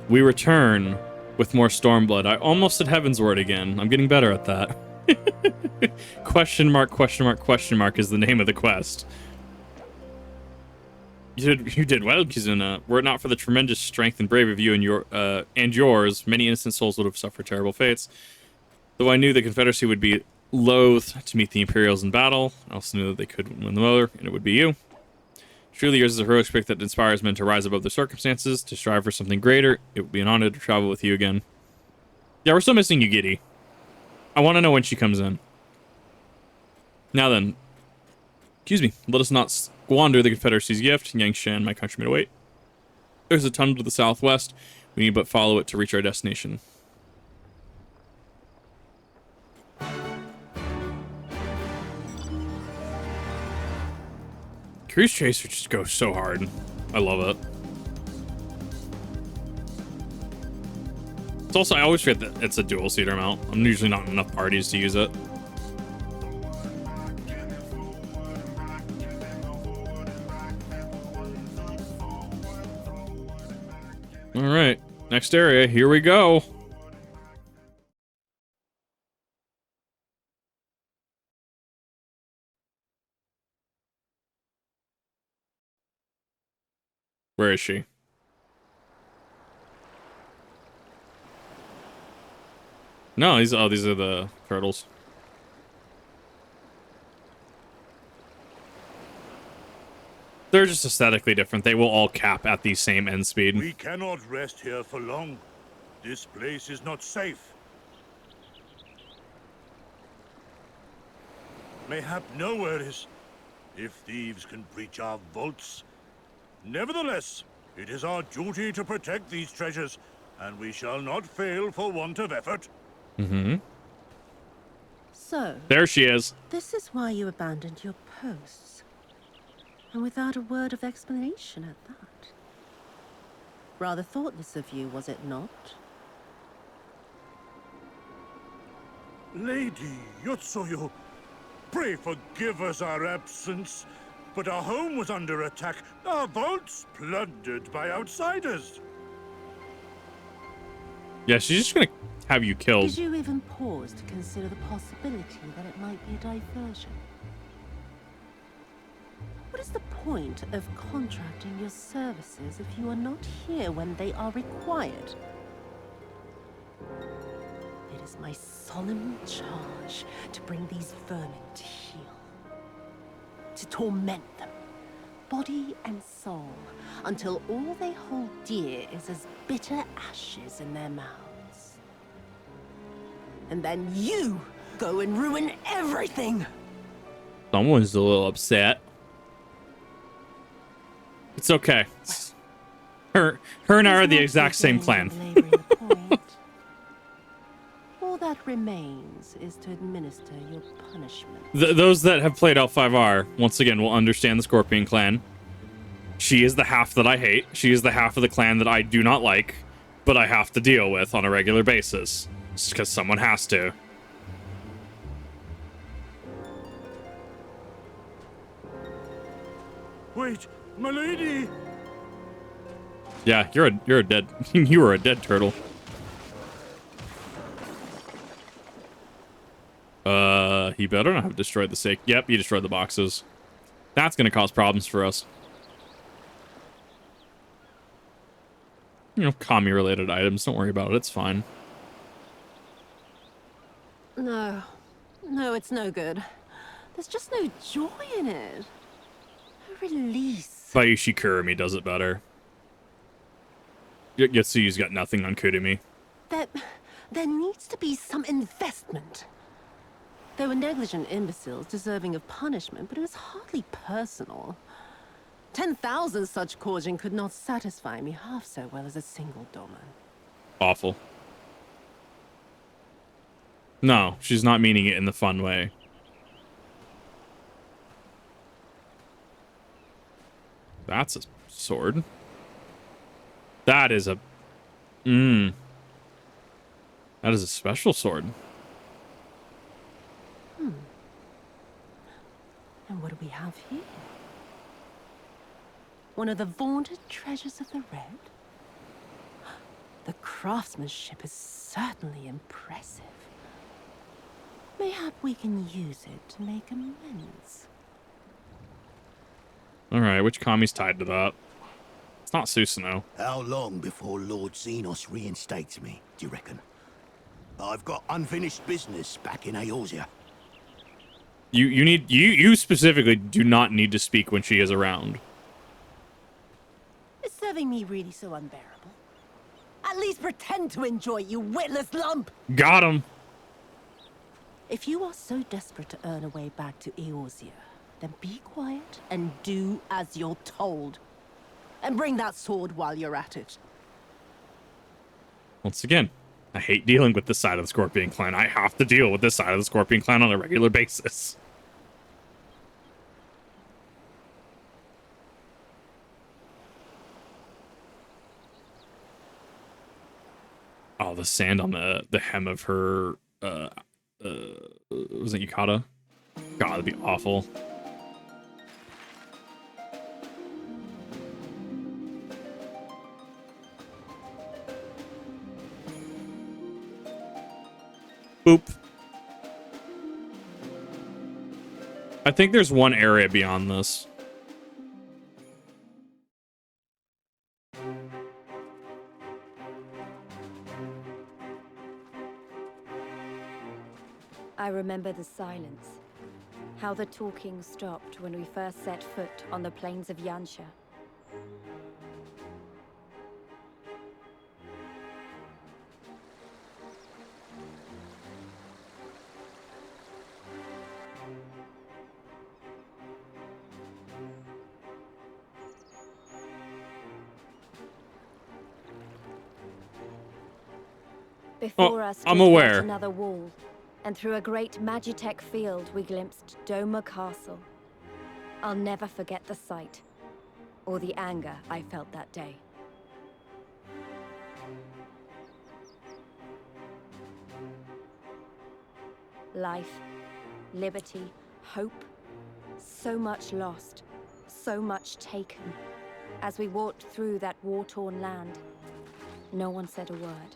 We return with more Stormblood. I almost said Heaven's Word again. I'm getting better at that. Question mark, question mark, question mark is the name of the quest. You did well, Kizuna. Were it not for the tremendous strength and bravery of you and yours, many innocent souls would have suffered terrible fates. Though I knew the Confederacy would be loath to meet the Imperials in battle, I also knew that they could win the other, and it would be you. Truly, yours is a heroic spirit that inspires men to rise above their circumstances, to strive for something greater. It would be an honor to travel with you again. Yeah, we're still missing you, Giddy. I want to know when she comes in. Now then, excuse me, let us not squander the Confederacy's gift. Yangshan, my countrymen, await. There's a tunnel to the southwest. We need but follow it to reach our destination. Cruise Chaser just goes so hard. I love it. It's also, I always forget that it's a dual seater mount. I'm usually not in enough parties to use it. All right, next area, here we go. Where is she? No, these are the turtles. They're just aesthetically different. They will all cap at the same end speed. We cannot rest here for long. This place is not safe. Mayhap nowhere is, if thieves can breach our vaults. Nevertheless, it is our duty to protect these treasures, and we shall not fail for want of effort. Mm-hmm. So, there she is. This is why you abandoned your posts. And without a word of explanation at that. Rather thoughtless of you, was it not? Lady Yotsuyu, pray forgive us our absence, but our home was under attack, our vaults plundered by outsiders. Yeah, she's just gonna have you killed. Did you even pause to consider the possibility that it might be a diversion? What is the point of contracting your services if you are not here when they are required? It is my solemn charge to bring these vermin to heel. To torment them, body and soul, until all they hold dear is as bitter ashes in their mouths. And then you go and ruin everything! Someone's a little upset. It's okay. Her and I are the exact same clan. All that remains is to administer your punishment. Those that have played L5R, once again, will understand the Scorpion clan. She is the half that I hate. She is the half of the clan that I do not like, but I have to deal with on a regular basis. Just because someone has to. Wait, my lady! Yeah, you're a dead you were a dead turtle. He better not have destroyed the stake. Yep, he destroyed the boxes. That's gonna cause problems for us. You know, commie related items. Don't worry about it. It's fine. No, it's no good. There's just no joy in it. No release. Bayushi Kurumi does it better. Yotsuyu's got nothing on Kurumi. There needs to be some investment. They were negligent imbeciles deserving of punishment, but it was hardly personal. 10,000 such Korjin could not satisfy me half so well as a single Doman. Awful. No, she's not meaning it in the fun way. That's a sword. That is a... That is a special sword. And what do we have here? One of the vaunted treasures of the Red? craftsmanship is certainly impressive. Mayhap we can use it to make amends. Alright, which kami's tied to that? It's not Susanoo. How long before Lord Zenos reinstates me, do you reckon? I've got unfinished business back in Eorzea. You specifically do not need to speak when she is around. Is serving me really so unbearable? At least pretend to enjoy, you witless lump! Got him! If you are so desperate to earn a way back to Eorzea, then be quiet and do as you're told. And bring that sword while you're at it. Once again, I hate dealing with this side of the Scorpion Clan. I have to deal with this side of the Scorpion Clan on a regular basis. Oh, the sand on the hem of her, was it Yukata? God, that'd be awful. Boop. I think there's one area beyond this. I remember the silence. How the talking stopped when we first set foot on the plains of Yansha. Before us I'm stood aware. yet another wall, and through a great Magitech field we glimpsed Doman Castle. I'll never forget the sight, or the anger I felt that day. Life, liberty, hope, so much lost, so much taken. As we walked through that war-torn land, no one said a word.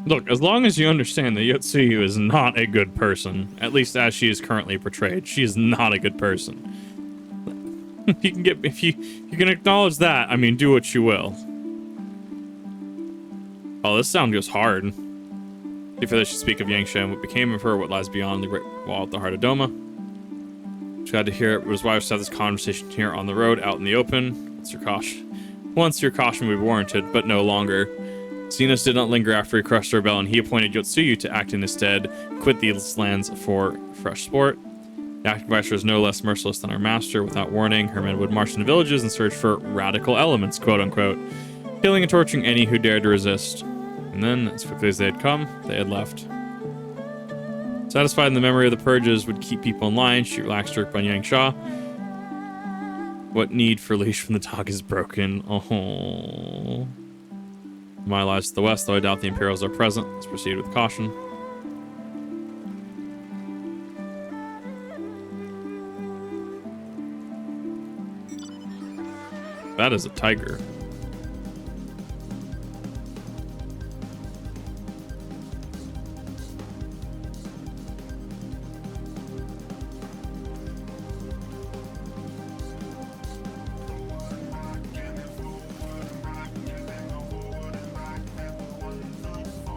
Look, as long as you understand that Yotsuyu is not a good person, at least as she is currently portrayed, she is not a good person. If you can acknowledge that, I mean, do what you will. Oh, this sound goes hard. Before that, she speak of Yangsha and what became of her, what lies beyond the great wall at the heart of Doma. She had to hear it. It was why we had this conversation here on the road, out in the open. Once your caution would be warranted, but no longer. Zenos did not linger after he crushed the rebellion. He appointed Yotsuyu to act in his stead, quit these lands for fresh sport. The acting vice was no less merciless than our master. Without warning, her men would march into villages and search for radical elements, quote unquote, killing and torturing any who dared to resist. And then, as quickly as they had come, they had left. Satisfied in the memory of the purges would keep people in line, she relaxed her upon Yang Sha. What need for leash from the dog is broken. Oh. My lies to the west, though I doubt the Imperials are present. Let's proceed with caution. That is a tiger.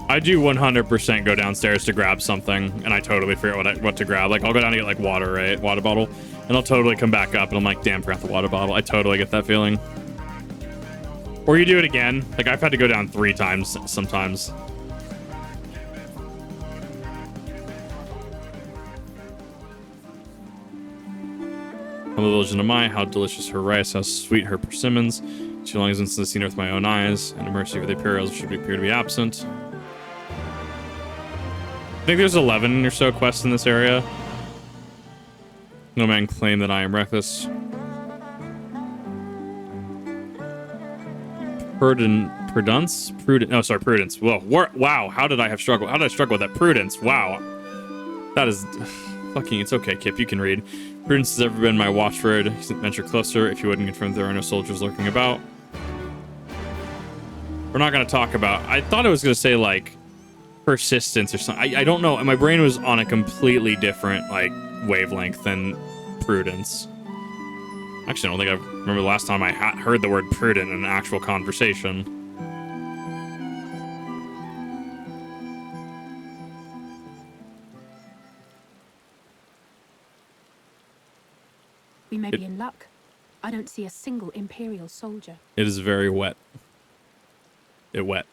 I do 100% go downstairs to grab something, and I totally forget what to grab. Like, I'll go down to get, like, water, right? Water bottle. And I'll totally come back up, and I'm like, damn, forgot the water bottle. I totally get that feeling. Or you do it again. Like, I've had to go down 3 times sometimes. From the village of Namai, how delicious her rice, how sweet her persimmons. Too long since I've seen her with my own eyes, and a mercy for the Imperials should appear to be absent. I think there's 11 or so quests in this area. No man claim that I am reckless. Prudence? Prudence. Whoa. Wow. How did I struggle with that? Prudence. Wow. That is fucking, it's okay, Kip. You can read. Prudence has ever been my watchword. Venture closer. If you wouldn't confirm there are no soldiers lurking about. We're not going to talk about, I thought it was going to say like persistence or something. I don't know. My brain was on a completely different like wavelength than prudence. Actually, I don't think I remember the last time I heard the word prudent in an actual conversation. We may be in luck. I don't see a single Imperial soldier. It is very wet. It wet.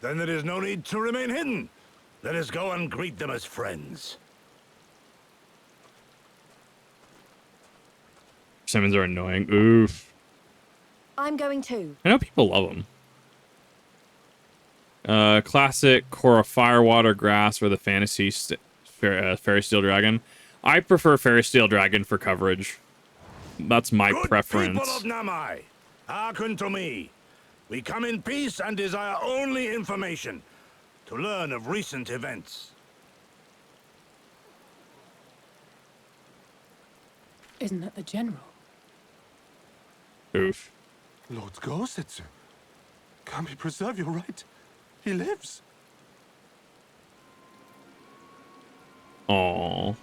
Then there is no need to remain hidden. Let us go and greet them as friends. Simmons are annoying. Oof. I'm going too. I know people love them. Classic Korra Firewater Grass or the Fantasy Fairy Steel Dragon. I prefer Fairy Steel Dragon for coverage. That's my Good preference. People of Namai, hearken to me. We come in peace and desire only information to learn of recent events. Isn't that the General? Oof. Lord Gosetsu, can we preserve your right? He lives. Aww.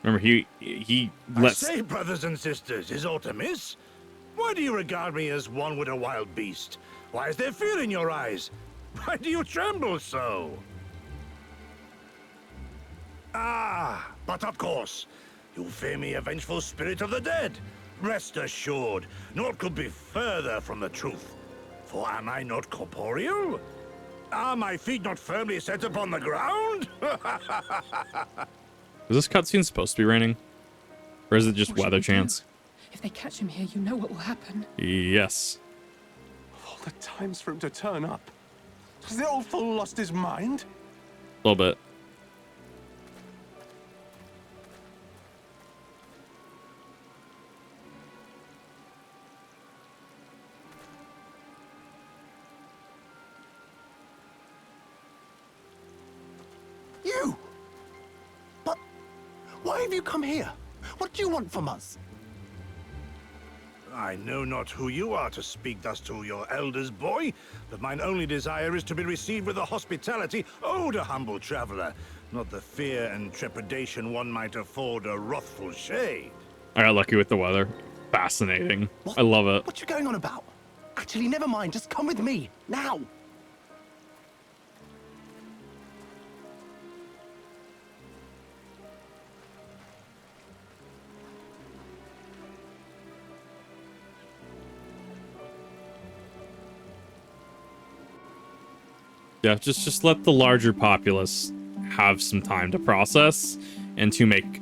Remember, he lets... I say, brothers and sisters, is aught amiss? Why do you regard me as one with a wild beast? Why is there fear in your eyes? Why do you tremble so? Ah, but of course, you fear me a vengeful spirit of the dead. Rest assured, naught could be further from the truth. For am I not corporeal? Are my feet not firmly set upon the ground? Is this cutscene supposed to be raining? Or is it just What should weather we do? chance? If they catch him here, you know what will happen. Yes. Of all the times for him to turn up, has the old fool lost his mind? A little bit. You! But why have you come here? What do you want from us? I know not who you are to speak thus to your elders, boy, but mine only desire is to be received with the hospitality owed a humble traveler, not the fear and trepidation one might afford a wrathful shade. I got lucky with the weather. Fascinating. What? I love it. What you going on about? Actually, never mind. Just come with me now. Yeah, just let the larger populace have some time to process and to make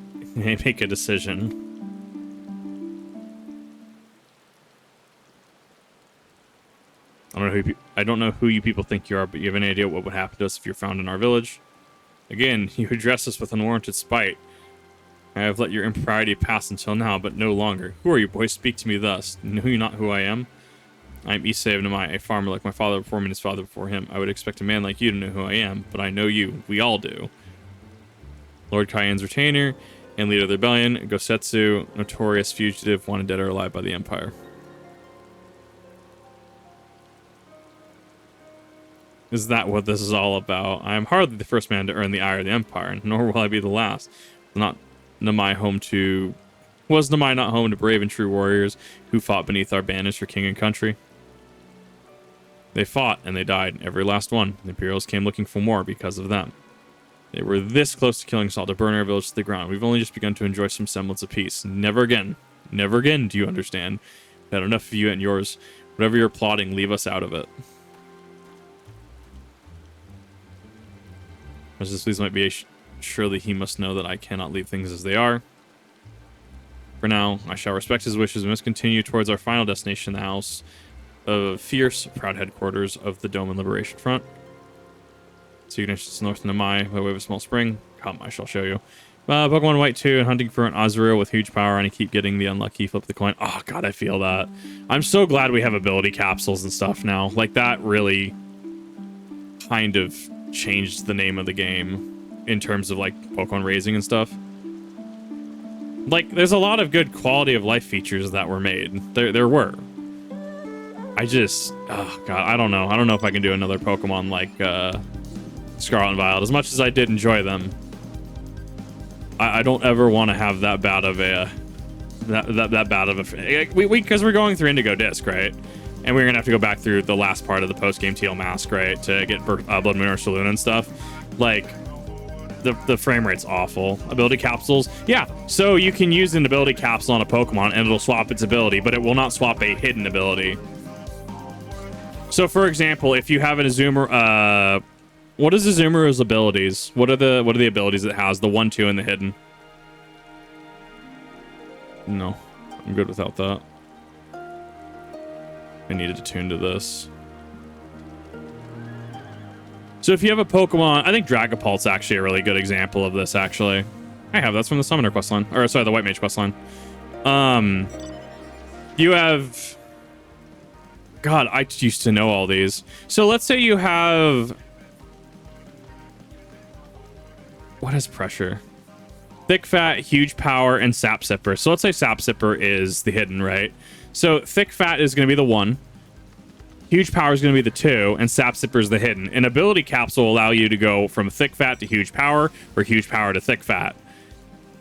a decision. I don't know who you people think you are, but you have any idea what would happen to us if you're found in our village? Again, you address us with unwarranted spite. I have let your impropriety pass until now, but no longer. Who are you, boy? Speak to me thus. Know you not who I am? I am XIV Namai, a farmer like my father before me and his father before him. I would expect a man like you to know who I am, but I know you. We all do. Lord Hien's retainer and leader of the rebellion, Gosetsu, notorious fugitive, wanted dead or alive by the Empire. Is that what this is all about? I am hardly the first man to earn the ire of the Empire, nor will I be the last. Was Namai not home to brave and true warriors who fought beneath our banners for king and country? They fought and they died, every last one. The Imperials came looking for more because of them. They were this close to killing us all, to burn our village to the ground. We've only just begun to enjoy some semblance of peace. Never again, do you understand? We've had enough of you and yours. Whatever you're plotting, leave us out of it. As this leads might be, surely he must know that I cannot leave things as they are. For now, I shall respect his wishes and must continue towards our final destination, the house of fierce, proud headquarters of the Doman Liberation Front. So you can just north into Mai by way of a small spring. Come, I shall show you. Pokemon White 2 and hunting for an Azurill with huge power, and I keep getting the unlucky flip the coin. Oh god, I feel that. I'm so glad we have ability capsules and stuff now. Like, that really kind of changed the name of the game in terms of, like, Pokemon raising and stuff. Like, there's a lot of good quality of life features that were made. There were. I just, oh god, I don't know. I don't know if I can do another Pokemon like Scarlet and Violet. As much as I did enjoy them, I don't ever want to have that bad of a that bad of a because we're going through Indigo Disc, right? And we're gonna have to go back through the last part of the post-game Teal Mask, right, to get Blood Moon or Saloon and stuff. Like, the frame rate's awful. Ability capsules, yeah. So you can use an ability capsule on a Pokemon and it'll swap its ability, but it will not swap a hidden ability. So, for example, if you have an Azumarill, what is Azumarill's abilities? What are the abilities it has? The 1, 2, and the hidden. No, I'm good without that. I needed to tune to this. So if you have a Pokemon, I think Dragapult's actually a really good example of this, actually. That's from the Summoner questline. Or, sorry, the White Mage questline. You have... God, I used to know all these. So let's say you have... What is pressure? Thick Fat, Huge Power, and Sap Sipper. So let's say Sap Sipper is the hidden, right? So Thick Fat is going to be the 1. Huge Power is going to be the 2, and Sap Sipper is the hidden. An ability capsule will allow you to go from Thick Fat to Huge Power, or Huge Power to Thick Fat.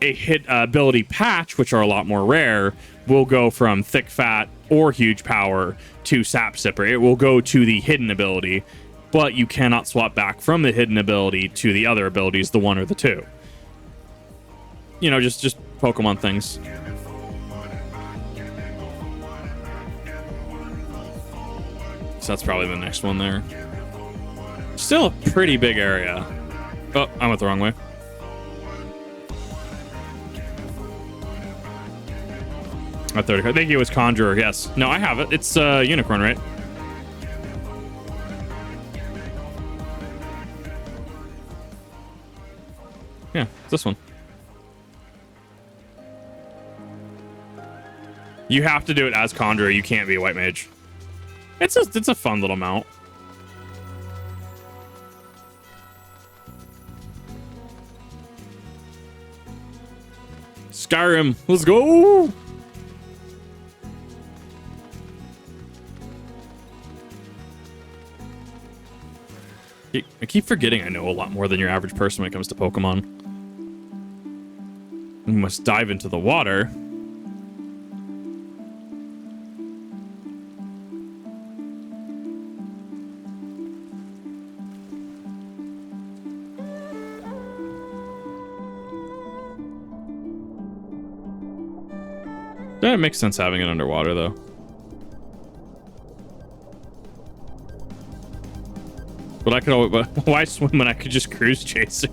A ability patch, which are a lot more rare, will go from Thick Fat or Huge Power to Sap Sipper. It will go to the hidden ability, but you cannot swap back from the hidden ability to the other abilities, the 1 or the 2. You know, just Pokemon things. So that's probably the next one there. Still a pretty big area. Oh, I went the wrong way. I think it was Conjurer, yes. No, I have it. It's Unicorn, right? Yeah, it's this one. You have to do it as Conjurer. You can't be a White Mage. It's a fun little mount. Skyrim, let's go! I keep forgetting I know a lot more than your average person when it comes to Pokemon. We must dive into the water. That makes sense having it underwater, though. But I could always... Why swim when I could just cruise chaser?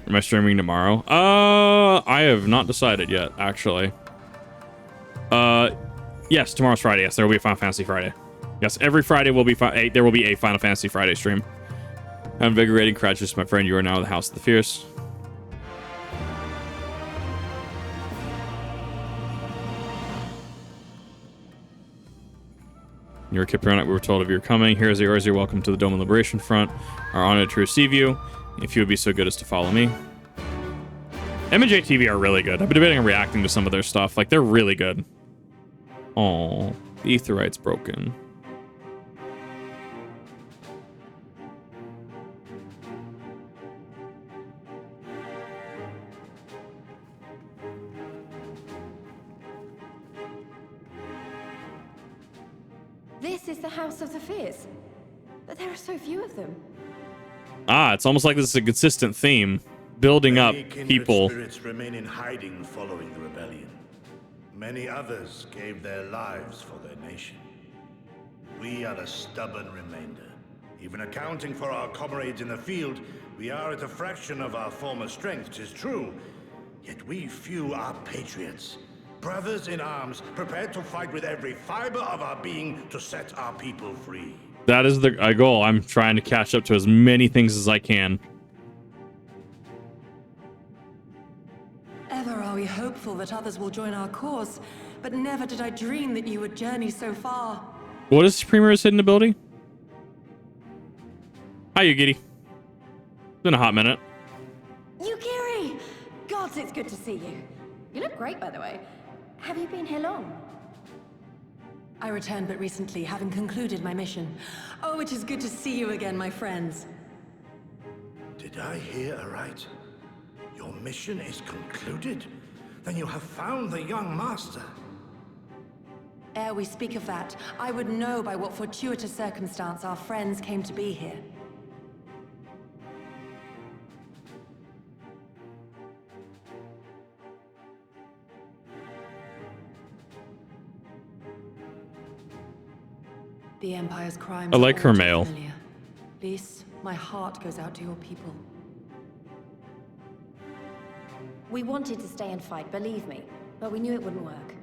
Am I streaming tomorrow? I have not decided yet, actually. Yes, tomorrow's Friday. Yes, there will be a Final Fantasy Friday. Yes, every Friday will be... there will be a Final Fantasy Friday stream. Invigorating Cratchus, my friend. You are now in the House of the Fierce. You're a Kiprionic. We were told of your coming. Here's yours. You're welcome to the Doman Liberation Front. Are honored to receive you. If you would be so good as to follow me. M&J TV are really good. I've been debating on reacting to some of their stuff. Like, they're really good. Oh, the Aetheryte's broken. This is the House of the Fierce, but there are so few of them. Ah, it's almost like this is a consistent theme. Building up people. Spirits remain in hiding following the rebellion. Many others gave their lives for their nation. We are the stubborn remainder. Even accounting for our comrades in the field, we are at a fraction of our former strength, 'tis true. Yet we few are patriots. brothers in arms, prepared to fight with every fiber of our being to set our people free. That is the goal. I'm trying to catch up to as many things as I can. Ever are we hopeful that others will join our cause, but never did I dream that you would journey so far. What is Supremer's hidden ability? Hi, Yugiri. It's been a hot minute. Yugiri! Gods, it's good to see you. You look great, by the way. Have you been here long? I returned but recently, having concluded my mission. Oh, it is good to see you again, my friends. Did I hear aright? Your mission is concluded? Then you have found the young master. Ere we speak of that, I would know by what fortuitous circumstance our friends came to be here. The Empire's crimes. I like are her all too mail. familiar. Lys, my heart goes out to your people. We wanted to stay and fight, believe me, but we knew it wouldn't work.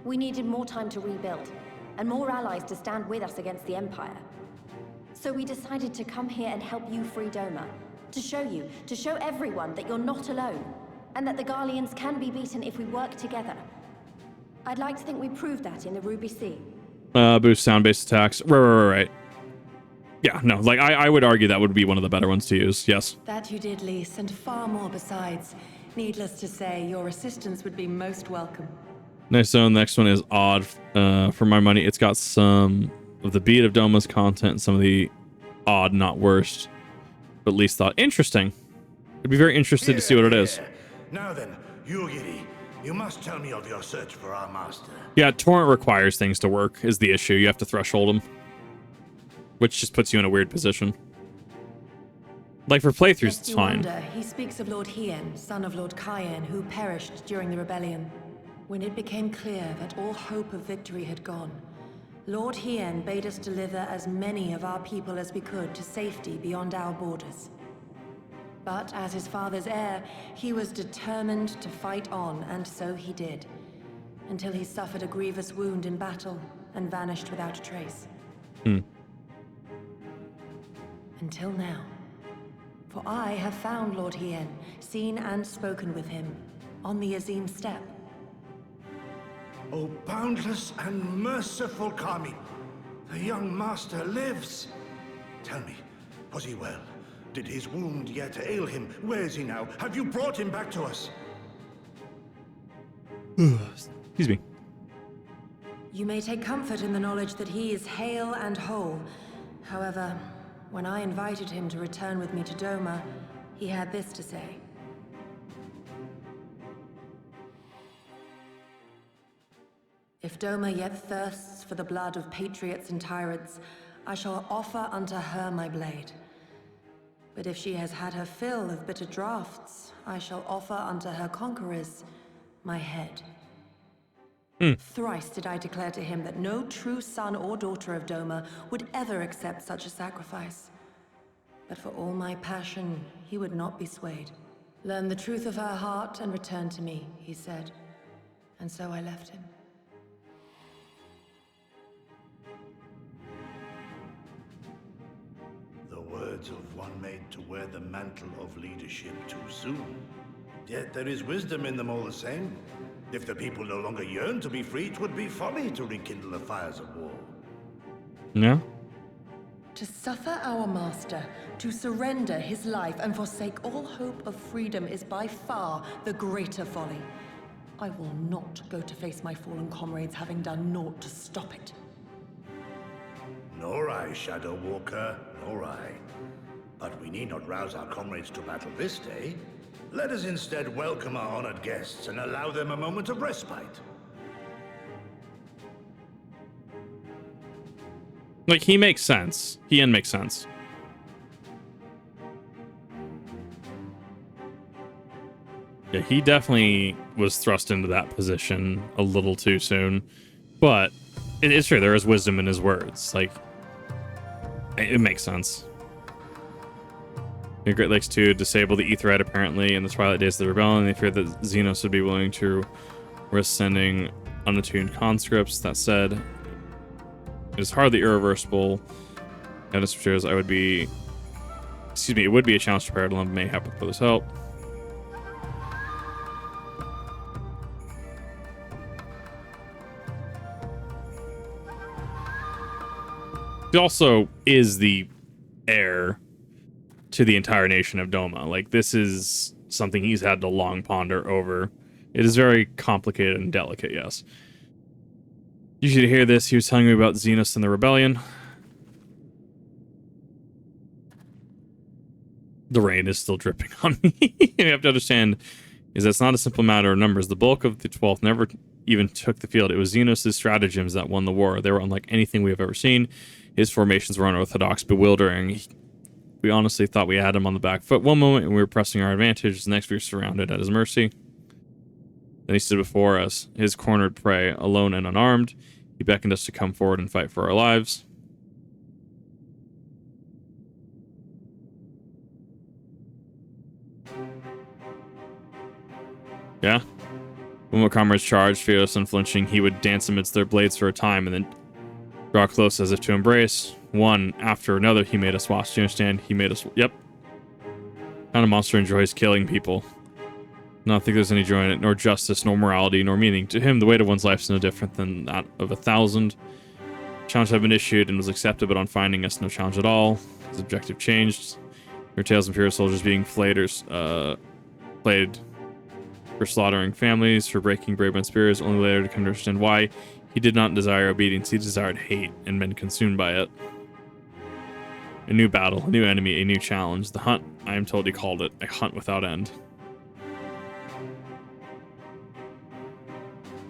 We needed more time to rebuild, and more allies to stand with us against the Empire. So we decided to come here and help you free Doma. To show everyone that you're not alone, and that the Garleans can be beaten if we work together. I'd like to think we proved that in the Ruby Sea. Boost sound-based attacks. Right. Yeah, no, like, I would argue that would be one of the better ones to use, yes. That you did, Lys, and far more besides. Needless to say, your assistance would be most welcome. Nice zone. The next one is odd. For my money, it's got some of the beat of Doma's content and some of the odd, not worst, but least thought. Interesting. I'd be very interested to see what it is. Now then, Yugiri, you must tell me of your search for our master. Yeah, Torrent requires things to work, is the issue. You have to threshold them, which just puts you in a weird position. Like, for playthroughs, Lest it's you fine. wonder, he speaks of Lord Hien, son of Lord Hien, who perished during the rebellion. When it became clear that all hope of victory had gone, Lord Hien bade us deliver as many of our people as we could to safety beyond our borders. But as his father's heir, he was determined to fight on, and so he did, until he suffered a grievous wound in battle and vanished without a trace. Until now. For I have found Lord Hien, seen and spoken with him, on the Azim steppe. O boundless and merciful Kami, the young master lives. Tell me, was he well? Did his wound yet ail him? Where is he now? Have you brought him back to us? Excuse me. You may take comfort in the knowledge that he is hale and whole. However, when I invited him to return with me to Doma, he had this to say. If Doma yet thirsts for the blood of patriots and tyrants, I shall offer unto her my blade. But if she has had her fill of bitter draughts, I shall offer unto her conquerors my head. Thrice did I declare to him that no true son or daughter of Doma would ever accept such a sacrifice. But for all my passion, he would not be swayed. Learn the truth of her heart and return to me, he said. And so I left him. The words of one made to wear the mantle of leadership too soon. Yet there is wisdom in them all the same. If the people no longer yearn to be free, 'twould be folly to rekindle the fires of war. Yeah? To suffer our master, to surrender his life and forsake all hope of freedom is by far the greater folly. I will not go to face my fallen comrades having done naught to stop it. Nor I, Shadow Walker, nor I. But we need not rouse our comrades to battle this day. Let us instead welcome our honored guests and allow them a moment of respite. Like, he makes sense. Hien makes sense. Yeah, he definitely was thrust into that position a little too soon. But it is true, there is wisdom in his words. Like, it makes sense. The Great Lakes to disable the Aetherite apparently in the twilight days of the rebellion. They feared that Zenos would be willing to Risk sending unattuned conscripts. That said, it is hardly irreversible. Notice materials I would be... Excuse me, it would be a challenge to Paradolum, mayhap with brother's help. He also is the heir to the entire nation of Doma. Like, this is something he's had to long ponder over. It is very complicated and delicate, yes. You should hear this. He was telling me about Zenos and the rebellion. The rain is still dripping on me. You have to understand is that it's not a simple matter of numbers. The bulk of the 12th never even took the field. It was Zenos' stratagems that won the war. They were unlike anything we have ever seen. His formations were unorthodox, bewildering. We honestly thought we had him on the back foot one moment, and we were pressing our advantage. The next, we were surrounded at his mercy. Then he stood before us, his cornered prey, alone and unarmed. He beckoned us to come forward and fight for our lives. Yeah. When my comrades charged, fearless and unflinching, he would dance amidst their blades for a time, and then draw close as if to embrace. One after another, he made us watch. Do you understand? He made us... Yep. Kind of monster enjoys killing people. Not think there's any joy in it, nor justice, nor morality, nor meaning. To him, the weight of one's life is no different than that of 1,000. Challenge had been issued and was accepted, but on finding us, no challenge at all. His objective changed. Your tales of Imperial soldiers being flayed for slaughtering families, for breaking brave men's spirits, only later to come to understand why. He did not desire obedience, he desired hate and been consumed by it. A new battle, a new enemy, a new challenge. The hunt, I am told he called it, a hunt without end.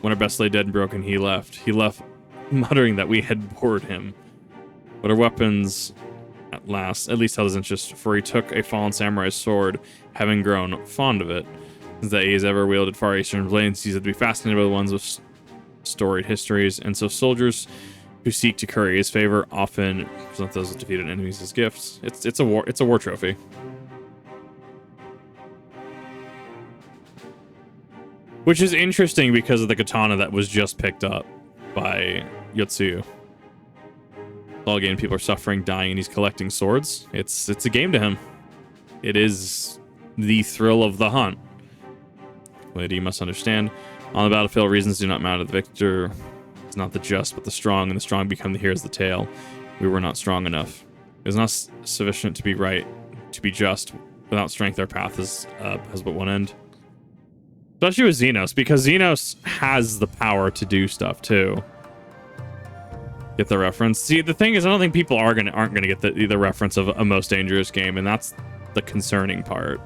When our best lay dead and broken, he left. He left muttering that we had bored him. But our weapons, at least held his interest, for he took a fallen samurai's sword, having grown fond of it. Since that he has ever wielded far eastern blades, he's to be fascinated by the ones with storied histories, and so soldiers who seek to curry his favor often present those with defeated enemies as gifts. It's a war trophy. Which is interesting because of the katana that was just picked up by Yotsuyu. All again, people are suffering, dying, and he's collecting swords. It's a game to him. It is the thrill of the hunt. Lady, you must understand. On the battlefield, reasons do not matter. The victor is not the just, but the strong, and the strong become the heroes of the tale. We were not strong enough. It is not sufficient to be right, to be just. Without strength, our path has but one end. Especially with Zenos, because Zenos has the power to do stuff too. Get the reference? See, the thing is, I don't think people aren't gonna get the reference of a most dangerous game, and that's the concerning part.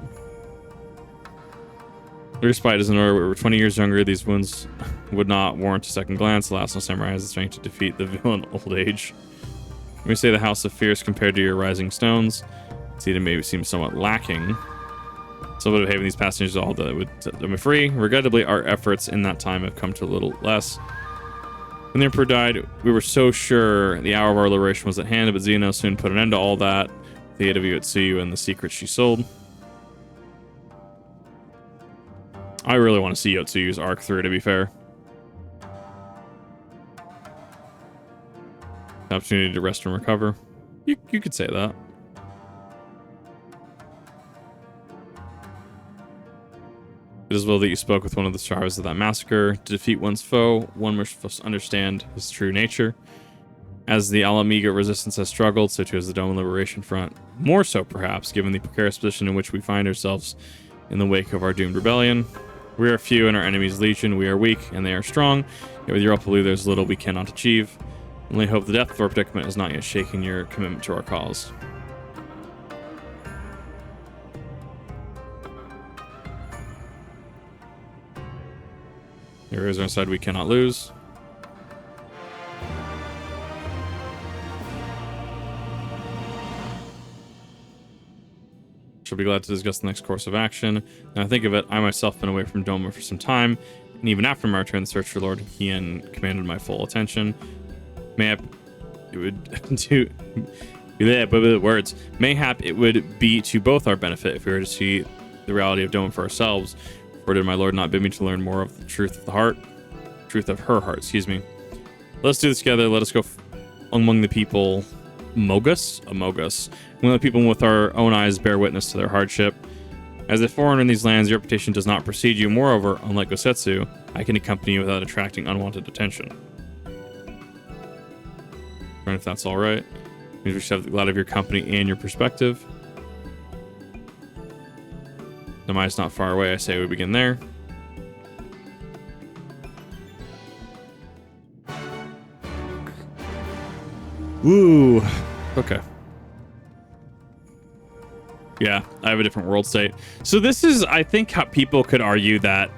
Your spite is in order. We were 20 years younger. These wounds would not warrant a second glance. The last no samurai has the strength to defeat the villain old age. When we say the House of Fierce compared to your Rising Stones, see, it maybe seems somewhat lacking. So would have having these passengers all that would set them free. Regrettably, our efforts in that time have come to a little less. When the Emperor died, we were so sure the hour of our liberation was at hand, but Zenos soon put an end to all that with the aid of Yotsuyu and the secrets she sold. I really want to see Yotsuyu's arc through, to be fair. Opportunity to rest and recover. You could say that. It is well that you spoke with one of the survivors of that massacre. To defeat one's foe, one must understand his true nature. As the Alamiga resistance has struggled, so too has the Doman Liberation Front. More so, perhaps, given the precarious position in which we find ourselves in the wake of our doomed rebellion. We are few and our enemy's legion. We are weak and they are strong. Yet with your help, I believe there's little we cannot achieve. Only hope the depth of our predicament has not yet shaken your commitment to our cause. There is our side we cannot lose. Shall be glad to discuss the next course of action. Now I think of it, I myself have been away from Doma for some time, and even after my return, the search for Lord Hien commanded my full attention. Mayhap it would Mayhap it would be to both our benefit if we were to see the reality of Doma for ourselves. Or did my lord not bid me to learn more of the truth of the heart? Truth of her heart, excuse me. Let's do this together. Let us go among the people. Mogus? Amogus. Among the people with our own eyes bear witness to their hardship. As a foreigner in these lands, your reputation does not precede you. Moreover, unlike Gosetsu, I can accompany you without attracting unwanted attention. If that's all right. Means we should have a lot of your company and your perspective. Namai's not far away. I say we begin there. Woo. Okay. Yeah, I have a different world state. So this is, I think, how people could argue that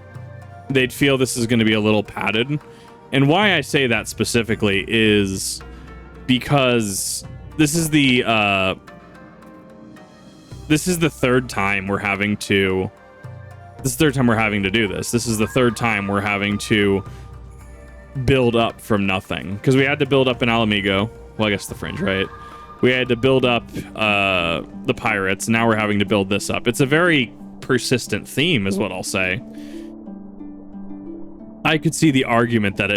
they'd feel this is going to be a little padded. And why I say that specifically is because this is the third time we're having to do this. This is the third time we're having to build up from nothing. Because we had to build up an Alamigo. Well, I guess the Fringe, right? We had to build up the pirates. Now we're having to build this up. It's a very persistent theme, is what I'll say. I could see the argument that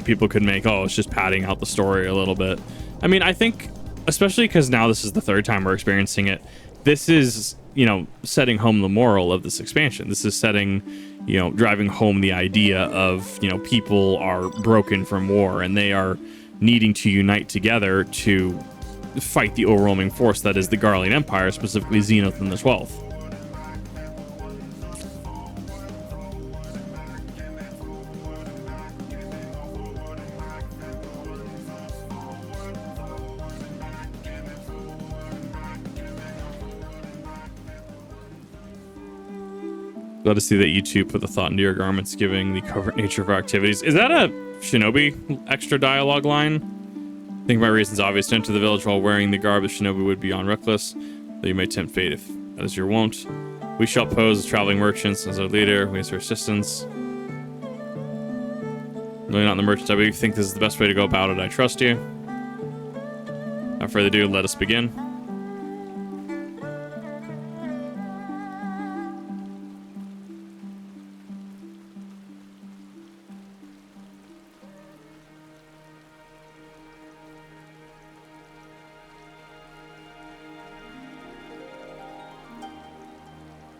people could make, oh, it's just padding out the story a little bit. I mean, I think, especially because now this is the third time we're experiencing it, this is, setting home the moral of this expansion. This is driving home the idea of, people are broken from war and they are needing to unite together to fight the overwhelming force that is the Garlean Empire, specifically Zenos and the 12th. Glad to see that you two put the thought into your garments, giving the covert nature of our activities. Is that a shinobi extra dialogue line? I think my reason's obvious. To enter the village while wearing the garb of shinobi would be beyond reckless, though you may tempt fate if that is your wont. We shall pose as traveling merchants as our leader. We ask for assistance. Really not in the merchants. I do think this is the best way to go about it. I trust you. Without further ado, let us begin.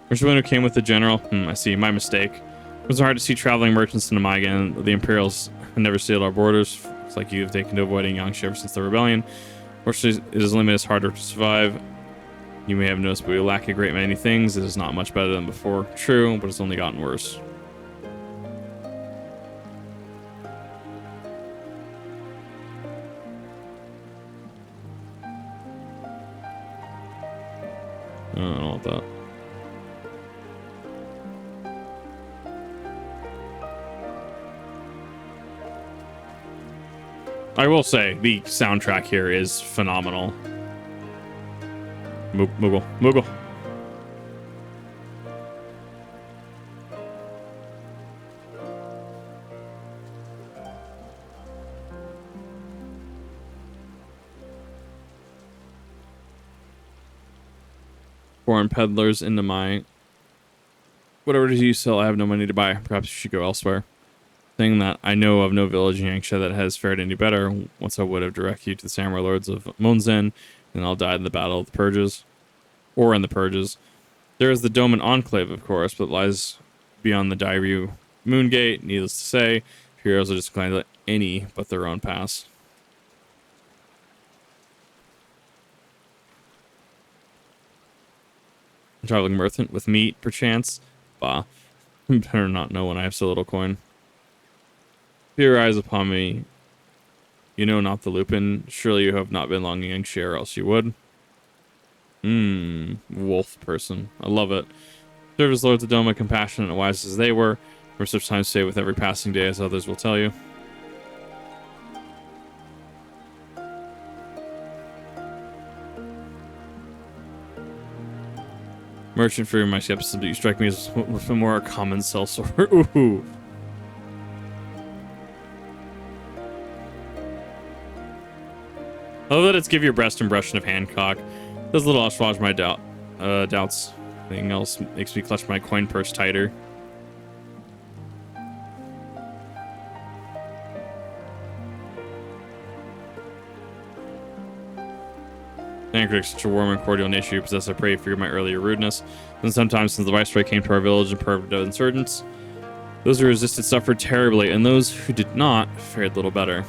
Which one who came with the general? I see. My mistake. It was hard to see traveling merchants in Namai again. The Imperials have never sealed our borders. It's like you have taken to avoiding Yangshi ever since the rebellion. Fortunately, it has limited us harder to survive. You may have noticed, but we lack a great many things. It is not much better than before. True, but it's only gotten worse. I don't know about that. I will say, the soundtrack here is phenomenal. Moogle. Foreign peddlers into my... Whatever it is you sell, I have no money to buy. Perhaps you should go elsewhere. Thing that I know of no village in Yangsha that has fared any better. Once I would have directed you to the samurai lords of Monzen, and I'll die in the battle of the Purges. Or in the Purges. There is the Doman Enclave, of course, but lies beyond the Dairyu Moongate. Needless to say, heroes are just inclined to let any but their own pass. Traveling merchant with meat, perchance? Bah. Better not know when I have so little coin. Fear your eyes upon me. You know not the Lupin. Surely you have not been long in Yangsha, or else you would. Wolf person. I love it. Serve as Lords of Doma, compassionate and wise as they were. For such times stay with every passing day, as others will tell you. Merchant for my skepticism, but you strike me as with a more common sellsword. Ooh. I love that it's give your best impression of Hancock. Does a little assuage my doubts. Anything else makes me clutch my coin purse tighter. clan critic, such a warm and cordial nature you possess. I pray you forgive my earlier rudeness. And sometimes since the viceroy came to our village and provoked insurgents, those who resisted suffered terribly, and those who did not fared little better.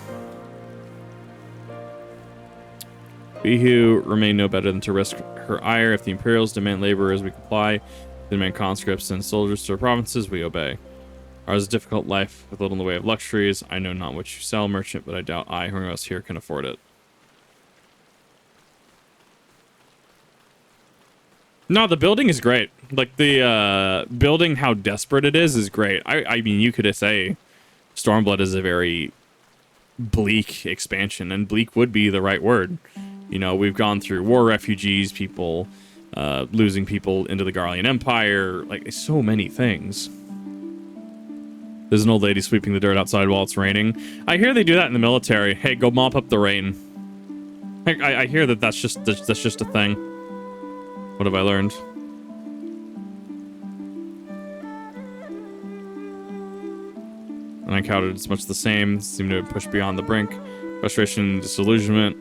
We who remain no better than to risk her ire. If the Imperials demand laborers, we comply. If they demand conscripts and soldiers to our provinces, we obey. Ours is a difficult life with little in the way of luxuries. I know not what you sell, merchant, but I doubt I, who else here, can afford it. No, the building is great. Like, the building, how desperate it is great. I mean, you could say Stormblood is a very bleak expansion, and bleak would be the right word. You know, we've gone through war refugees, people losing people into the Garlean Empire, like, so many things. There's an old lady sweeping the dirt outside while it's raining. I hear they do that in the military. Hey, go mop up the rain. I hear that that's just a thing. What have I learned? And I counted it's much the same. Seemed to have pushed beyond the brink. Frustration and disillusionment.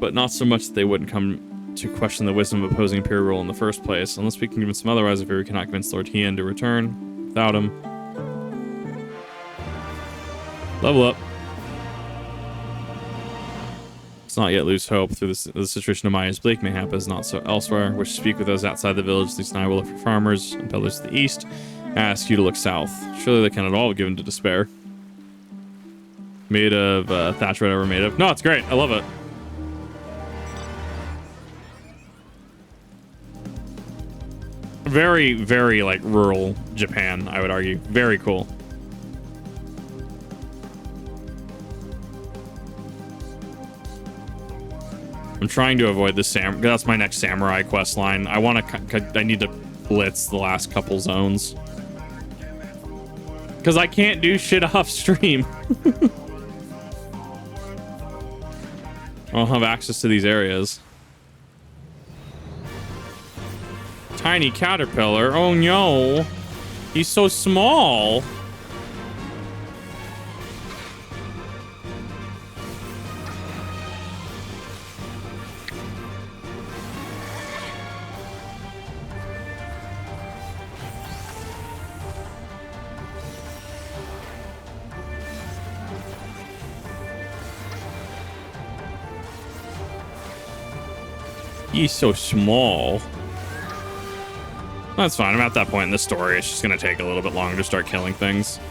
But not so much that they wouldn't come to question the wisdom of opposing Imperial rule in the first place. Unless we can convince them otherwise, if we cannot convince Lord Hien to return without him. Level up. Let's not yet lose hope. Through the situation of Maya's bleak, mayhap is not so elsewhere. Wish to speak with those outside the village. At least and I will look for farmers and peddlers to the east. I ask you to look south. Surely they cannot all be given to despair. Made of thatch, whatever made of. No, it's great. I love it. Very, very like rural Japan, I would argue. Very cool. I'm trying to avoid the that's my next samurai quest line. I need to blitz the last couple zones. Because I can't do shit off stream. I don't have access to these areas. Tiny caterpillar. Oh no. He's so small. He's so small. That's fine. I'm at that point in the story. It's just going to take a little bit longer to start killing things.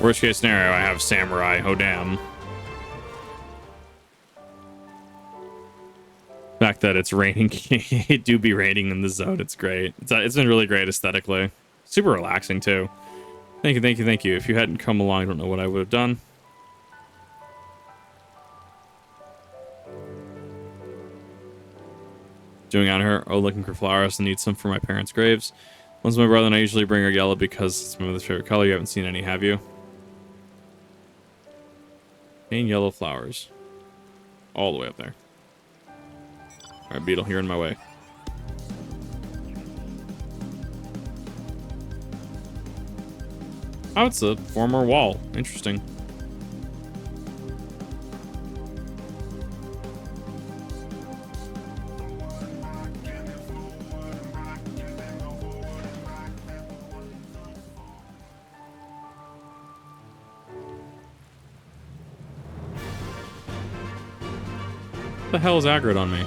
Worst case scenario, I have samurai. Oh, damn. The fact that it's raining, it do be raining in the zone. It's great. It's been really great aesthetically. Super relaxing, too. Thank you, thank you, thank you. If you hadn't come along, I don't know what I would have done. Doing on her. Oh, looking for flowers. I need some for my parents' graves. One's my brother, and I usually bring her yellow because it's my mother's favorite color. You haven't seen any, have you? And yellow flowers. All the way up there. Alright, beetle, you're in my way. Oh, it's a former wall. Interesting. What the hell is aggroed on me?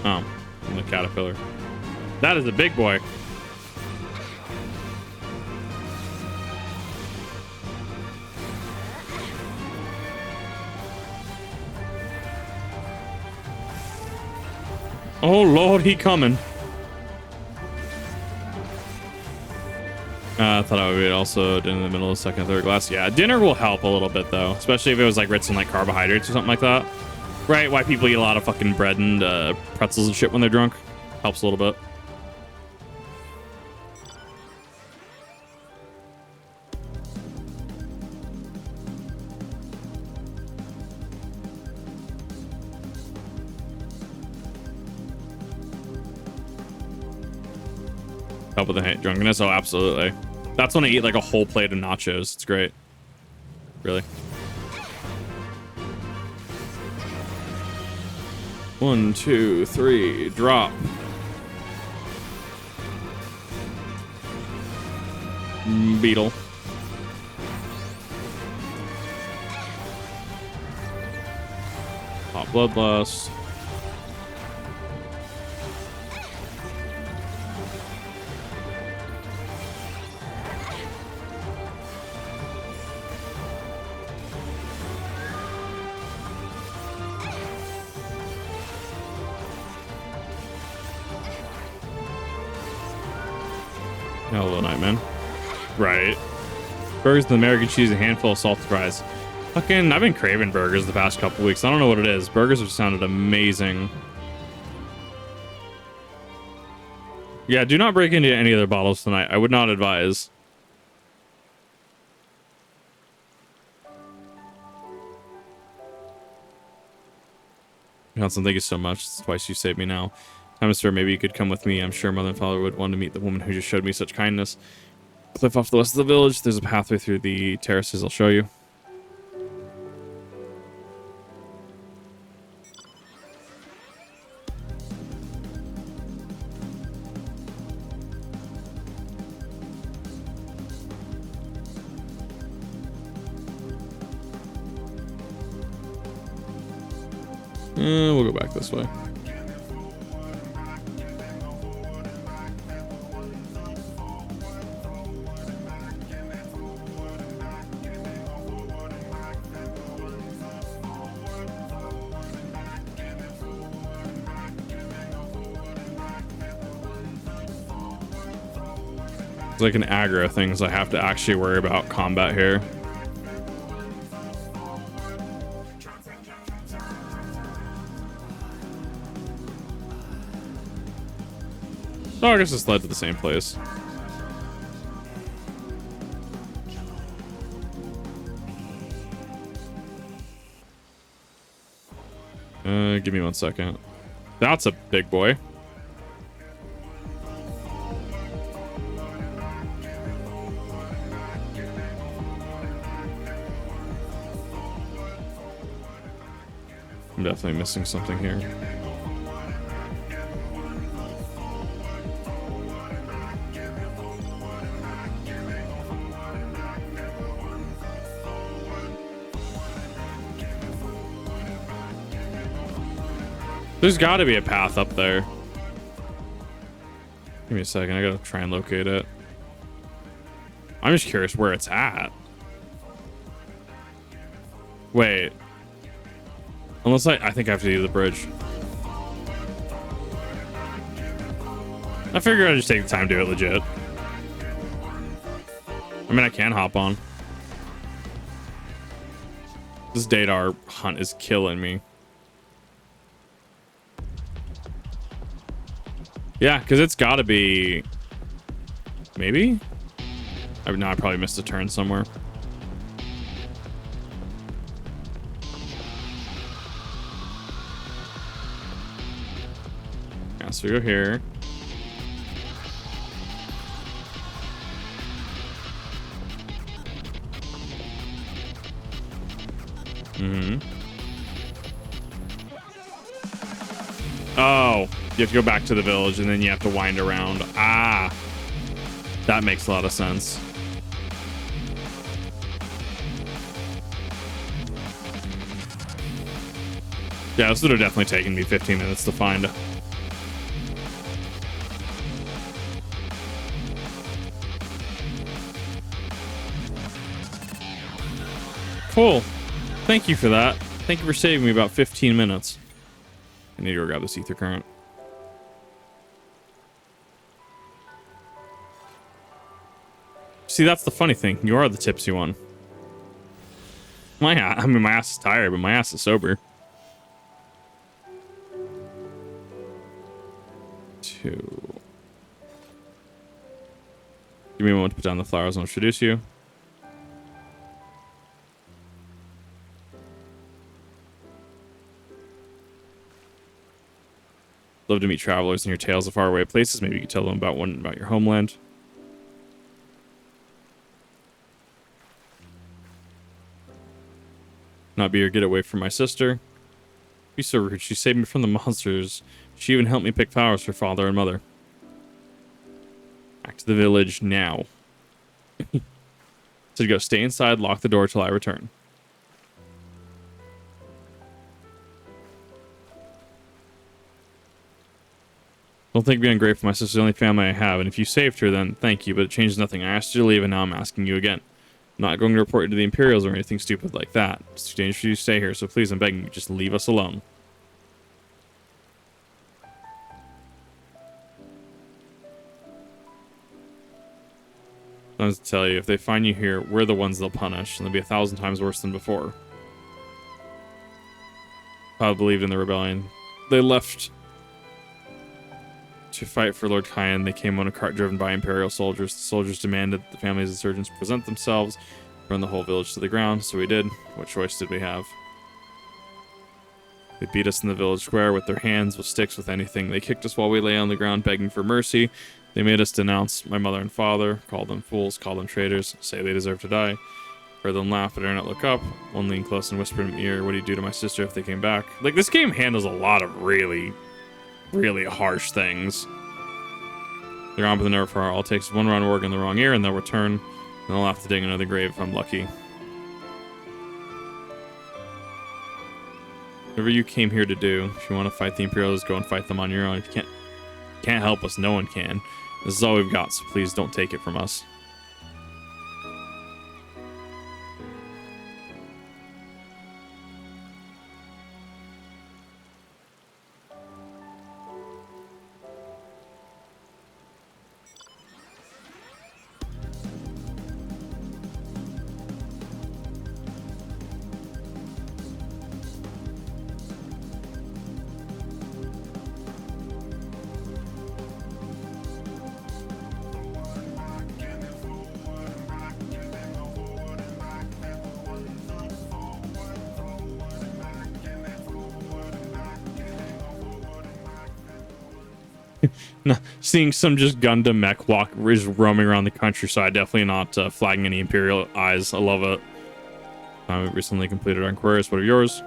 Oh, I'm the caterpillar. That is a big boy. Oh Lord, he coming. I thought I would be also in the middle of the second, third glass. Yeah, dinner will help a little bit though, especially if it was like rich in like carbohydrates or something like that. Right, why people eat a lot of fucking bread and pretzels and shit when they're drunk. Helps a little bit. Help with the drunkenness? Oh, absolutely. That's when I eat like a whole plate of nachos. It's great. Really. 1, 2, 3, drop. Beetle. Hot bloodlust. Hello, Nightman. Right. Burgers and American cheese, a handful of salted fries. Fucking, I've been craving burgers the past couple weeks. I don't know what it is. Burgers have sounded amazing. Yeah, do not break into any other bottles tonight. I would not advise. Johnson, thank you so much. It's twice you saved me now. Sir, maybe you could come with me. I'm sure Mother and Father would want to meet the woman who just showed me such kindness. Cliff off the west of the village. There's a pathway through the terraces. I'll show you. We'll go back this way. It's like an aggro thing, so I have to actually worry about combat here. Oh, I guess this led to the same place. Give me 1 second. That's a big boy. I'm definitely missing something here. There's got to be a path up there. Give me a second. I gotta try and locate it. I'm just curious where it's at. Wait. Unless I think I have to do the bridge. I figure I'd just take the time to do it legit. I mean, I can hop on. This Dadar hunt is killing me. Yeah, because it's got to be... Maybe? No, I probably missed a turn somewhere. Yeah, so we go here. Oh, you have to go back to the village and then you have to wind around. Ah, that makes a lot of sense. Yeah, this would have definitely taken me 15 minutes to find. Cool. Thank you for that. Thank you for saving me about 15 minutes. I need to go grab this ether current. See, that's the funny thing. You are the tipsy one. My ass is tired, but my ass is sober. 2. Give me a moment to put down the flowers and I'll introduce you. Love to meet travelers in your tales of faraway places. Maybe you could tell them about your homeland. Not be your getaway from my sister. She's so rude. She saved me from the monsters. She even helped me pick flowers for father and mother. Back to the village now. So you go stay inside, lock the door till I return. Don't think being ungrateful. My sister's the only family I have, and if you saved her, then thank you, but it changes nothing. I asked you to leave, and now I'm asking you again. I'm not going to report you to the Imperials or anything stupid like that. It's too dangerous for you to stay here, so please, I'm begging you, just leave us alone. I was to tell you, if they find you here, we're the ones they'll punish, and they'll be 1,000 times worse than before. I believed in the rebellion. They left to fight for Lord Hien. They came on a cart driven by Imperial soldiers. The soldiers demanded that the families of the surgeons present themselves, burn the whole village to the ground, so we did. What choice did we have? They beat us in the village square with their hands, with sticks, with anything. They kicked us while we lay on the ground begging for mercy. They made us denounce my mother and father, call them fools, call them traitors, say they deserve to die. Heard them laugh, but I dare not look up. One leaned close and whispered in my ear, what do you do to my sister if they came back? Like, this game handles a lot of really harsh things. They're on, but they're never far. All it takes is one round of work in the wrong ear, and they'll return, and I'll have to dig another grave if I'm lucky. Whatever you came here to do, if you want to fight the Imperials, go and fight them on your own. If you can't help us, no one can. This is all we've got, so please don't take it from us. No, seeing some just Gundam mech walk is roaming around the countryside, definitely not flagging any Imperial eyes. I love it. We recently completed our inquiries. What are yours?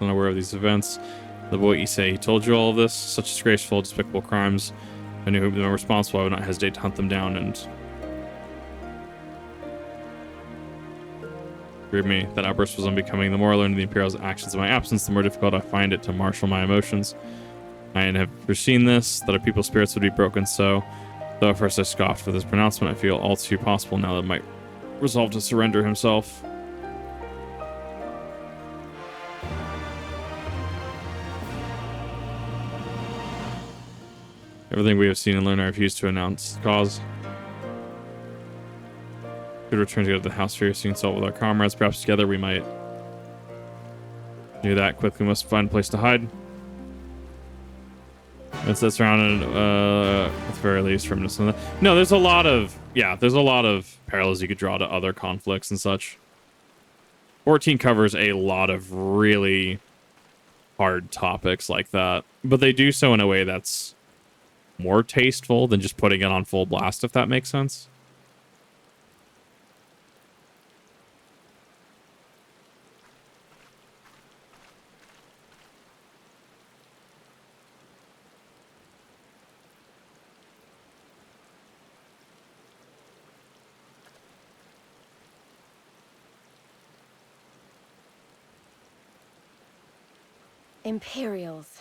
Unaware of these events. The boy Issei, he told you all of this? Such disgraceful, despicable crimes. I knew who they were responsible. I would not hesitate to hunt them down and... Agreed me, that outburst was unbecoming. The more I learned of the Imperial's actions in my absence, the more difficult I find it to marshal my emotions. I have foreseen this, that our people's spirits would be broken so. Though at first I scoffed for this pronouncement, I feel all too possible now that might resolve to surrender himself. Everything we have seen and learned, I refuse to announce the cause. Could return together to the house for soon consult with our comrades. Perhaps together we might do that. Quickly, we must find a place to hide. That's surrounded at the very least from this. No, there's a lot of parallels you could draw to other conflicts and such. 14 covers a lot of really hard topics like that, but they do so in a way that's more tasteful than just putting it on full blast, if that makes sense. Imperials.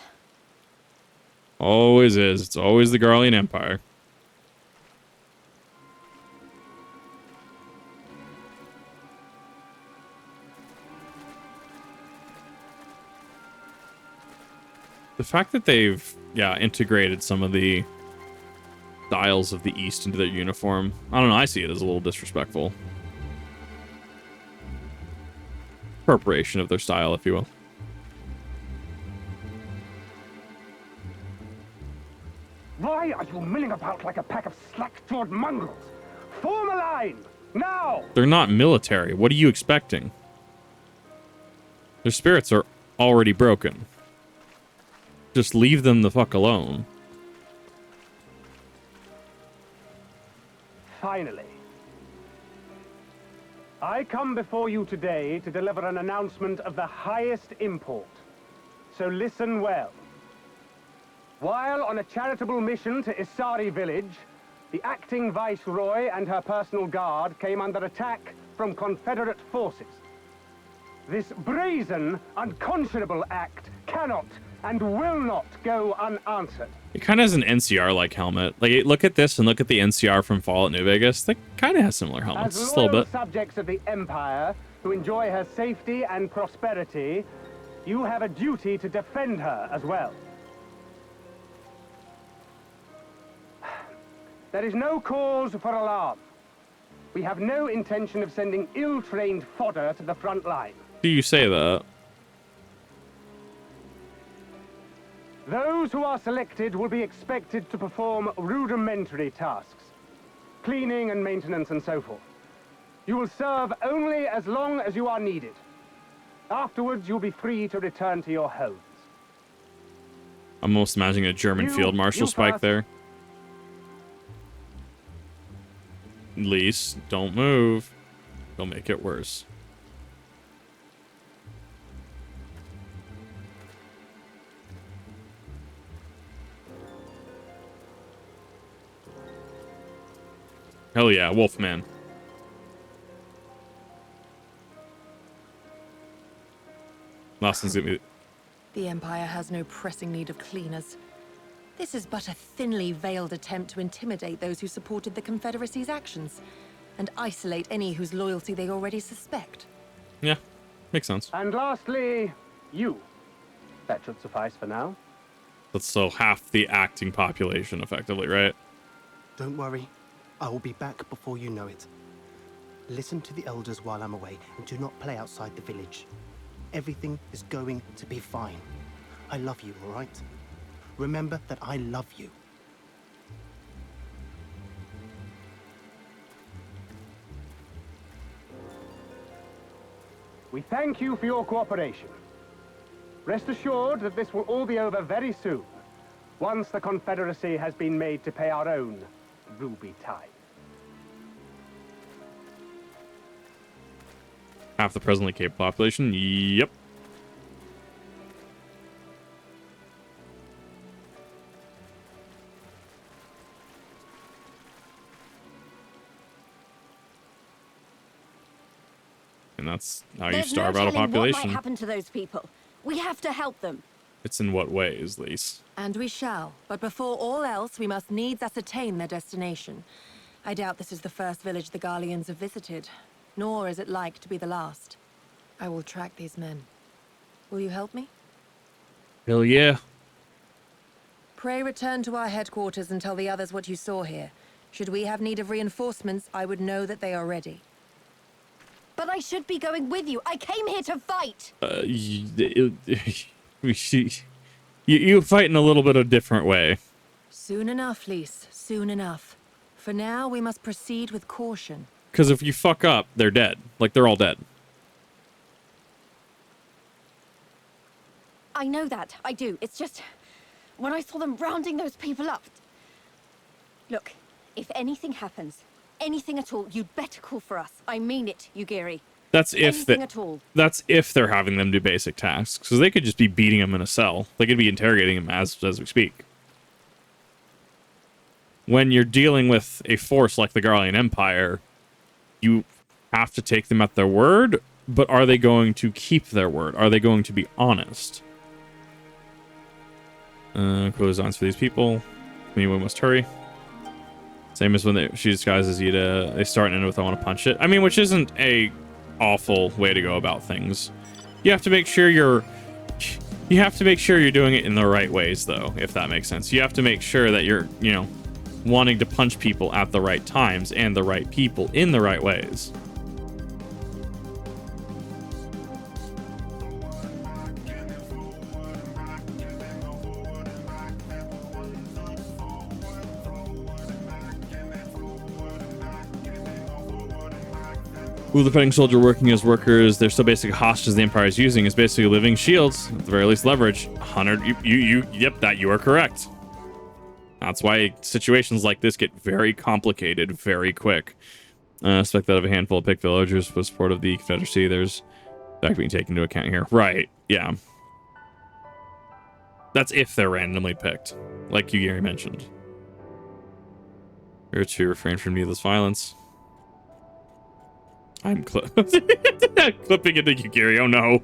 Always is. It's always the Garlean Empire. The fact that they've, integrated some of the styles of the East into their uniform, I don't know, I see it as a little disrespectful. Appropriation of their style, if you will. Why are you milling about like a pack of slack-jawed mongrels? Form a line, now! They're not military. What are you expecting? Their spirits are already broken. Just leave them the fuck alone. Finally. I come before you today to deliver an announcement of the highest import. So listen well. While on a charitable mission to Isari village, the acting viceroy and her personal guard came under attack from Confederate forces. This brazen, unconscionable act cannot and will not go unanswered. It kind of has an NCR-like helmet. Like, look at this and look at the NCR from Fallout New Vegas. They kind of have similar helmets, As just a little loyal bit. subjects of the Empire who enjoy her safety and prosperity, you have a duty to defend her as well. There is no cause for alarm. We have no intention of sending ill-trained fodder to the front line. Do you say that? Those who are selected will be expected to perform rudimentary tasks, cleaning and maintenance and so forth. You will serve only as long as you are needed. Afterwards, you'll be free to return to your homes. I'm almost imagining a German field marshal spike first. there. Lise, don't move. Don't make it worse. Hell yeah, Wolfman. Lawson's gonna be... The Empire has no pressing need of cleaners. This is but a thinly veiled attempt to intimidate those who supported the Confederacy's actions, and isolate any whose loyalty they already suspect. Yeah, makes sense. And lastly, you. That should suffice for now. That's so half the acting population, effectively, right? Don't worry. I will be back before you know it. Listen to the elders while I'm away, and do not play outside the village. Everything is going to be fine. I love you, all right? Remember that I love you. We thank you for your cooperation. Rest assured that this will all be over very soon, once the Confederacy has been made to pay our own ruby tithe. Half the presently capable population? Yep. And that's how you starve out a What population. might happen to those people? We have to help them. It's in what ways, Lise? And we shall, but before all else, we must needs ascertain their destination. I doubt this is the first village the Garleans have visited, nor is it like to be the last. I will track these men. Will you help me? Hell yeah. Pray return to our headquarters and tell the others what you saw here. Should we have need of reinforcements, I would know that they are ready. But I should be going with you. I came here to fight. You fight in a little bit of a different way. Soon enough, Lise. Soon enough. For now, we must proceed with caution. Because if you fuck up, they're dead. Like, they're all dead. I know that. I do. It's just... when I saw them rounding those people up... Look, if anything happens, anything at all, you'd better call for us. I mean it, Yugiri. That's if Anything at all. That's if they're having them do basic tasks. Because they could just be beating them in a cell. They could be interrogating them as we speak. When you're dealing with a force like the Garlean Empire, you have to take them at their word, but are they going to keep their word? Are they going to be honest? Close on for these people. Anyone must hurry. Same as when she disguises Ida. They start and end with "I want to punch it." I mean, which isn't a awful way to go about things. You have to make sure you're doing it in the right ways, though, if that makes sense. You have to make sure that you're, wanting to punch people at the right times and the right people in the right ways. Who the fighting soldier working as workers, they're still basically hostages the Empire is using, is basically living shields, at the very least leverage. 100, you are correct. That's why situations like this get very complicated very quick. Suspect that of a handful of picked villagers with support of the Confederacy. There's that being taken into account here. Right, yeah. That's if they're randomly picked, like you, Gary, mentioned. Here to refrain from needless violence. I'm clipping into you, Gary. Oh no.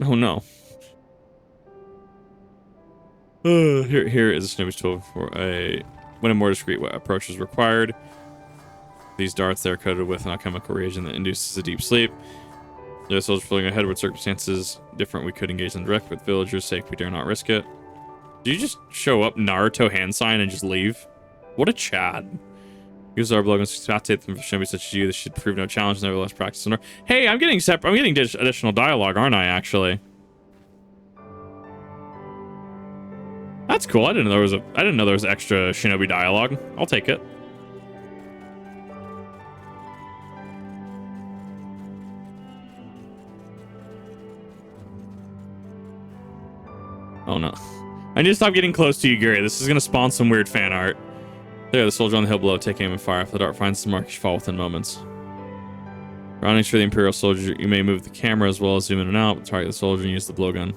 Oh no. Here is a snippet tool for when a more discreet approach is required. These darts, they are coated with an alchemical reagent that induces a deep sleep. The soldiers floating ahead with circumstances different. We could engage them direct, but villagers' sake, we dare not risk it. Do you just show up Naruto hand sign and just leave? What a Chad. Use our blog and facilitate them for shinobi such as you. This should prove no challenge, nevertheless practice. Hey, I'm getting additional dialogue, aren't I, actually? That's cool. I didn't know there was extra shinobi dialogue. I'll take it. Oh no. I need to stop getting close to you, Gary. This is going to spawn some weird fan art. There, the soldier on the hill below. Take aim and fire. If the dart finds the mark, you fall within moments. Rounding for the Imperial soldier, you may move the camera as well as zoom in and out, but target the soldier and use the blowgun.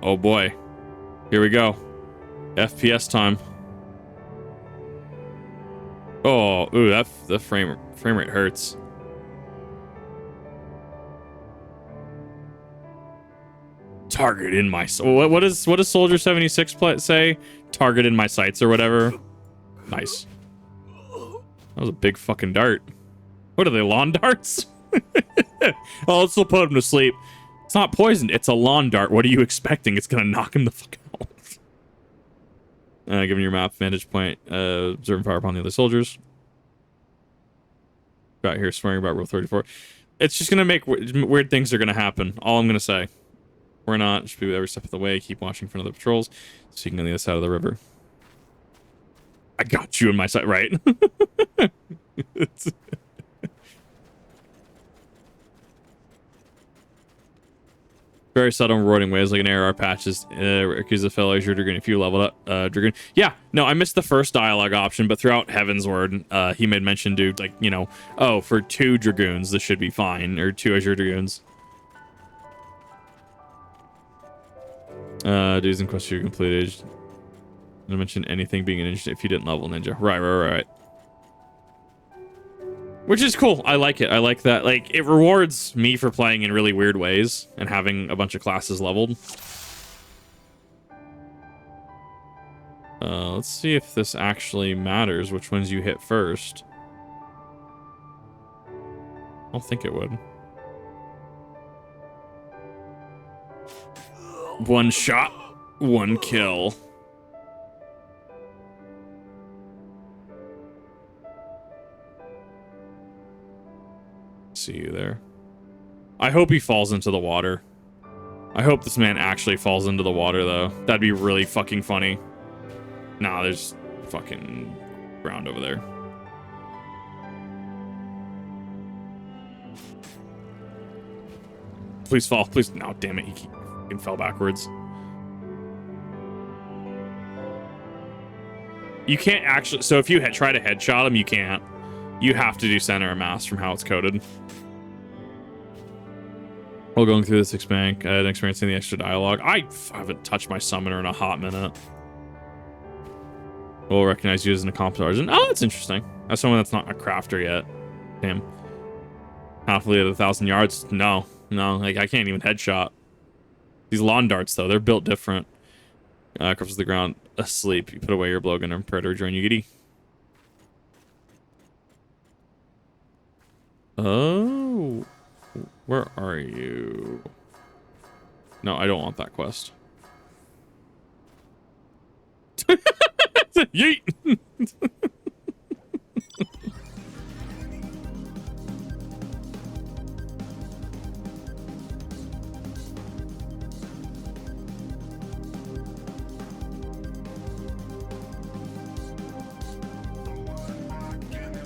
Oh boy. Here we go. FPS time. Oh, ooh, the frame rate hurts. Target in my... What does Soldier 76 say? Target in my sights or whatever. Nice. That was a big fucking dart. What are they, lawn darts? Oh, let's still put him to sleep. It's not poisoned. It's a lawn dart. What are you expecting? It's gonna knock him the fuck out. Given your map vantage point, observe and fire upon the other soldiers. Got here swearing about Rule 34. It's just gonna make weird things are gonna happen. All I'm gonna say. We're not. Just be every step of the way. Keep watching for other patrols so you can go on the other side of the river. I got you in my sight, right? Very subtle and rewarding ways, like an AR patches. Accuse the fellow as your Dragoon if you leveled up Dragoon. Yeah, no, I missed the first dialogue option, but throughout Heaven's Word, he made mention to, like, you know, oh, for 2 Dragoons, this should be fine, or 2 Azure Dragoons. Duties and quests you completed. I mention anything being an ninja if you didn't level ninja. Right. Which is cool. I like it. I like that. Like, it rewards me for playing in really weird ways and having a bunch of classes leveled. Let's see if this actually matters, which ones you hit first. I don't think it would. One shot, 1 kill. See you there. I hope he falls into the water. I hope this man actually falls into the water, though. That'd be really fucking funny. Nah, there's fucking ground over there. Please fall. Please. No, damn it. He fucking fell backwards. You can't actually... So if you try to headshot him, you can't. You have to do center and mass from how it's coded. While going through this and experiencing the extra dialogue, I haven't touched my summoner in a hot minute. We'll recognize you as an accomplished artisan. Oh, that's interesting. As someone that's not a crafter yet. Damn. Halfway to 1,000 yards? No. Like, I can't even headshot. These lawn darts, though, they're built different. Crosses the ground asleep. You put away your blowgun and predator join you giddy. Oh, where are you? No, I don't want that quest. Yeet!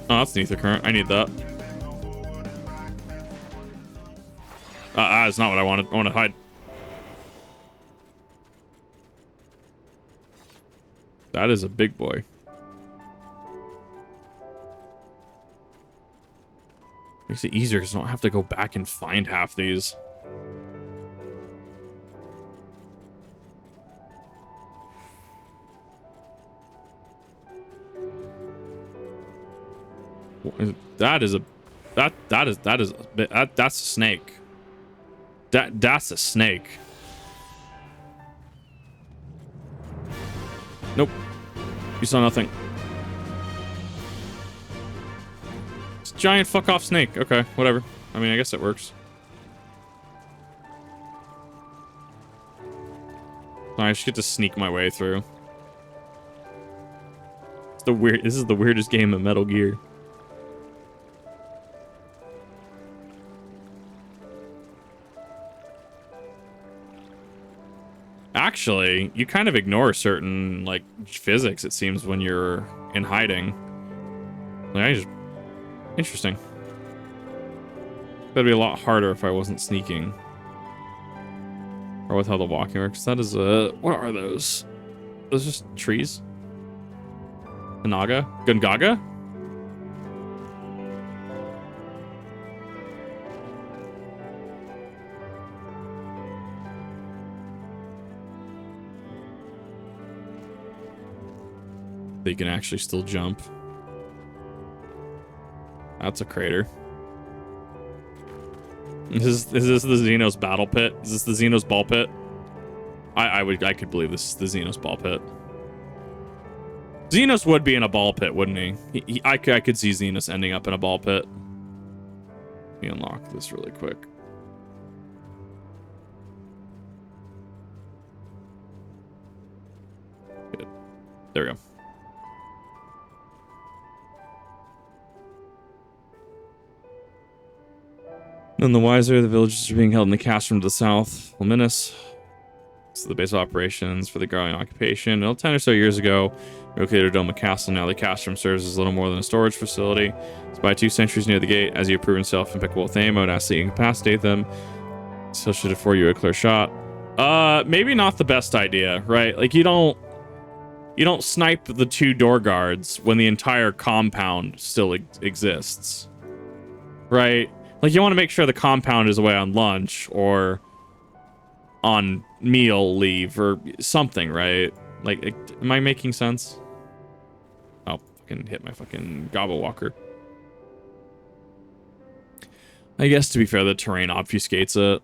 Oh, that's an ether current. I need that. That's not what I wanted. I want to hide. That is a big boy. Makes it easier because I don't have to go back and find half these. That's a snake. That's a snake. Nope. You saw nothing. It's a giant fuck off snake. Okay, whatever. I mean, I guess it works. I just get to sneak my way through. It's the weird. This is the weirdest game of Metal Gear. Actually, you kind of ignore certain, like, physics, it seems, when you're in hiding. Like, interesting. That'd be a lot harder if I wasn't sneaking. Or with how the walking works. That is what are those? Those just trees? Anaga? Gungaga? You can actually still jump. That's a crater. Is this the Zenos battle pit? Is this the Zenos ball pit? I could believe this is the Zenos ball pit. Zenos would be in a ball pit, wouldn't he? I could see Zenos ending up in a ball pit. Let me unlock this really quick. Good. There we go. None the wiser, the villages are being held in the castrum to the south. Luminous. This is the base of operations for the Garland occupation. 10 or so years ago, located Doman Castle. Now the castrum serves as little more than a storage facility. It's by 2 centuries near the gate. As you have proven yourself impeccable with aim, I would ask that you incapacitate them. So should afford you a clear shot. Maybe not the best idea, right? Like, you don't snipe the 2 door guards when the entire compound still exists, right? Like, you want to make sure the compound is away on lunch or on meal leave or something, right? Like, am I making sense? Oh, fucking hit my fucking gobble walker. I guess, to be fair, the terrain obfuscates it.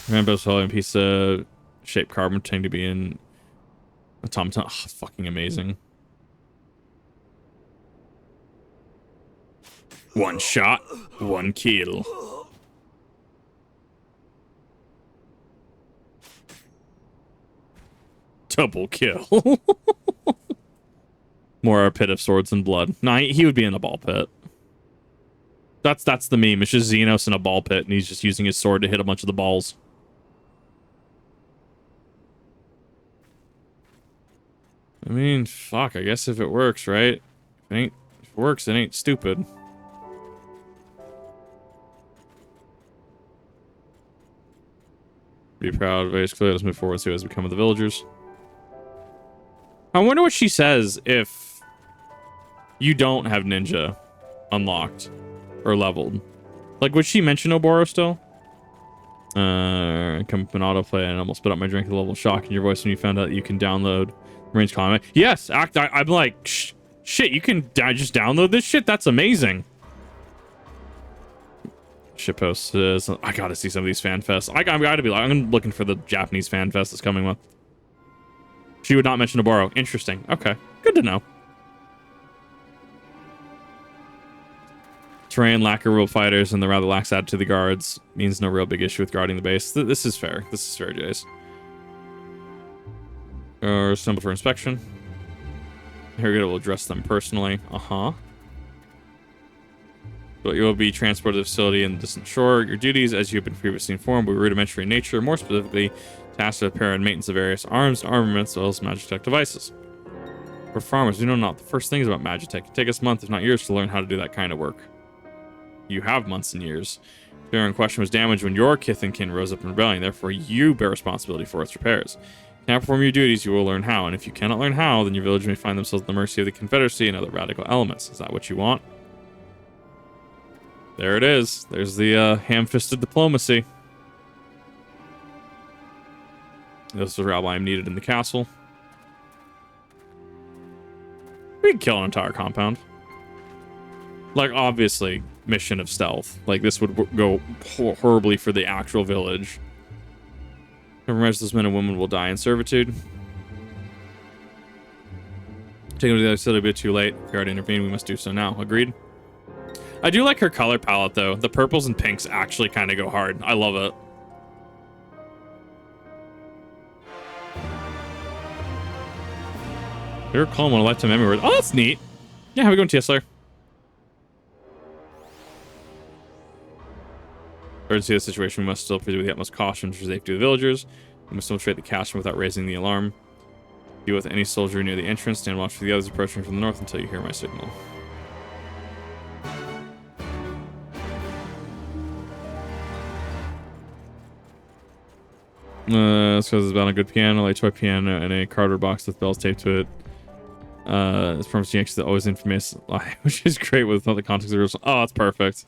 Remember, so a piece of shaped carbon pretending to be in automaton. Oh, fucking amazing. One shot, 1 kill. Double kill. More a pit of swords and blood. Nah, he would be in a ball pit. That's the meme. It's just Zenos in a ball pit, and he's just using his sword to hit a bunch of the balls. I mean, fuck. I guess if it works, right? If it works, it ain't stupid. Be proud. Very clear. Let's move forward. See what has become of the villagers. I wonder what she says if you don't have ninja unlocked or leveled. Like, would she mention Oboro still? Come up an autoplay and almost spit out my drink. A level of shock in your voice when you found out you can download range comment. Yes, I'm like, shit. You can just download this shit. That's amazing. Shitpost says, I gotta see some of these fan fests. I gotta be like, I'm looking for the Japanese fan fest that's coming with. She would not mention Oboro. Interesting. Okay. Good to know. Terrain, lack of real fighters, and the rather lax attitude to the guards means no real big issue with guarding the base. This is fair. This is fair, Jace. Or symbol for inspection. Here will address them personally. But you will be transported to the facility in the distant shore. Your duties, as you have been previously informed, will be rudimentary in nature, more specifically, tasked with repair and maintenance of various arms and armaments, as well as Magitech devices. For farmers, we know not the first things about Magitech. It take us months, if not years, to learn how to do that kind of work. You have months and years. The in question was damaged when your kith and kin rose up in rebellion, therefore you bear responsibility for its repairs. Cannot perform your duties, you will learn how. And if you cannot learn how, then your village may find themselves at the mercy of the Confederacy and other radical elements. Is that what you want? There it is. There's the ham-fisted diplomacy. This is Rabbi I'm needed in the castle. We can kill an entire compound. Like, obviously, mission of stealth. Like, this would go horribly for the actual village. Remember, those men and women will die in servitude. Taking them to the other side a bit too late. If we already intervened, we must do so now. Agreed? I do like her color palette, though. The purples and pinks actually kind of go hard. I love it. You're calling one a lifetime memory word. Oh, that's neat. Yeah, how we going, TS Slayer? Urgency of the situation, we must still proceed with the utmost caution for the safety of the villagers. We must infiltrate the castle without raising the alarm. Deal with any soldier near the entrance. Stand watch for the others approaching from the north until you hear my signal. This goes about a good piano, like toy piano, and a cardboard box with bells taped to it. It's from actually the always infamous, which is great with all the context of the. Oh, that's perfect.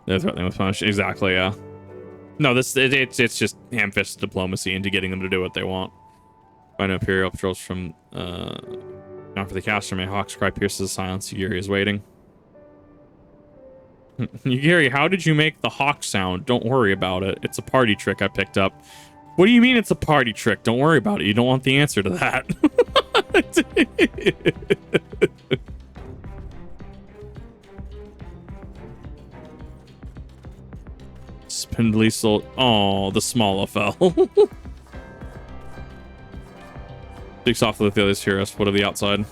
That's what they must punish. Exactly, yeah. No, it's just ham-fisted diplomacy into getting them to do what they want. Find Imperial patrols from down for the caster. May Hawk's cry pierces the silence. Yuri is waiting. Yuri, how did you make the hawk sound? Don't worry about it. It's a party trick I picked up. What do you mean it's a party trick? Don't worry about it. You don't want the answer to that. Spindly soul. Oh, the small fell. Speak softly with the others hear us. What are the outside?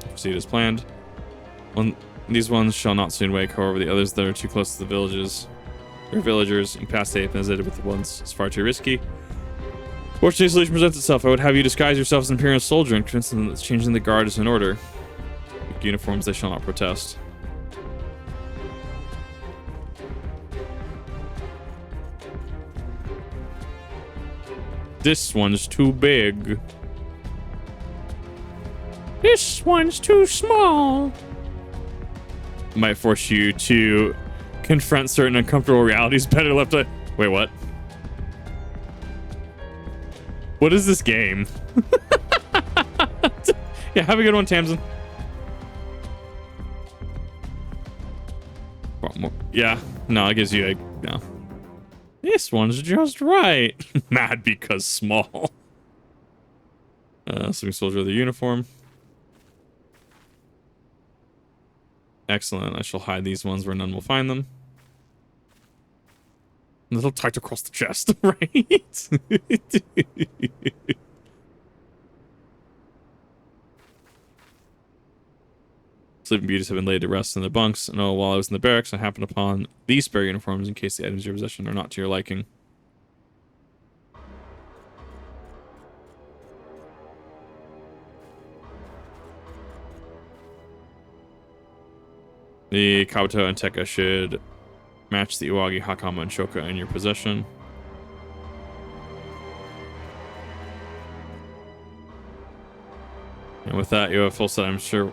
Proceed as planned. These ones shall not soon wake. However, the others that are too close to the villages or villagers incapacitated and visited with the ones is far too risky. Fortunately, a solution presents itself. I would have you disguise yourself as an Imperial soldier and convince them that changing the guard is in order. With uniforms, they shall not protest. This one's too big. This one's too small. Might force you to confront certain uncomfortable realities. Better left eye. Wait, what? What is this game? Yeah, have a good one, Tamsin. Yeah, no, it gives you a no. This one's just right. Mad because small. Sleeping soldier with a uniform. Excellent. I shall hide these ones where none will find them. A little tucked across the chest, right? Sleeping beauties have been laid to rest in the bunks. And oh, while I was in the barracks, I happened upon these spare uniforms in case the items in your possession are not to your liking. The Kabuto and Tekka should match the Iwagi, Hakama, and Shoka in your possession. And with that, you have a full set. I'm sure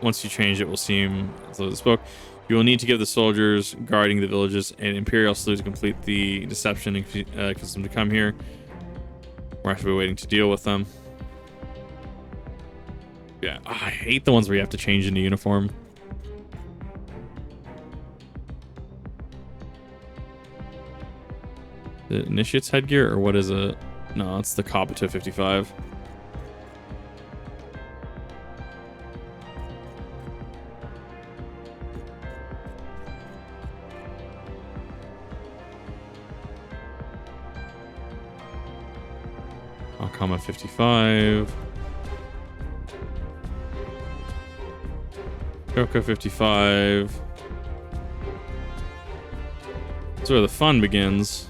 once you change it will seem as though it spoke. You will need to give the soldiers guarding the villages an Imperial salute to complete the deception and convince them to come here. We're actually waiting to deal with them. Yeah, I hate the ones where you have to change into uniform. The Initiate's headgear, or what is it? No, it's the Kabuto 55. Hakama 55. Shoka 55. That's where the fun begins.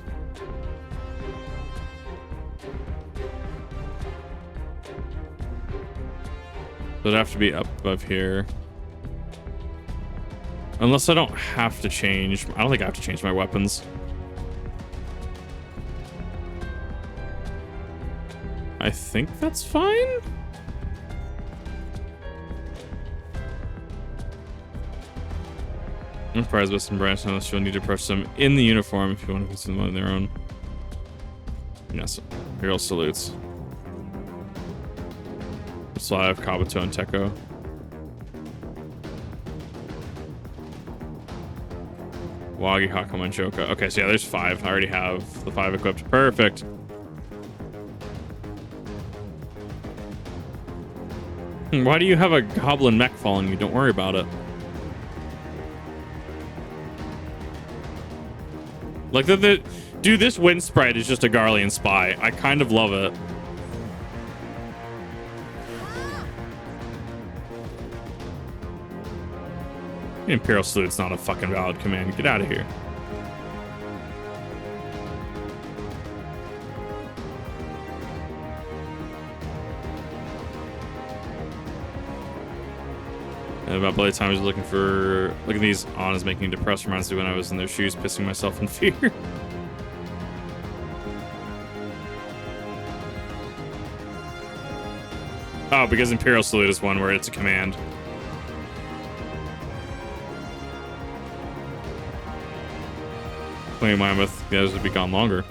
So it'd have to be up above here. Unless I don't have to change. I don't think I have to change my weapons. I think that's fine. Prize West and Branch, unless you'll need to approach them in the uniform if you want to consume them on their own. Yes, Imperial salutes. So I have Kabuto and Teko. Wagi, Hakama, and Joka. Okay, so yeah, there's 5. I already have the 5 equipped. Perfect. Why do you have a goblin mech following you? Don't worry about it. Like dude, this wind sprite is just a Garlean spy. I kind of love it. Imperial Salute's not a fucking valid command. Get out of here. And about Blade Time, I was looking at these on as making depressed. Reminds me when I was in their shoes, pissing myself in fear. Oh, because Imperial Salute is one where it's a command. Playing Mammoth, those would be gone longer.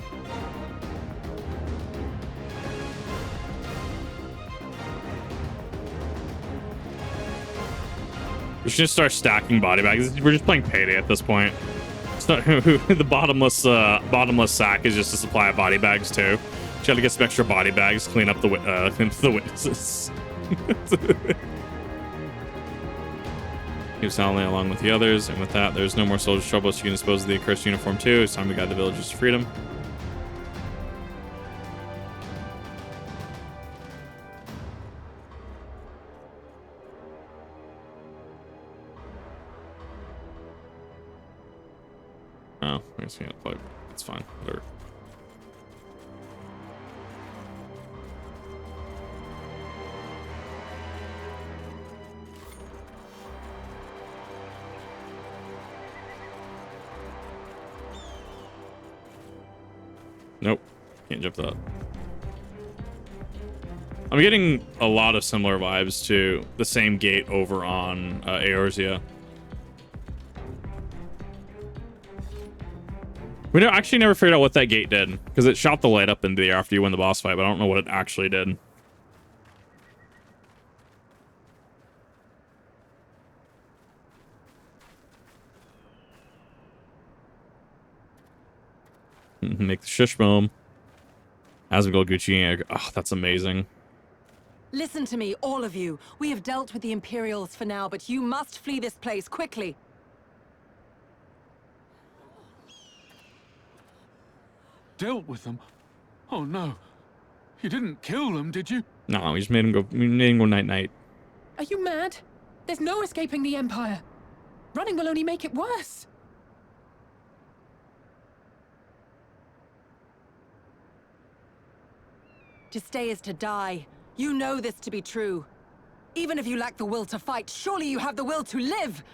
We should just start stacking body bags. We're just playing Payday at this point. It's not, the bottomless sack is just a supply of body bags too. Try to get some extra body bags, clean up the witnesses. Keep silently along with the others, and with that, there's no more soldiers' trouble, so you can dispose of the accursed uniform too. It's time to guide the villagers to freedom. Oh, I guess we can't play. It's fine. Whatever. Nope. Can't jump that. I'm getting a lot of similar vibes to the same gate over on Eorzea. We actually never figured out what that gate did, because it shot the light up into the air after you win the boss fight, but I don't know what it actually did. Make the shish boom. Asmigol Gucci. Oh, that's amazing. Listen to me, all of you. We have dealt with the Imperials for now, but you must flee this place quickly. Dealt with them? Oh no. You didn't kill them, did you? No, we just made him go night-night. Are you mad? There's no escaping the Empire. Running will only make it worse. To stay is to die. You know this to be true. Even if you lack the will to fight, surely you have the will to live!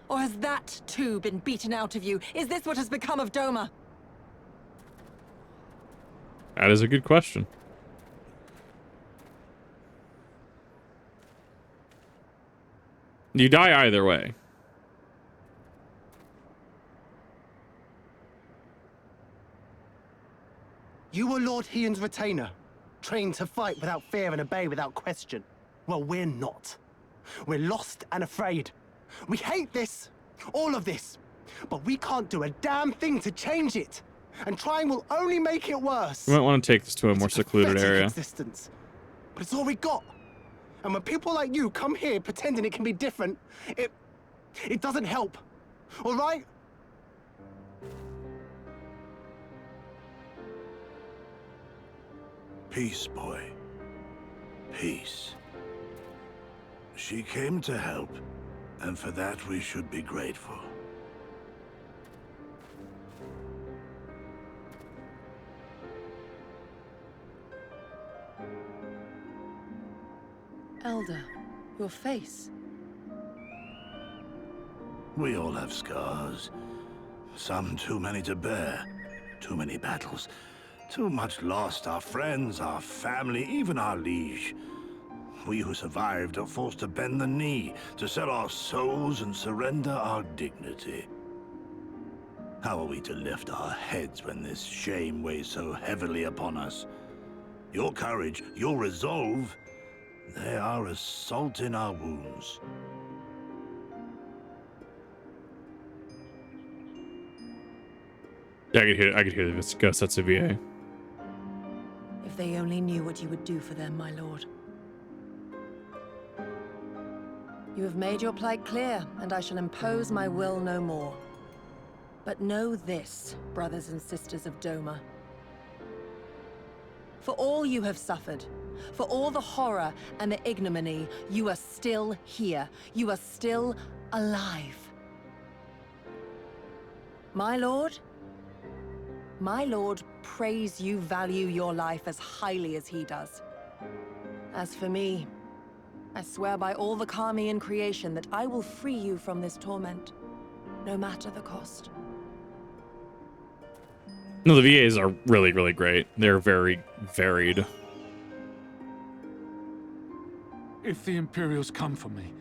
Or has that, too, been beaten out of you? Is this what has become of Doma? That is a good question. You die either way. You were Lord Hien's retainer, trained to fight without fear and obey without question. Well, we're not. We're lost and afraid. We hate this, all of this, but we can't do a damn thing to change it. And trying will only make it worse. We might want to take this to a more secluded area. Existence, but it's all we got. And when people like you come here pretending it can be different, it doesn't help. All right? Peace, boy. Peace. She came to help, and for that we should be grateful. Elder, Your face. We all have scars. Some too many to bear. Too many battles. Too much lost. Our friends, our family, even our liege. We who survived are forced to bend the knee, to sell our souls and surrender our dignity. How are we to lift our heads when this shame weighs so heavily upon us? Your courage, your resolve, they are as salt in our wounds. Yeah, I could hear the ghost. That's a VA. If they only knew what you would do for them, my lord. You have made your plight clear, and I shall impose my will no more. But know this, brothers and sisters of Doma. For all you have suffered, for all the horror and the ignominy, you are still here. You are still alive. My lord prays you value your life as highly as he does. As for me, I swear by all the Kami in creation that I will free you from this torment, no matter the cost. No, the VAs are really, really great. They're very varied. If the Imperials come for me,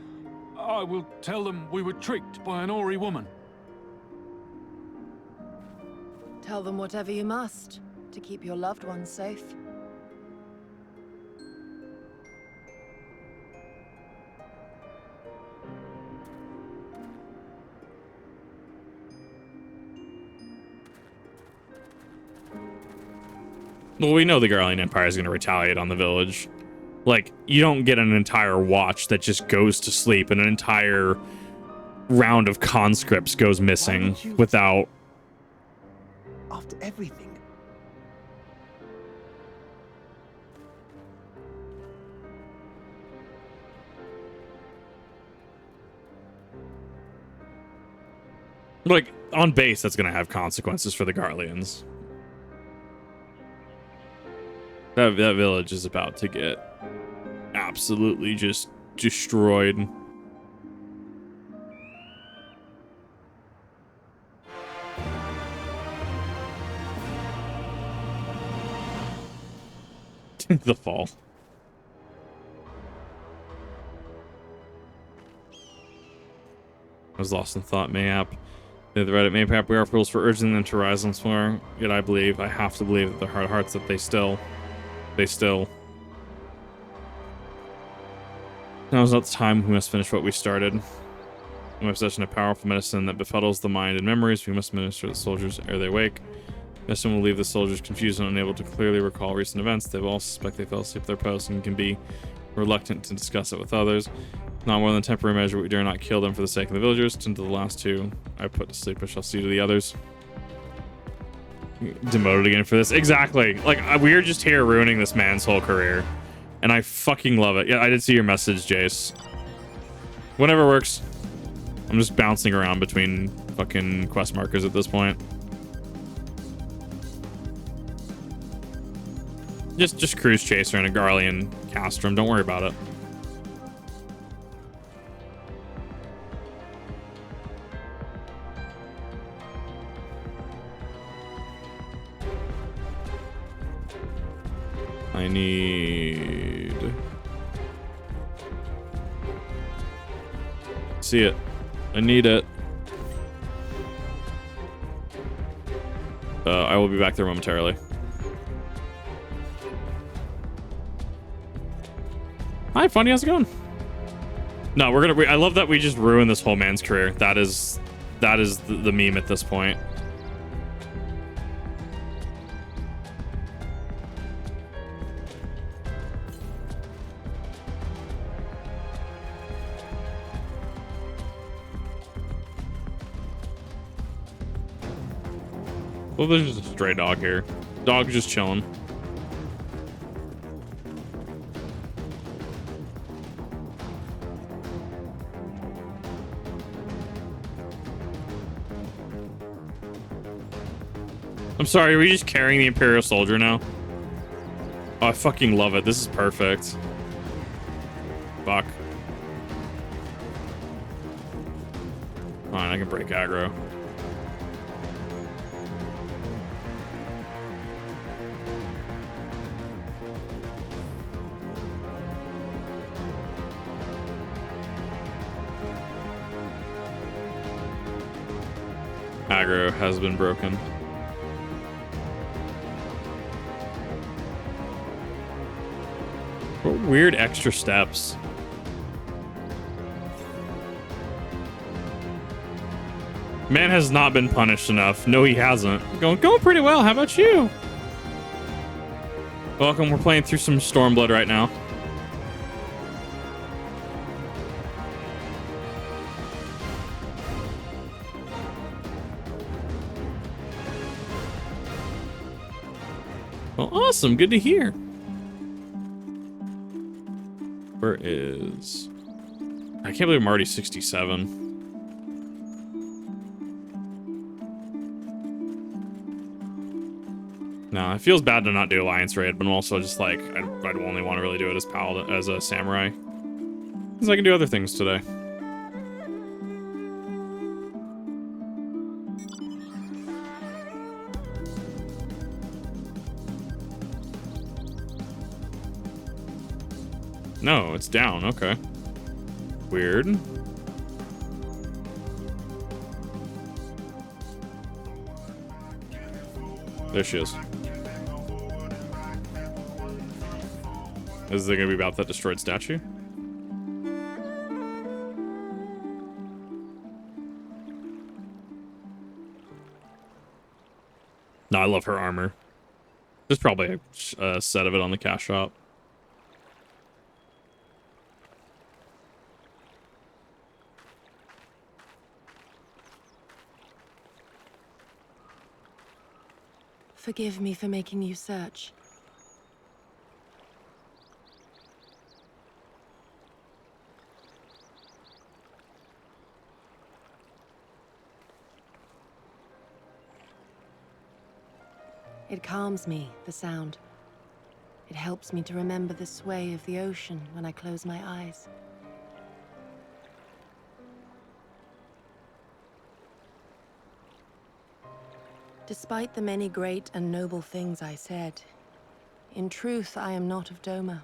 I will tell them we were tricked by an Ori woman. Tell them whatever you must to keep your loved ones safe. Well, we know the Garlean Empire is going to retaliate on the village. Like, you don't get an entire watch that just goes to sleep and an entire round of conscripts goes missing without... After everything. Like, on base, that's going to have consequences for the Garleans. That village is about to get absolutely just destroyed. The fall. I was lost in thought, Mayhap. The Reddit Mayhap, we are fools for urging them to rise once more. Yet I have to believe that their hard hearts that they still. Now is not the time. We must finish what we started. We have possession of powerful medicine that befuddles the mind and memories. We must minister to the soldiers ere they wake. Medicine will leave the soldiers confused and unable to clearly recall recent events. They will all suspect they fell asleep at their posts and can be reluctant to discuss it with others. Not more than a temporary measure, we dare not kill them for the sake of the villagers. To the last two I put to sleep, I shall see to the others. Demoted again for this. Exactly. Like, we are just here ruining this man's whole career. And I fucking love it. Yeah, I did see your message, Jace. Whatever works. I'm just bouncing around between fucking quest markers at this point. Just cruise chaser and a Garlean castrum. Don't worry about it. I need... See it. I need it. I will be back there momentarily. Hi, Funny, how's it going? No, we're gonna... I love that we just ruined this whole man's career. That is the meme at this point. Well, there's just a stray dog here. Dog's just chilling. I'm sorry, are we just carrying the Imperial soldier now? Oh, I fucking love it. This is perfect. Fuck. break aggro. Aggro has been broken. What weird extra steps. Man has not been punished enough. No, he hasn't. Going pretty well. How about you? Welcome. We're playing through some Stormblood right now. Well, awesome. Good to hear. Where is... I can't believe I'm already 67. No, it feels bad to not do Alliance Raid, but I'm also just like, I'd only want to really do it as Paladin, as a Samurai. Because I can do other things today. No, it's down. Okay. Weird. There she is. Is it gonna be about that destroyed statue? No, I love her armor. There's probably a set of it on the cash shop. Forgive me for making you search. It calms me, the sound. It helps me to remember the sway of the ocean when I close my eyes. Despite the many great and noble things I said, in truth, I am not of Doma.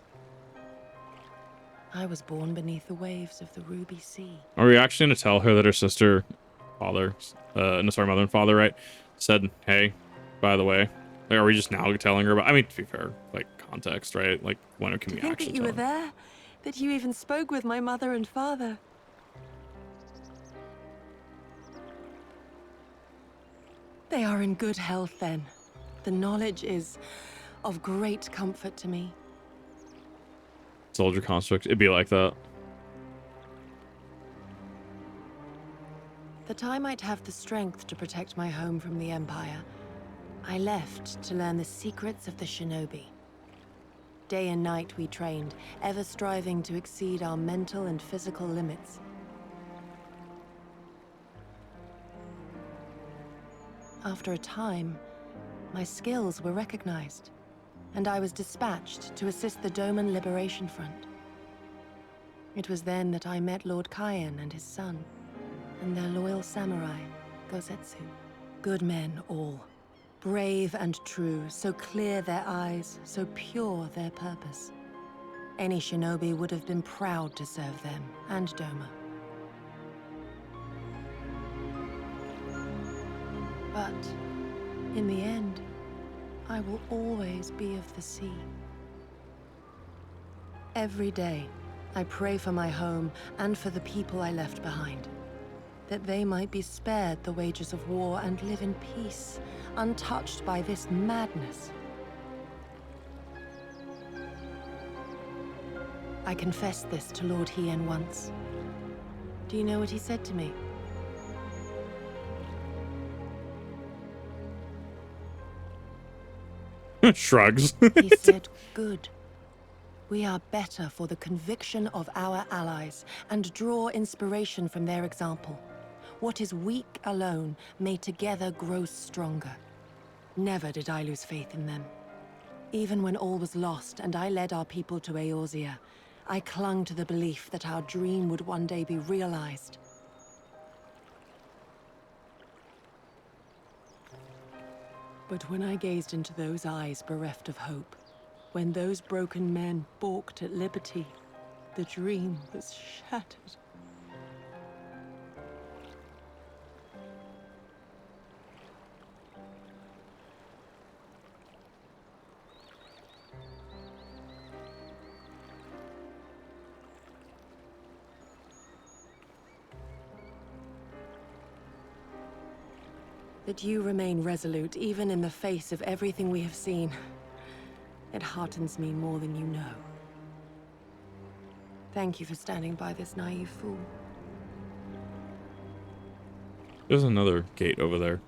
I was born beneath the waves of the Ruby Sea. Are we actually going to tell her that her sister, mother and father, right, said, hey, by the way? Like, are we just now telling her about, I mean, to be fair, like, context, right? Like, when can we actually That you were there? That you even spoke with my mother and father? They are in good health, then. The knowledge is of great comfort to me. Soldier construct, it'd be like that. That I might have the strength to protect my home from the Empire, I left to learn the secrets of the shinobi. Day and night we trained, ever striving to exceed our mental and physical limits. After a time, my skills were recognized, and I was dispatched to assist the Doman Liberation Front. It was then that I met Lord Hien and his son, and their loyal samurai, Gosetsu. Good men all. Brave and true, so clear their eyes, so pure their purpose. Any shinobi would have been proud to serve them and Doma. But, in the end, I will always be of the sea. Every day, I pray for my home and for the people I left behind, that they might be spared the wages of war and live in peace, untouched by this madness. I confessed this to Lord Hien once. Do you know what he said to me? Shrugs. He said, good. We are better for the conviction of our allies and draw inspiration from their example. What is weak alone may together grow stronger. Never did I lose faith in them. Even when all was lost and I led our people to Eorzea, I clung to the belief that our dream would one day be realized. But when I gazed into those eyes bereft of hope, when those broken men balked at liberty, the dream was shattered. That you remain resolute, even in the face of everything we have seen. It heartens me more than you know. Thank you for standing by this naive fool. There's another gate over there.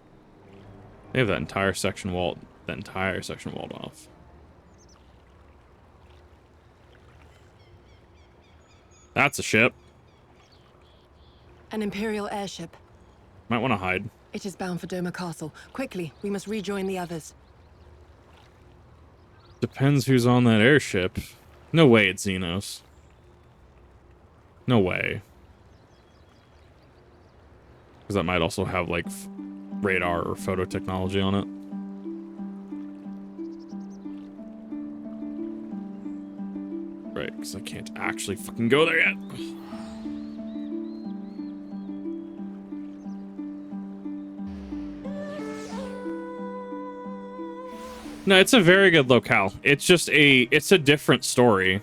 They have that entire section walled off. That's a ship. An Imperial airship. Might want to hide. It is bound for Doman Castle. Quickly, we must rejoin the others. Depends who's on that airship. No way it's Zenos. No way. Because that might also have, like, radar or photo technology on it. Right, because I can't actually fucking go there yet. No, it's a very good locale. It's just it's a different story.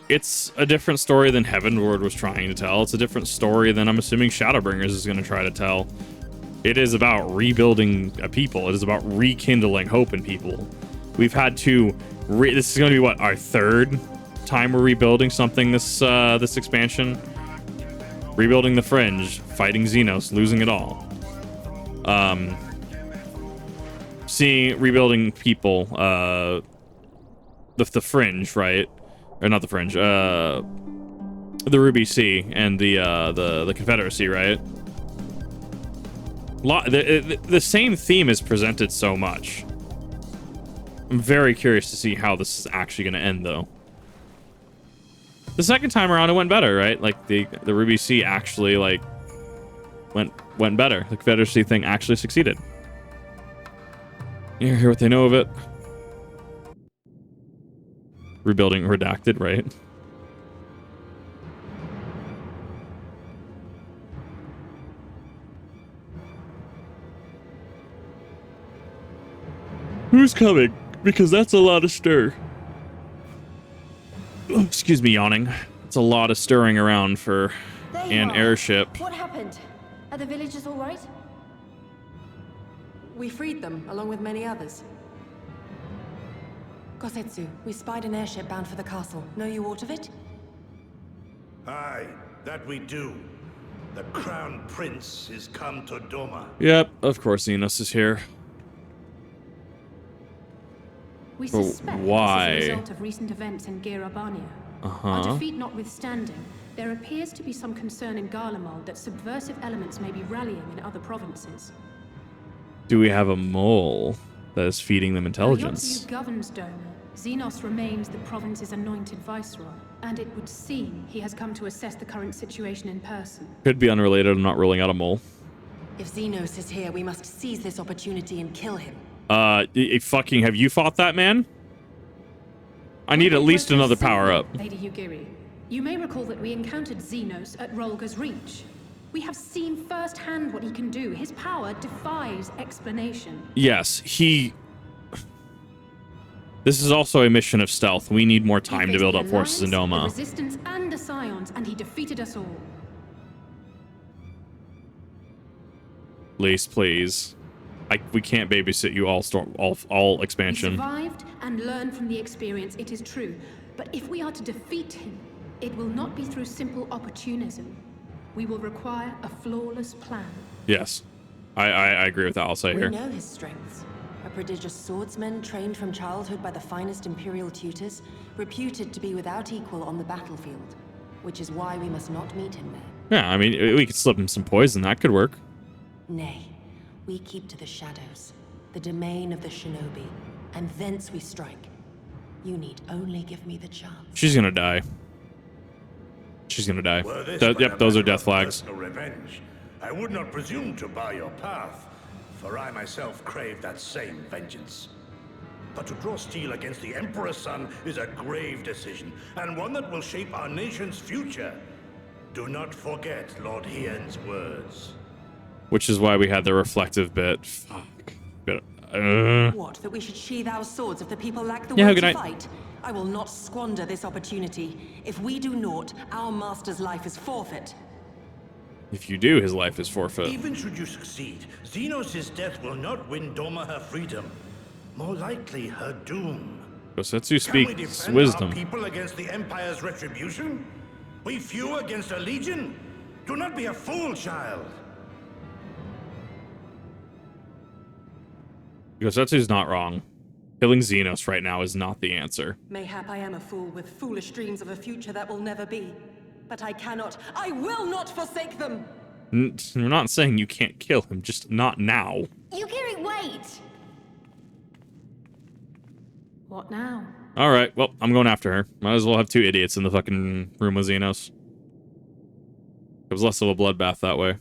It's a different story than Heavenward was trying to tell. It's a different story than I'm assuming Shadowbringers is going to try to tell. It is about rebuilding a people. It is about rekindling hope in people. We've had to... this is going to be, what, our third time we're rebuilding something this expansion? Rebuilding the Fringe, fighting Zenos, losing it all. Rebuilding people, the Fringe, right? Or not the Fringe, the Ruby Sea and the Confederacy, right? The same theme is presented so much. I'm very curious to see how this is actually going to end, though. The second time around, it went better, right? Like the Ruby Sea actually like went better. The Confederacy thing actually succeeded. You hear what they know of it? Rebuilding redacted, right? Who's coming? Because that's a lot of stir. Oh, excuse me, yawning. It's a lot of stirring around for an airship. What happened? Are the villagers all right? We freed them, along with many others. Gosetsu, we spied an airship bound for the castle. Know you aught of it? Aye, that we do. The Crown Prince is come to Doman. Yep, of course Zenos is here. We suspect why? this is a result of recent events in Girabania. Our defeat notwithstanding, there appears to be some concern in Garlemald that subversive elements may be rallying in other provinces. Do we have a mole that is feeding them intelligence? Yotsuyu governs Doman. Zenos remains the province's anointed viceroy, and it would seem he has come to assess the current situation in person. Could be unrelated. I'm not ruling out a mole. If Zenos is here, we must seize this opportunity and kill him. Fucking have you fought that man? I need at least another power-up. Lady Yugiri, you may recall that we encountered Zenos at Rolga's Reach. We have seen firsthand what he can do. His power defies explanation. Yes, This is also a mission of stealth. We need more time to build up forces in Doman. The Resistance and the Scions, and he defeated us all. Please. We can't babysit you all expansion. He survived and learned from the experience, it is true. But if we are to defeat him, it will not be through simple opportunism. We will require a flawless plan. Yes. I agree with that, I'll say here. We know his strengths. A prodigious swordsman trained from childhood by the finest Imperial tutors, reputed to be without equal on the battlefield, which is why we must not meet him there. Yeah, I mean, we could slip him some poison. That could work. Nay, we keep to the shadows, the domain of the shinobi, and thence we strike. You need only give me the chance. She's gonna die. She's gonna die. Yep, those are death flags. Revenge. I would not presume to bar your path. for I myself crave that same vengeance. But to draw steel against the Emperor's son is a grave decision, and one that will shape our nation's future. Do not forget Lord Hien's words. Which is why we had the reflective bit. Fuck. What, that we should sheathe our swords if the people lack the Yeah, will good to night. fight? I will not squander this opportunity. If we do naught, our master's life is forfeit. If you do, his life is forfeit. Even should you succeed, Zenos' death will not win Doma her freedom. More likely, her doom. Gosetsu Can we speaks defend wisdom. our people against the Empire's retribution? We few against a legion? Do not be a fool, child. Gosetsu's not wrong. Killing Zenos right now is not the answer. Mayhap I am a fool with foolish dreams of a future that will never be. But I cannot, I will not forsake them! We're not saying you can't kill him, just not now. Yukiri, wait! What now? Alright, well, I'm going after her. Might as well have two idiots in the fucking room with Zenos. It was less of a bloodbath that way.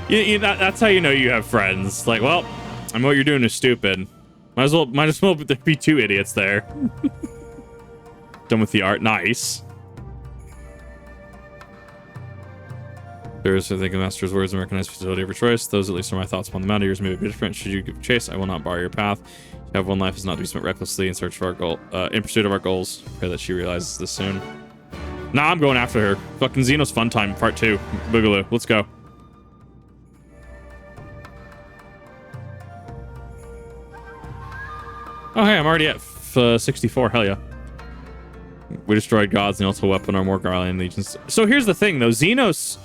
That's how you know you have friends. Like, well, I know what you're doing is stupid. Might as well there be two idiots there. Done with the art. Nice. There is, I think, a master's words and recognized facility of your choice. Those, at least, are my thoughts upon the matter. Yours may be different. Should you give chase, I will not bar your path. You have one life, is not to be spent recklessly in search of our goal, in pursuit of our goals. Pray that she realizes this soon. Nah, I'm going after her. Fucking Zenos Fun Time, Part 2. Boogaloo. Let's go. Oh, hey, I'm already at 64. Hell yeah. We destroyed gods and the ultimate weapon are more Garlean legions. So here's the thing, though. Zenos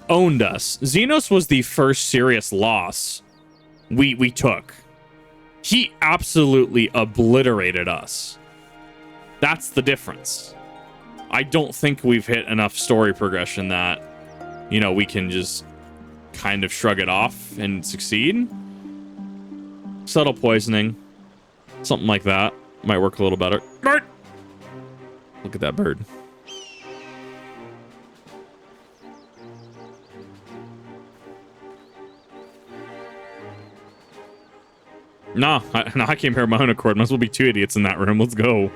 owned us. Zenos was the first serious loss we took. He absolutely obliterated us. That's the difference. I don't think we've hit enough story progression that, you know, we can just kind of shrug it off and succeed. Subtle poisoning. Something like that might work a little better. Bird! Look at that bird. Nah, I came here on my own accord. Might as well be two idiots in that room. Let's go.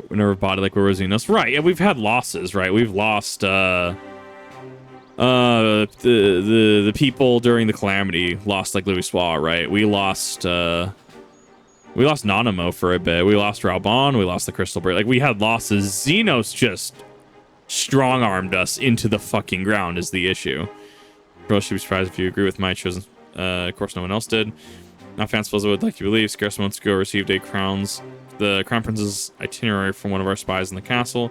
We never bought it like we were Zenos. Right, yeah, we've had losses, right? We've lost the people during the calamity lost like Louis Soir, right? We lost Nanamo for a bit. We lost Raubon. We lost the Crystal Bird. Like, we had losses. Zenos just strong-armed us into the fucking ground is the issue. Girl should be surprised if you agree with my chosen. Of course, no one else did. Not fanciful as I would like you to believe. Scarce months ago, received the Crown Prince's itinerary from one of our spies in the castle.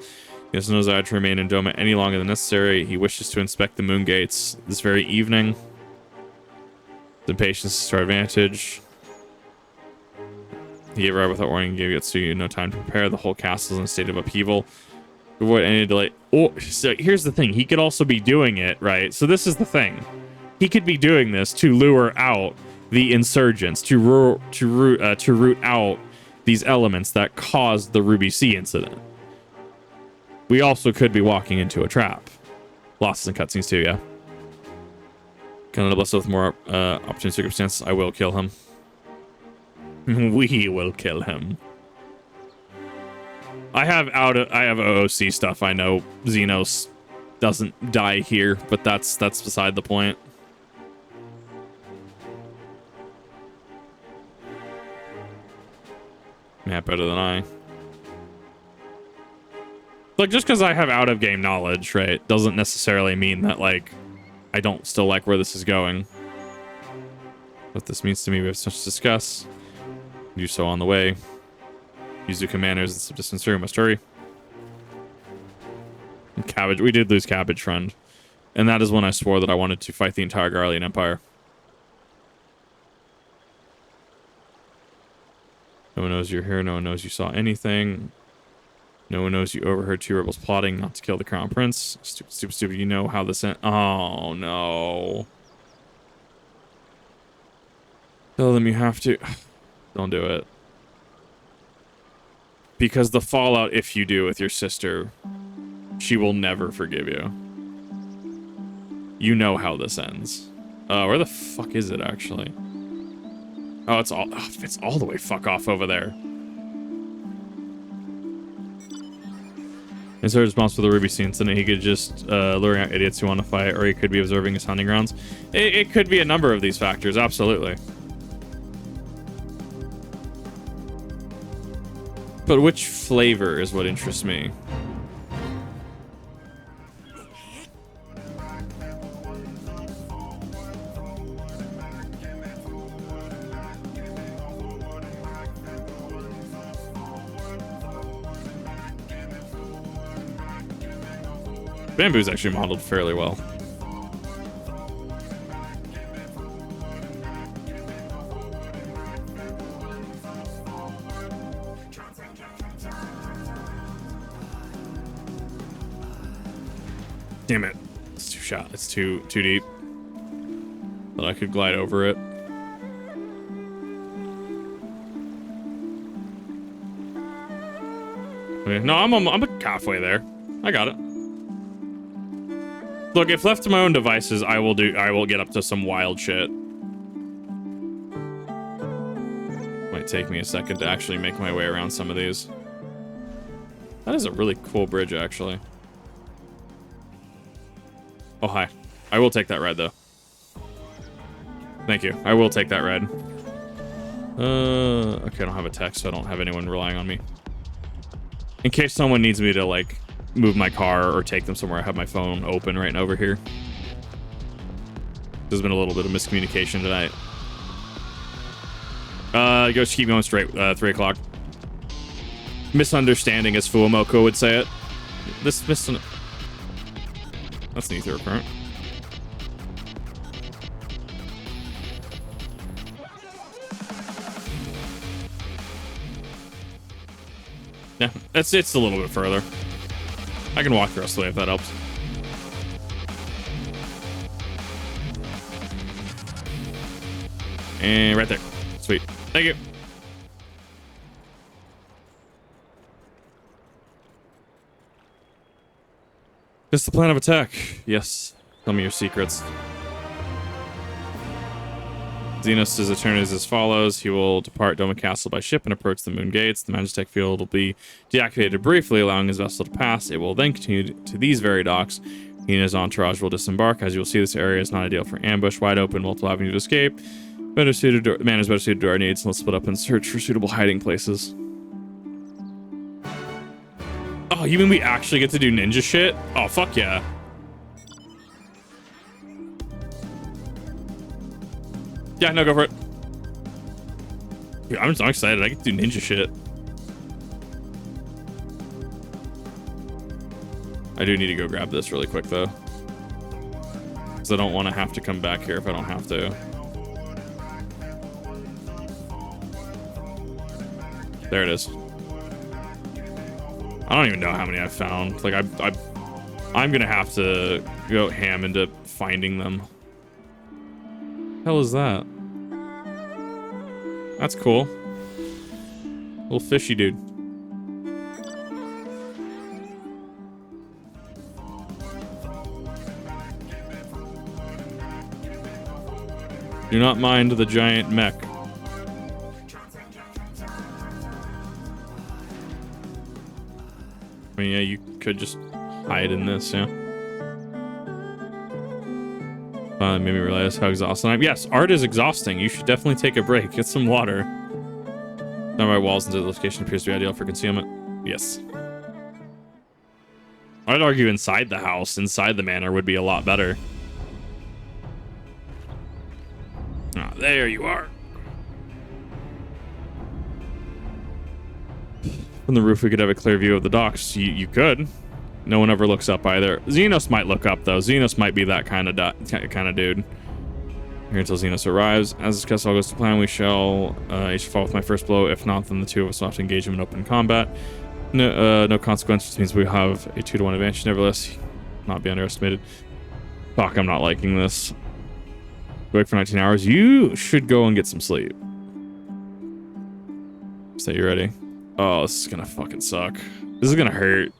He has no desire to remain in Doman any longer than necessary. He wishes to inspect the moon gates this very evening. The impatience is to our advantage. He arrived without warning and gave Yotsuyu no time to prepare. The whole castle is in a state of upheaval. To avoid any delay. Oh, so here's the thing. He could also be doing it, right? So this is the thing. He could be doing this to lure out the insurgents, to root out these elements that caused the Ruby Sea incident. We also could be walking into a trap. Losses and cutscenes too, yeah. Can I bless with more opportune circumstances? I will kill him. We will kill him. I have OOC stuff. I know Zenos doesn't die here, but that's beside the point. Yeah, better than I. Like, just because I have out-of-game knowledge, right, doesn't necessarily mean that, like, I don't still like where this is going. What this means to me, we have so much to discuss. Do so on the way. Use the commanders in some distance here. Must hurry. And Cabbage. We did lose Cabbage, friend. And that is when I swore that I wanted to fight the entire Garlean Empire. No one knows you're here. No one knows you saw anything. No one knows you overheard two rebels plotting not to kill the Crown Prince. Stupid, stupid, stupid. You know how this ends. Oh, no. Tell them you have to. Don't do it. Because the fallout, if you do with your sister, She will never forgive you. You know how this ends. Where the fuck is it, actually? Oh, it's all the way fuck off over there. Instead of responsible for the Ruby scene, so he could just luring out idiots who want to fight, or he could be observing his hunting grounds. It could be a number of these factors, absolutely. But which flavor is what interests me? Bamboo's actually modeled fairly well. Damn it. It's too shot. It's too deep. But I could glide over it. Okay. No, I'm halfway there. I got it. Look, if left to my own devices, I will get up to some wild shit. Might take me a second to actually make my way around some of these. That is a really cool bridge, actually. Oh, hi. I will take that red, though. Thank you. I will take that red. Okay, I don't have a tech, so I don't have anyone relying on me. In case someone needs me to, like, move my car or take them somewhere, I have my phone open right over here. There's been a little bit of miscommunication tonight. Just keep going straight. 3 o'clock. Misunderstanding, as Fuamoko would say it. That's an ether current. Yeah, it's a little bit further. I can walk the rest of the way if that helps. And right there. Sweet. Thank you. Just the plan of attack. Yes. Tell me your secrets. Zenos' return is as follows. He will depart Doman Castle by ship and approach the moon gates. The Magitech field will be deactivated briefly, allowing his vessel to pass. It will then continue to these very docks. He and his entourage will disembark. As you will see, this area is not ideal for ambush. Wide open, multiple avenues to escape. Man is better suited to our needs. Let's split up and search for suitable hiding places. Oh, you mean we actually get to do ninja shit? Oh, fuck yeah. Yeah, no, go for it. Dude, I'm so excited. I get to do ninja shit. I do need to go grab this really quick, though. Because I don't want to have to come back here if I don't have to. There it is. I don't even know how many I've found. Like, I'm gonna have to go ham into finding them. Hell is that? That's cool. Little fishy dude. Do not mind the giant mech. I mean, yeah, you could just hide in this, yeah. Made me realize how exhausting I am. Yes, art is exhausting. You should definitely take a break. Get some water. Now my walls into the location appears to be ideal for concealment. Yes. I'd argue inside the house, inside the manor would be a lot better. Ah, there you are. From the roof, we could have a clear view of the docks. You could. No one ever looks up either. Zenos might look up, though. Zenos might be that kind of dude. Here until Zenos arrives. As discussed, all goes to plan. We shall each fall with my first blow. If not, then the two of us will have to engage him in open combat. No consequences means we have a 2-to-1 advantage. Nevertheless, not be underestimated. Fuck, I'm not liking this. Wait for 19 hours. You should go and get some sleep. Say you're ready. Oh, this is gonna fucking suck. This is gonna hurt.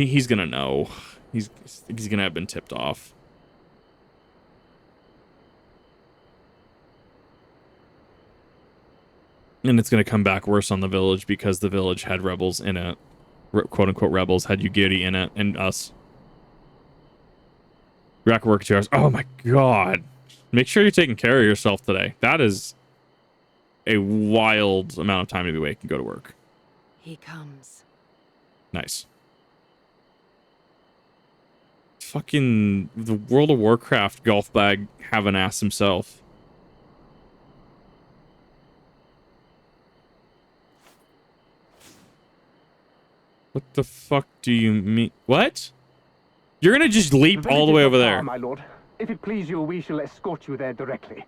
He's gonna know. He's gonna have been tipped off. And it's gonna come back worse on the village because the village had rebels in it. Quote unquote rebels had Miqo'te in it and us. Rack work 2 hours. Oh my god. Make sure you're taking care of yourself today. That is a wild amount of time to be awake and go to work. He comes. Nice. Fucking the World of Warcraft golf bag having ass himself. What the fuck do you mean? What? You're gonna just leap all the way over there. My lord, if it please you, we shall escort you there directly.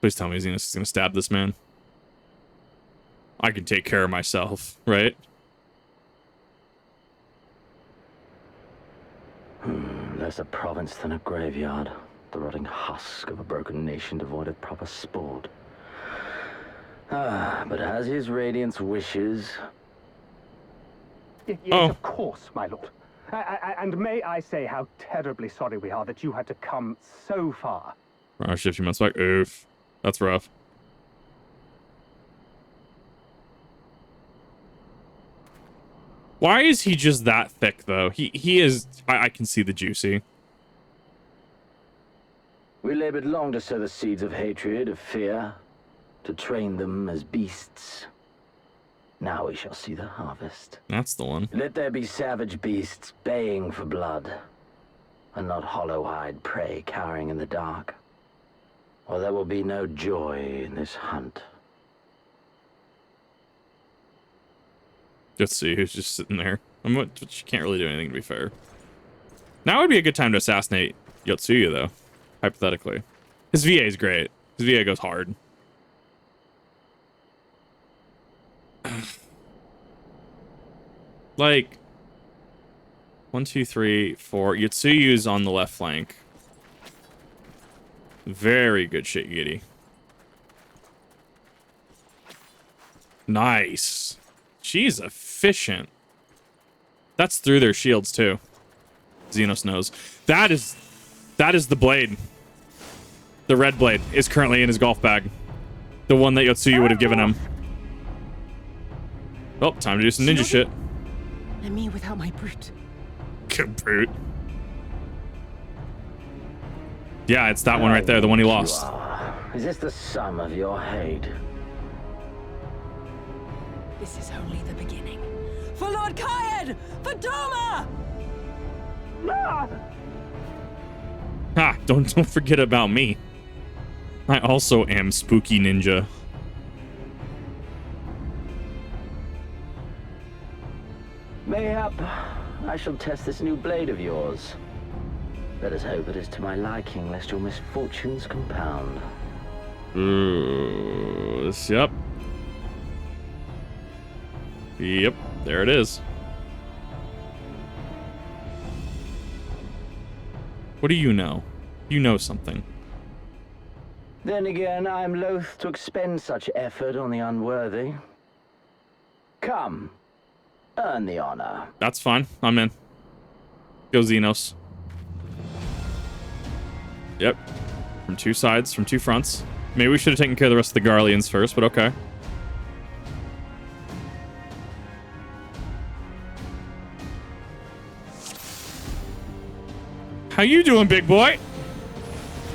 Please tell me Zenos is gonna stab this man. I can take care of myself, right? Less a province than a graveyard. The rotting husk of a broken nation devoid of proper sport. But as his radiance wishes... Yes, of course, my lord. And may I say how terribly sorry we are that you had to come so far. Our shift few months back. Oof. That's rough. Why is he just that thick, though? He is... I can see the juicy. We labored long to sow the seeds of hatred, of fear, to train them as beasts. Now we shall see the harvest. That's the one. Let there be savage beasts baying for blood, and not hollow-eyed prey cowering in the dark. Or there will be no joy in this hunt. Let's see who's just sitting there. She can't really do anything, to be fair. Now would be a good time to assassinate Yotsuyu, though. Hypothetically. His VA is great. His VA goes hard. Like... 1, 2, 3, 4. Yotsuyu's on the left flank. Very good shit, Yeti. Nice. She's efficient. That's through their shields, too. Zenos knows. That is the blade. The red blade is currently in his golf bag. The one that Yotsuyu would have given him. Oh, time to do some ninja shit. And me without my brute. Good brute. Yeah, it's that one right there, the one he lost. Is this the sum of your hate? This is only the beginning. For Lord Hien! For Doman! Ha! Don't forget about me. I also am spooky ninja. Mayhap I shall test this new blade of yours. Let us hope it is to my liking, lest your misfortunes compound. Yep. Yep, there it is. What do you know? You know something. Then again, I am loath to expend such effort on the unworthy. Come, earn the honor. That's fine. I'm in. Go Zenos. Yep. From two sides, from two fronts. Maybe we should have taken care of the rest of the Garleans first, but okay. How you doing, big boy?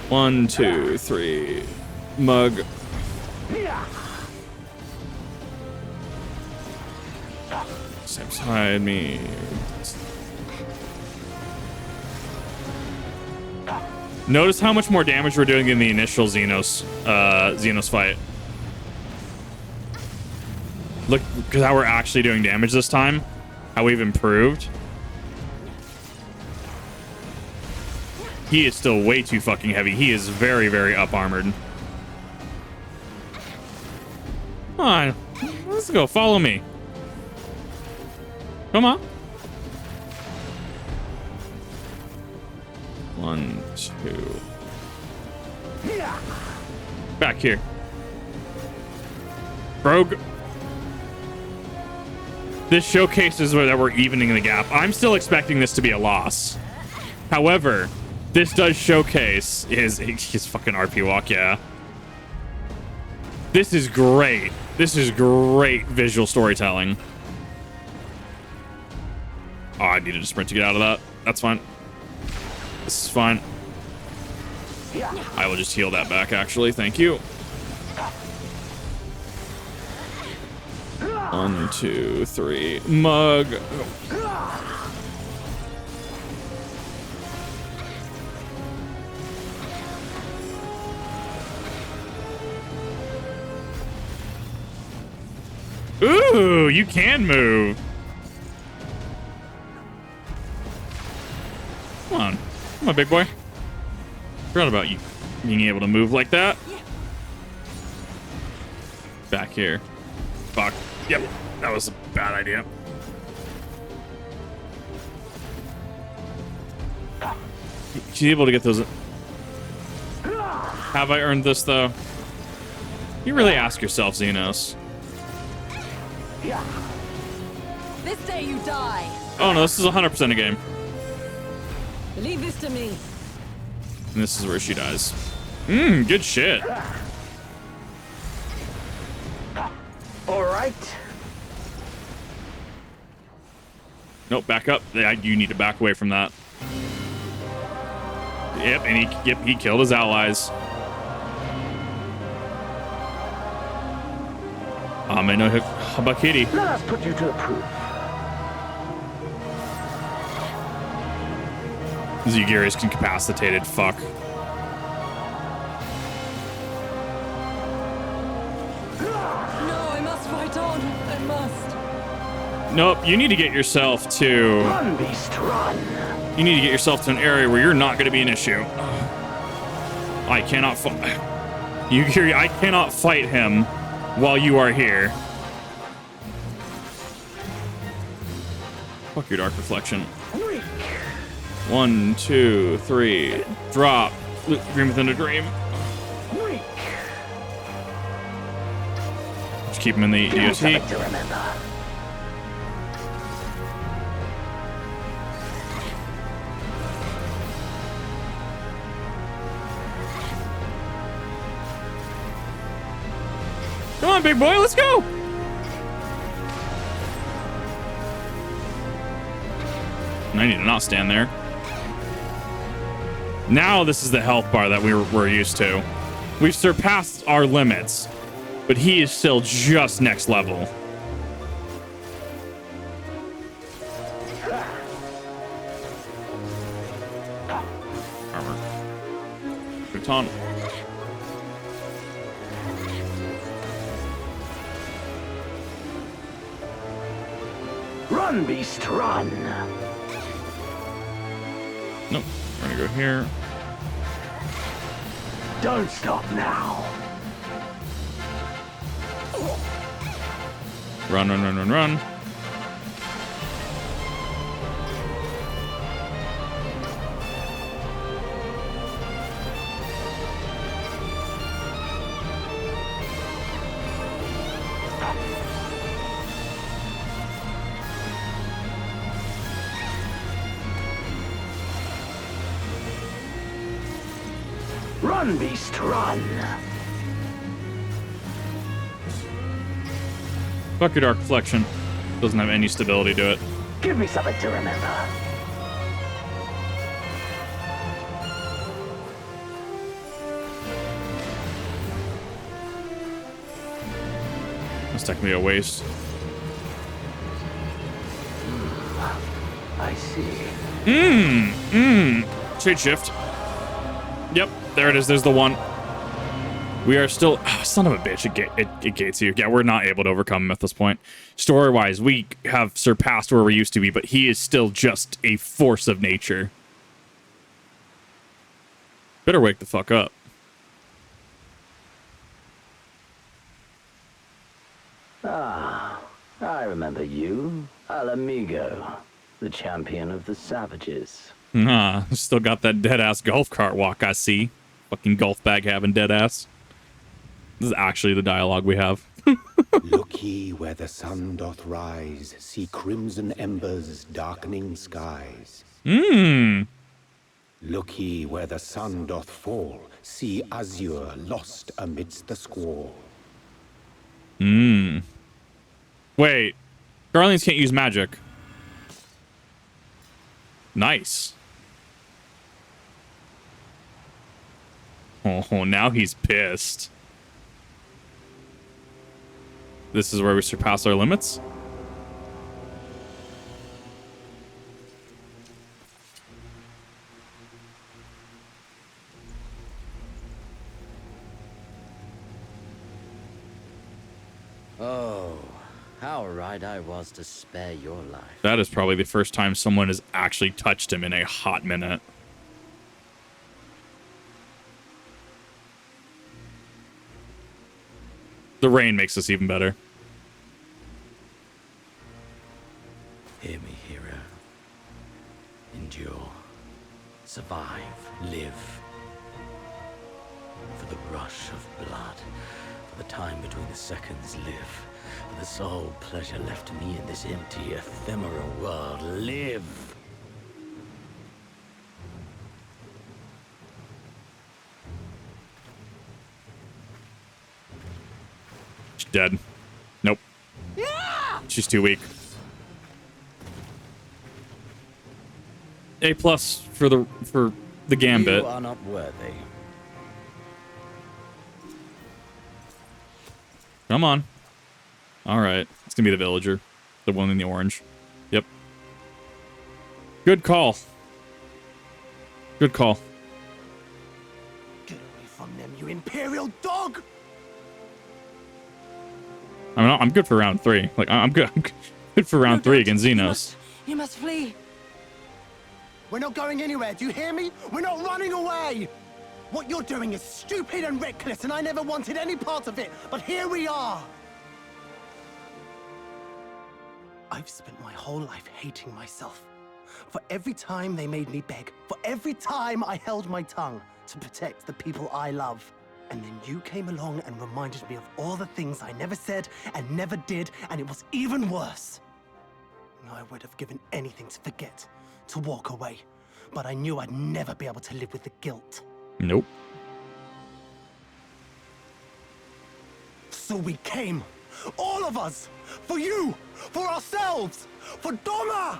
1, 2, 3. Mug. Step beside me. Notice how much more damage we're doing in the initial Zenos fight. Look, because how we're actually doing damage this time. How we've improved. He is still way too fucking heavy. He is very, very up-armored. Come on. Let's go. Follow me. Come on. 1, 2. Back here. Rogue. This showcases that we're evening the gap. I'm still expecting this to be a loss. However, this does showcase his fucking RP walk, yeah. This is great. This is great visual storytelling. Oh, I needed a sprint to get out of that. That's fine. This is fine. I will just heal that back, actually. Thank you. 1, 2, 3. Mug. Ooh, you can move. Come on. Come on, big boy. Forgot about you being able to move like that. Back here. Fuck. Yep. That was a bad idea. She's able to get those. Have I earned this, though? You really ask yourself, Zenos. This day you die. Oh, no. This is 100% a game. Leave this to me. And this is where she dies. Good shit. All right. Nope, back up. You need to back away from that. Yep, and he killed his allies. No Habakiri. Let us put you to the proof. Zugiri's incapacitated. Fuck. No, I must fight on. I must. Nope, you need to get yourself to... Run, beast, run. You need to get yourself to an area where you're not going to be an issue. I cannot fight... Yugiri, I cannot fight him while you are here. Fuck your Dark Reflection. 1, 2, 3. Drop. Dream within a dream. Just keep him in the DOT. Come on, big boy, let's go! I need to not stand there. Now this is the health bar that we're used to. We've surpassed our limits, but he is still just next level. Armor. Baton. Run, beast, run. Nope. We're gonna go here. Don't stop now. Run, run, run, run, run. Run, beast, run. Fuck your Dark Reflection. Doesn't have any stability to it. Give me something to remember. That's technically a waste. I see. Shade shift. Yep, there it is. There's the one. We are still... Oh, son of a bitch. It gates you. Yeah, we're not able to overcome him at this point. Story-wise, we have surpassed where we used to be, but he is still just a force of nature. Better wake the fuck up. Ah, I remember you. Al Amigo, the champion of the savages. Nah, still got that dead-ass golf cart walk, I see. Fucking golf bag having dead-ass. This is actually the dialogue we have. Look ye where the sun doth rise, see crimson embers darkening skies. Look ye where the sun doth fall, see azure lost amidst the squall. Wait. Guardians can't use magic. Nice. Oh, now he's pissed. This is where we surpass our limits? Oh, how right I was to spare your life. That is probably the first time someone has actually touched him in a hot minute. The rain makes this even better. Hear me, hero. Endure. Survive. Live. For the rush of blood. For the time between the seconds. Live. For the sole pleasure left to me in this empty, ephemeral world. Live. She's dead. Nope. She's too weak. A+ for the gambit. You are not worthy. Come on. All right. It's going to be the villager. The one in the orange. Yep. Good call. Good call. Get away from them, you imperial dog! I mean, I'm good for round 3. Like, I'm good. I'm good for round 3 against Zenos. You must flee. We're not going anywhere, do you hear me? We're not running away! What you're doing is stupid and reckless, and I never wanted any part of it, but here we are! I've spent my whole life hating myself. For every time they made me beg, for every time I held my tongue to protect the people I love. And then you came along and reminded me of all the things I never said and never did, and it was even worse. I would have given anything to forget, to walk away, but I knew I'd never be able to live with the guilt. Nope. So we came, all of us, for you, for ourselves, for Doman!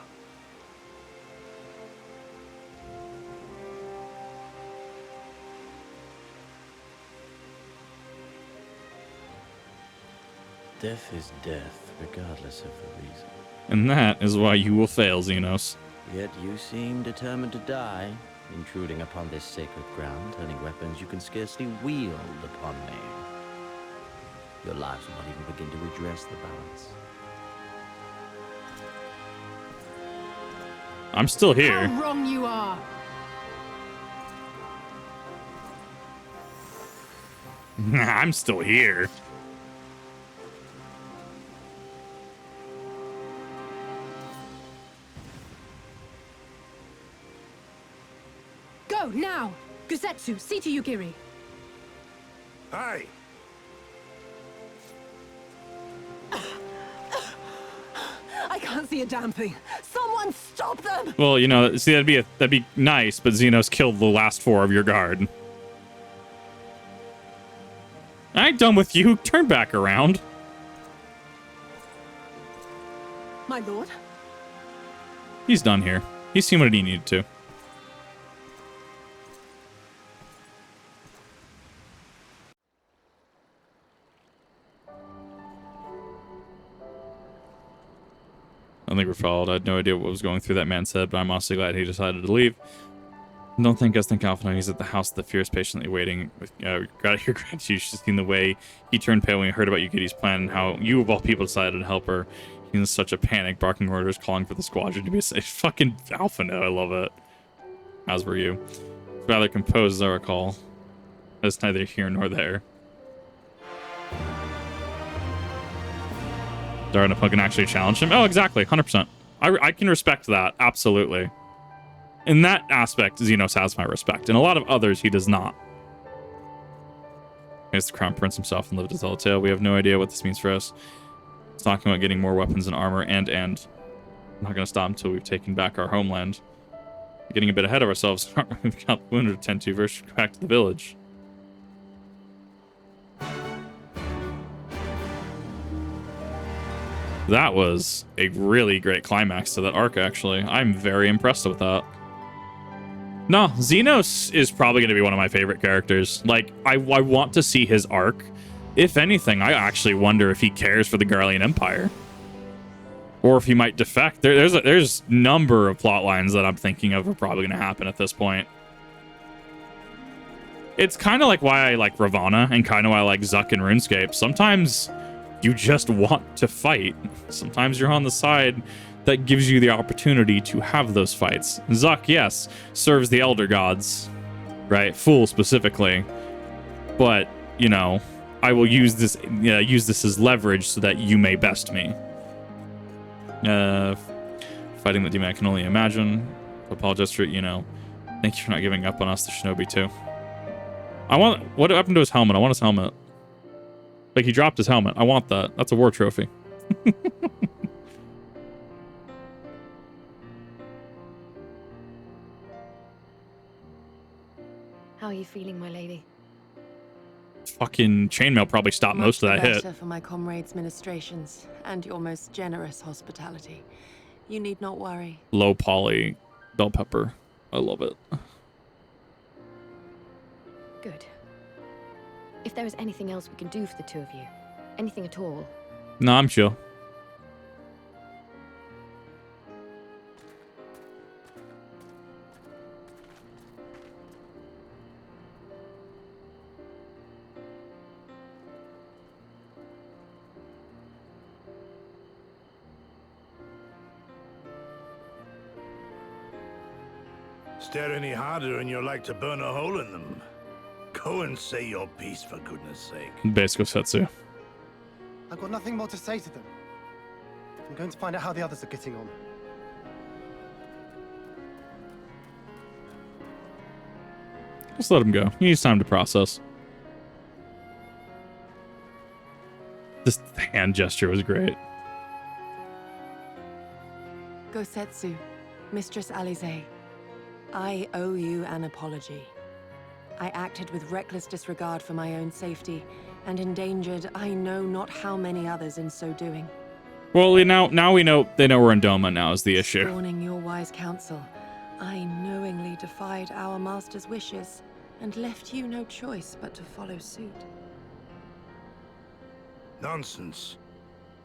Death is death, regardless of the reason. And that is why you will fail, Zenos. Yet you seem determined to die, intruding upon this sacred ground, turning weapons you can scarcely wield upon me. Your lives will not even begin to redress the balance. I'm still here. How wrong you are! I'm still here. Go, now! Gusetsu, see to Yugiri. Hey! I can't see a damn thing. Someone stop them! Well, you know, see, that'd be nice, but Zenos killed the last 4 of your guard. I ain't done with you. Turn back around. My lord? He's done here. He's seen what he needed to. I don't think we're followed. I had no idea what was going through that man's head, but I'm honestly glad he decided to leave. Don't think us, think Alpha. He's at the house of the fierce, patiently waiting. With your gratitude. She's seen the way he turned pale when he heard about Yuki's plan and how you, of all people, decided to help her. He's in such a panic, barking orders, calling for the squadron to be safe. Fucking Alpha, no, I love it. As were you. Rather composed, as I recall. That's neither here nor there. Darn, if I can actually challenge him. Oh, exactly, 100%. I can respect that, absolutely. In that aspect, Zenos has my respect. In a lot of others, he does not. He's the Crown Prince himself and lived to tell the tale. We have no idea what this means for us. It's talking about getting more weapons and armor and I'm not going to stop until we've taken back our homeland. We're getting a bit ahead of ourselves. We've got the wounded to tend to. First, go back to the village. That was a really great climax to that arc, actually. I'm very impressed with that. No, Zenos is probably going to be one of my favorite characters. Like, I want to see his arc. If anything, I actually wonder if he cares for the Garlean Empire. Or if he might defect. There's a number of plot lines that I'm thinking of are probably going to happen at this point. It's kind of like why I like Ravana and kind of why I like Zuck and RuneScape. Sometimes you just want to fight. Sometimes you're on the side that gives you the opportunity to have those fights. Zuck, yes, serves the Elder Gods, right? Fool specifically. But, you know, I will use this as leverage so that you may best me. Fighting the demon I can only imagine. Apologize for it, you know. Thank you for not giving up on us, the Shinobi, too. What happened to his helmet? I want his helmet. Like, he dropped his helmet. I want that. That's a war trophy. How are you feeling, my lady? Fucking chainmail probably stopped most of that hit. Better for my comrades' ministrations and your most generous hospitality. You need not worry. Low poly bell pepper. I love it. Good. If there is anything else we can do for the two of you, anything at all. No, I'm chill. Stare any harder and you're like to burn a hole in them. Go and say your piece, for goodness sake. Basic Setsu. I've got nothing more to say to them. I'm going to find out how the others are getting on. Just let him go. He needs time to process. This hand gesture was great. Gosetsu, Mistress Alize, I owe you an apology. I acted with reckless disregard for my own safety and endangered I know not how many others in so doing. Well, now we know they know we're in Doman now is the issue. Scorning your wise counsel, I knowingly defied our master's wishes and left you no choice but to follow suit. Nonsense.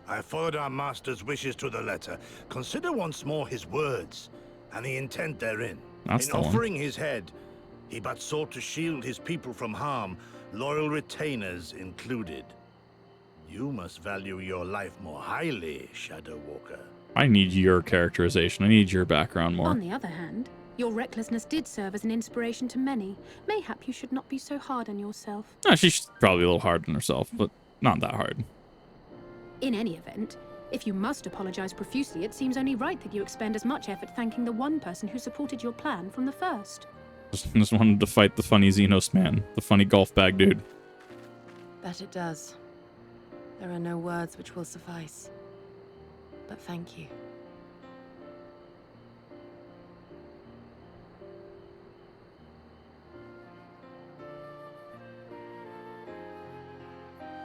I followed our master's wishes to the letter. Consider once more his words and the intent therein. That's in the one. offering his head, he but sought to shield his people from harm, loyal retainers included. You must value your life more highly, Shadow Walker. I need your characterization. I need your background more. On the other hand, your recklessness did serve as an inspiration to many. Mayhap you should not be so hard on yourself. No, she's probably a little hard on herself, but not that hard. In any event, if you must apologize profusely, it seems only right that you expend as much effort thanking the one person who supported your plan from the first. Just wanted to fight the funny Zenos man, the funny golf bag dude. That it does. There are no words which will suffice. But thank you.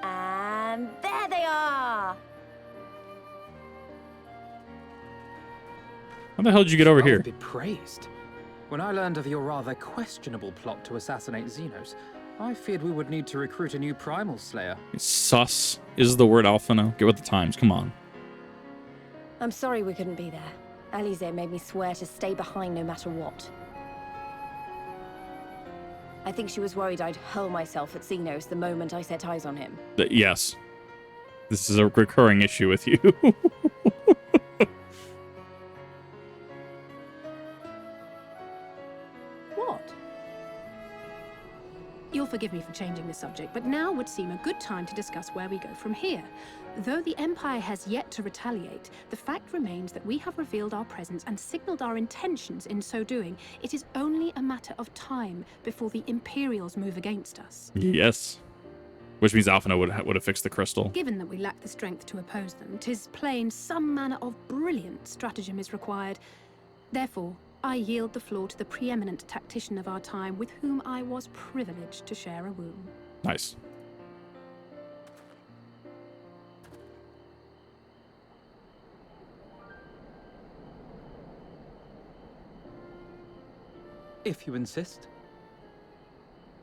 And there they are! How the hell did you get over here? Be praised. When I learned of your rather questionable plot to assassinate Zenos, I feared we would need to recruit a new primal slayer. Sus is the word alpha now. Get with the times. Come on. I'm sorry we couldn't be there. Alize made me swear to stay behind no matter what. I think she was worried I'd hurl myself at Zenos the moment I set eyes on him. Yes. This is a recurring issue with you. What? You'll forgive me for changing the subject, but now would seem a good time to discuss where we go from here. Though the Empire has yet to retaliate, the fact remains that we have revealed our presence and signaled our intentions in so doing. It is only a matter of time before the Imperials move against us. Yes. Which means Alphina would have fixed the crystal. Given that we lack the strength to oppose them, 'tis plain some manner of brilliant stratagem is required. Therefore, I yield the floor to the preeminent tactician of our time, with whom I was privileged to share a room. Nice. If you insist.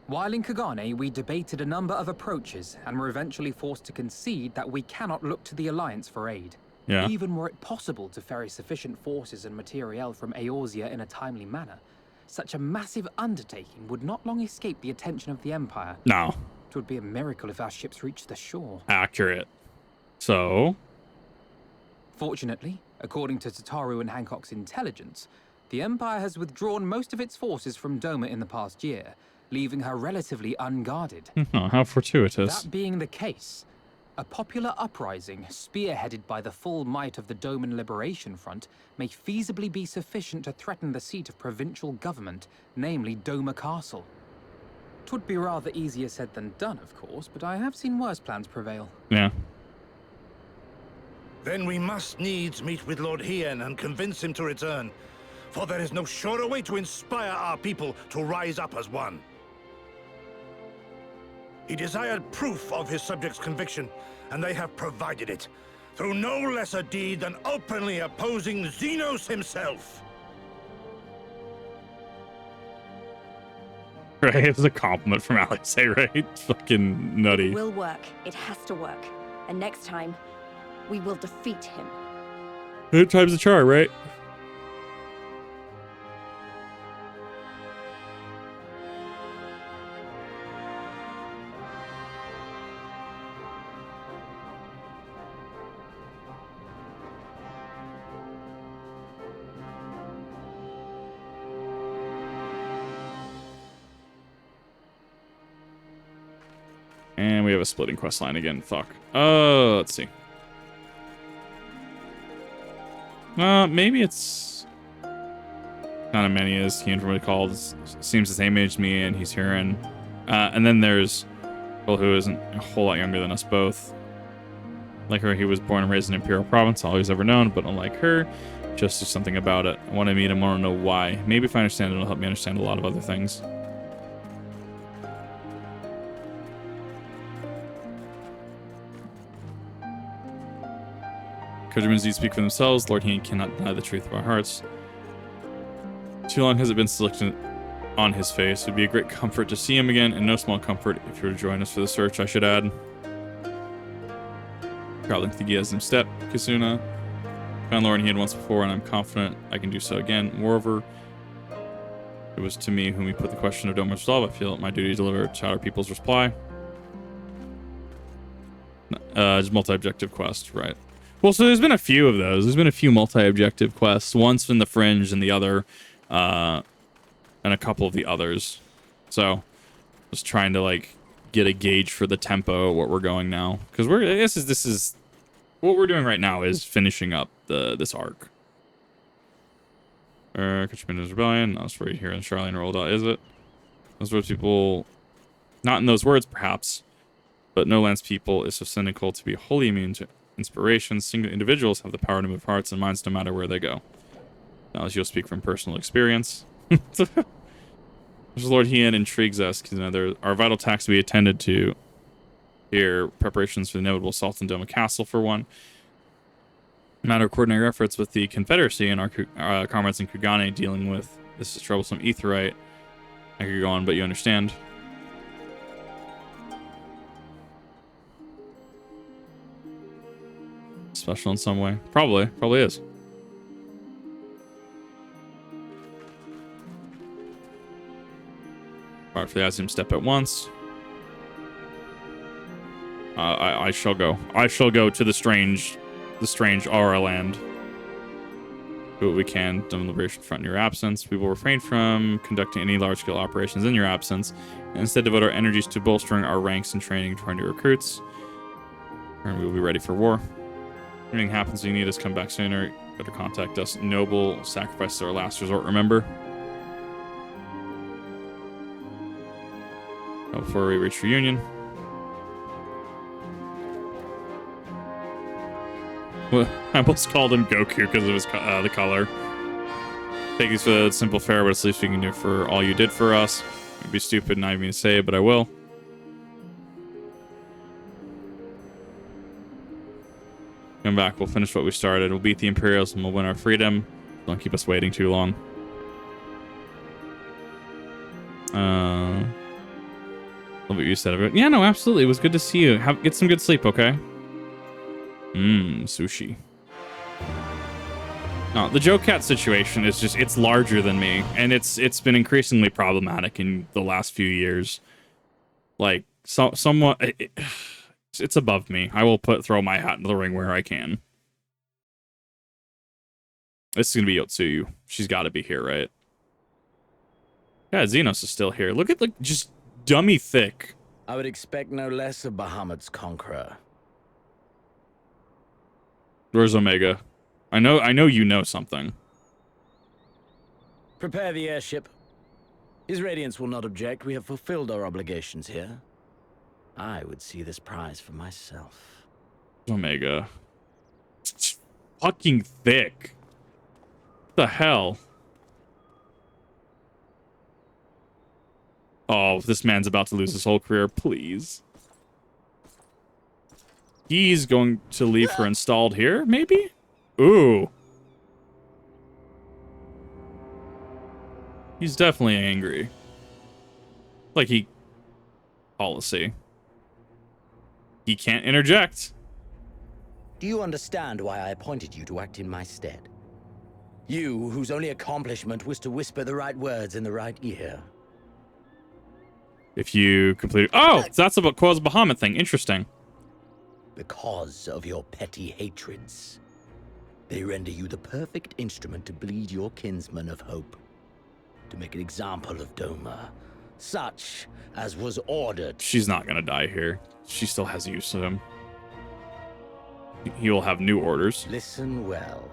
While in Kagane, we debated a number of approaches and were eventually forced to concede that we cannot look to the Alliance for aid. Yeah. Even were it possible to ferry sufficient forces and materiel from Eorzea in a timely manner, such a massive undertaking would not long escape the attention of the Empire. No. It would be a miracle if our ships reached the shore. Accurate. So? Fortunately, according to Tataru and Hancock's intelligence, the Empire has withdrawn most of its forces from Doman in the past year, leaving her relatively unguarded. Oh, how fortuitous. That being the case, a popular uprising spearheaded by the full might of the Doman Liberation Front may feasibly be sufficient to threaten the seat of provincial government, namely Doma Castle. 'Twould be rather easier said than done, of course, but I have seen worse plans prevail. Yeah. Then we must needs meet with Lord Hien and convince him to return, for there is no surer way to inspire our people to rise up as one. He desired proof of his subjects' conviction, and they have provided it, through no less a deed than openly opposing Zenos himself. Right, it was a compliment from Alex, right? Fucking nutty. It will work. It has to work. And next time, we will defeat him. 8 times the charm, right? And we have a splitting quest line again. Fuck. Let's see. Maybe it's not a many as Hien formerly called. Seems the same age as me, and he's here. And then there's Will, who isn't a whole lot younger than us both. Like her, he was born and raised in Imperial Province, all he's ever known. But unlike her, just do something about it. I want to meet him. I want to know why. Maybe if I understand it, it'll help me understand a lot of other things. Clergymen's deeds speak for themselves. Lord Hien cannot deny the truth of our hearts. Too long has it been selected on his face. It would be a great comfort to see him again, and no small comfort if you were to join us for the search, I should add. Traveling to the Giazim Steppe, Kizuna. Found Lord Hien once before, and I'm confident I can do so again. Moreover, it was to me whom he put the question of Doman's resolve. I feel it my duty to deliver to our people's reply. Just multi-objective quest, right. Well, so there's been a few of those. There's been a few multi-objective quests. Once in the Fringe and the other, and a couple of the others. So, just trying to like get a gauge for the tempo of what we're going now, because this is what we're doing right now is finishing up this arc. Kachmina's Rebellion. That's right here in Charlene rolled out, is it? Those words people, not in those words perhaps, but no land's people is so cynical to be wholly immune to inspirations. Single individuals have the power to move hearts and minds no matter where they go. Now, as you'll speak from personal experience. Lord Hien intrigues us because there are vital tasks to be attended to here. Preparations for the inevitable assault on Doma Castle, for one. A matter of coordinating our efforts with the Confederacy and our comrades in Kugane dealing with this troublesome Aetheryte. I could go on, but you understand. Special in some way. Probably is. Alright, for the Azim step at once. I shall go. I shall go to the strange Aura land. Do what we can. Dome Liberation Front in your absence. We will refrain from conducting any large-scale operations in your absence, and instead devote our energies to bolstering our ranks and training to our new recruits. And we will be ready for war. If anything happens and you need us, come back sooner. Better contact us. Noble sacrifice is our last resort, remember? Before we reach reunion. Well, I almost called him Goku because of his the color. Thank you for the simple fare, but it's the least we can do for all you did for us. It'd be stupid not even to say it, but I will. Come back, we'll finish what we started. We'll beat the Imperials and we'll win our freedom. Don't keep us waiting too long. Love what you said of it. Yeah, no, absolutely. It was good to see you. Get some good sleep, okay? Sushi. No, the Joe Cat situation is just, it's larger than me, and it's been increasingly problematic in the last few years. Like, somewhat, it's above me. I will throw my hat into the ring where I can. This is gonna be Yotsuyu. She's got to be here, right? Yeah, Zenos is still here. Look at, like, just dummy thick. I would expect no less of Bahamut's conqueror. Where's Omega? I know you know something. Prepare the airship. His Radiance will not object. We have fulfilled our obligations here. I would see this prize for myself. Omega. It's fucking thick. What the hell? Oh, this man's about to lose his whole career. Please. He's going to leave her installed here, maybe? Ooh. He's definitely angry. Like policy. He can't interject. Do you understand why I appointed you to act in my stead? You, whose only accomplishment was to whisper the right words in the right ear. If you complete... Oh, that's about Quell's Bahamut thing. Interesting. Because of your petty hatreds. They render you the perfect instrument to bleed your kinsman of hope. To make an example of Doma. Such as was ordered. She's not gonna die here. She still has use of him. He will have new orders. Listen well.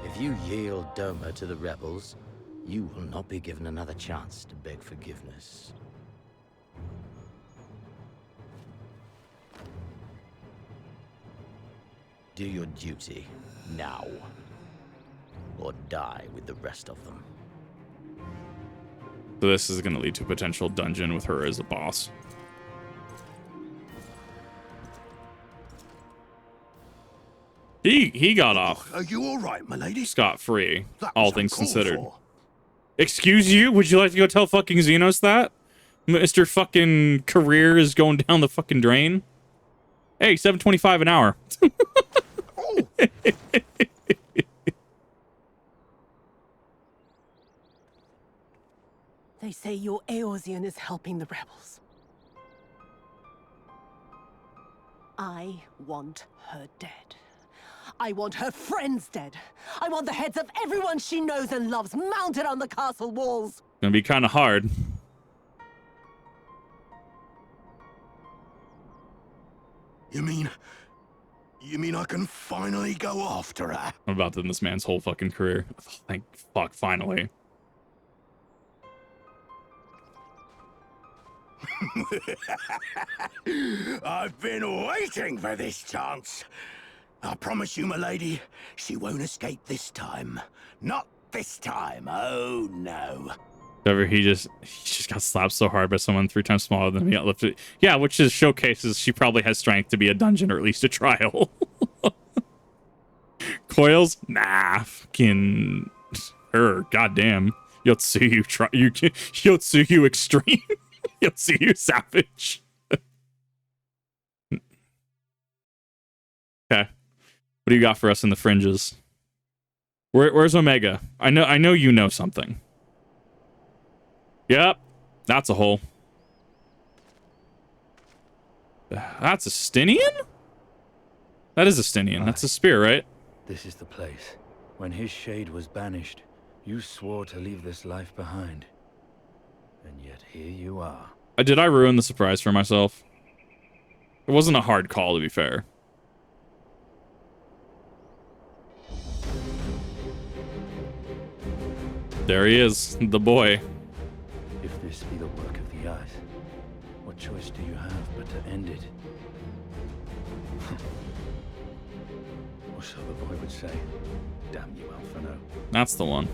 If you yield Doma to the rebels, you will not be given another chance to beg forgiveness. Do your duty, now. Or die with the rest of them. So this is going to lead to a potential dungeon with her as a boss. He got off. Are you all right, my lady? Scot-free, That all was things uncalled considered. for. Excuse you? Would you like to go tell fucking Zenos that? Mr. fucking career is going down the fucking drain? Hey, $7.25 an hour. They say your Eorzea is helping the rebels. I want her dead. I want her friends dead. I want the heads of everyone she knows and loves mounted on the castle walls. Gonna be kind of hard. You mean I can finally go after her? I'm about to end this man's whole fucking career. Thank fuck, finally. I've been waiting for this chance. I promise you, my lady, she won't escape this time. Not this time, oh no. Whatever, he just got slapped so hard by someone 3 times smaller than him. He got lifted. Yeah, which just showcases she probably has strength to be a dungeon or at least a trial. Coils? Nah, fucking her. Goddamn. Yotsuyu Yotsuyu extreme. Yotsuyu savage. Okay. What do you got for us in the fringes? Where's Omega? I know you know something. Yep. That's a hole. That's a Stinian? That is a Stinian. That's a spear, right? This is the place. When his shade was banished, you swore to leave this life behind. And yet here you are. Did I ruin the surprise for myself? It wasn't a hard call, to be fair. There he is, the boy. If this be the work of the eyes, what choice do you have but to ended. Or so the boy would say. Damn you, Alphino. That's the one.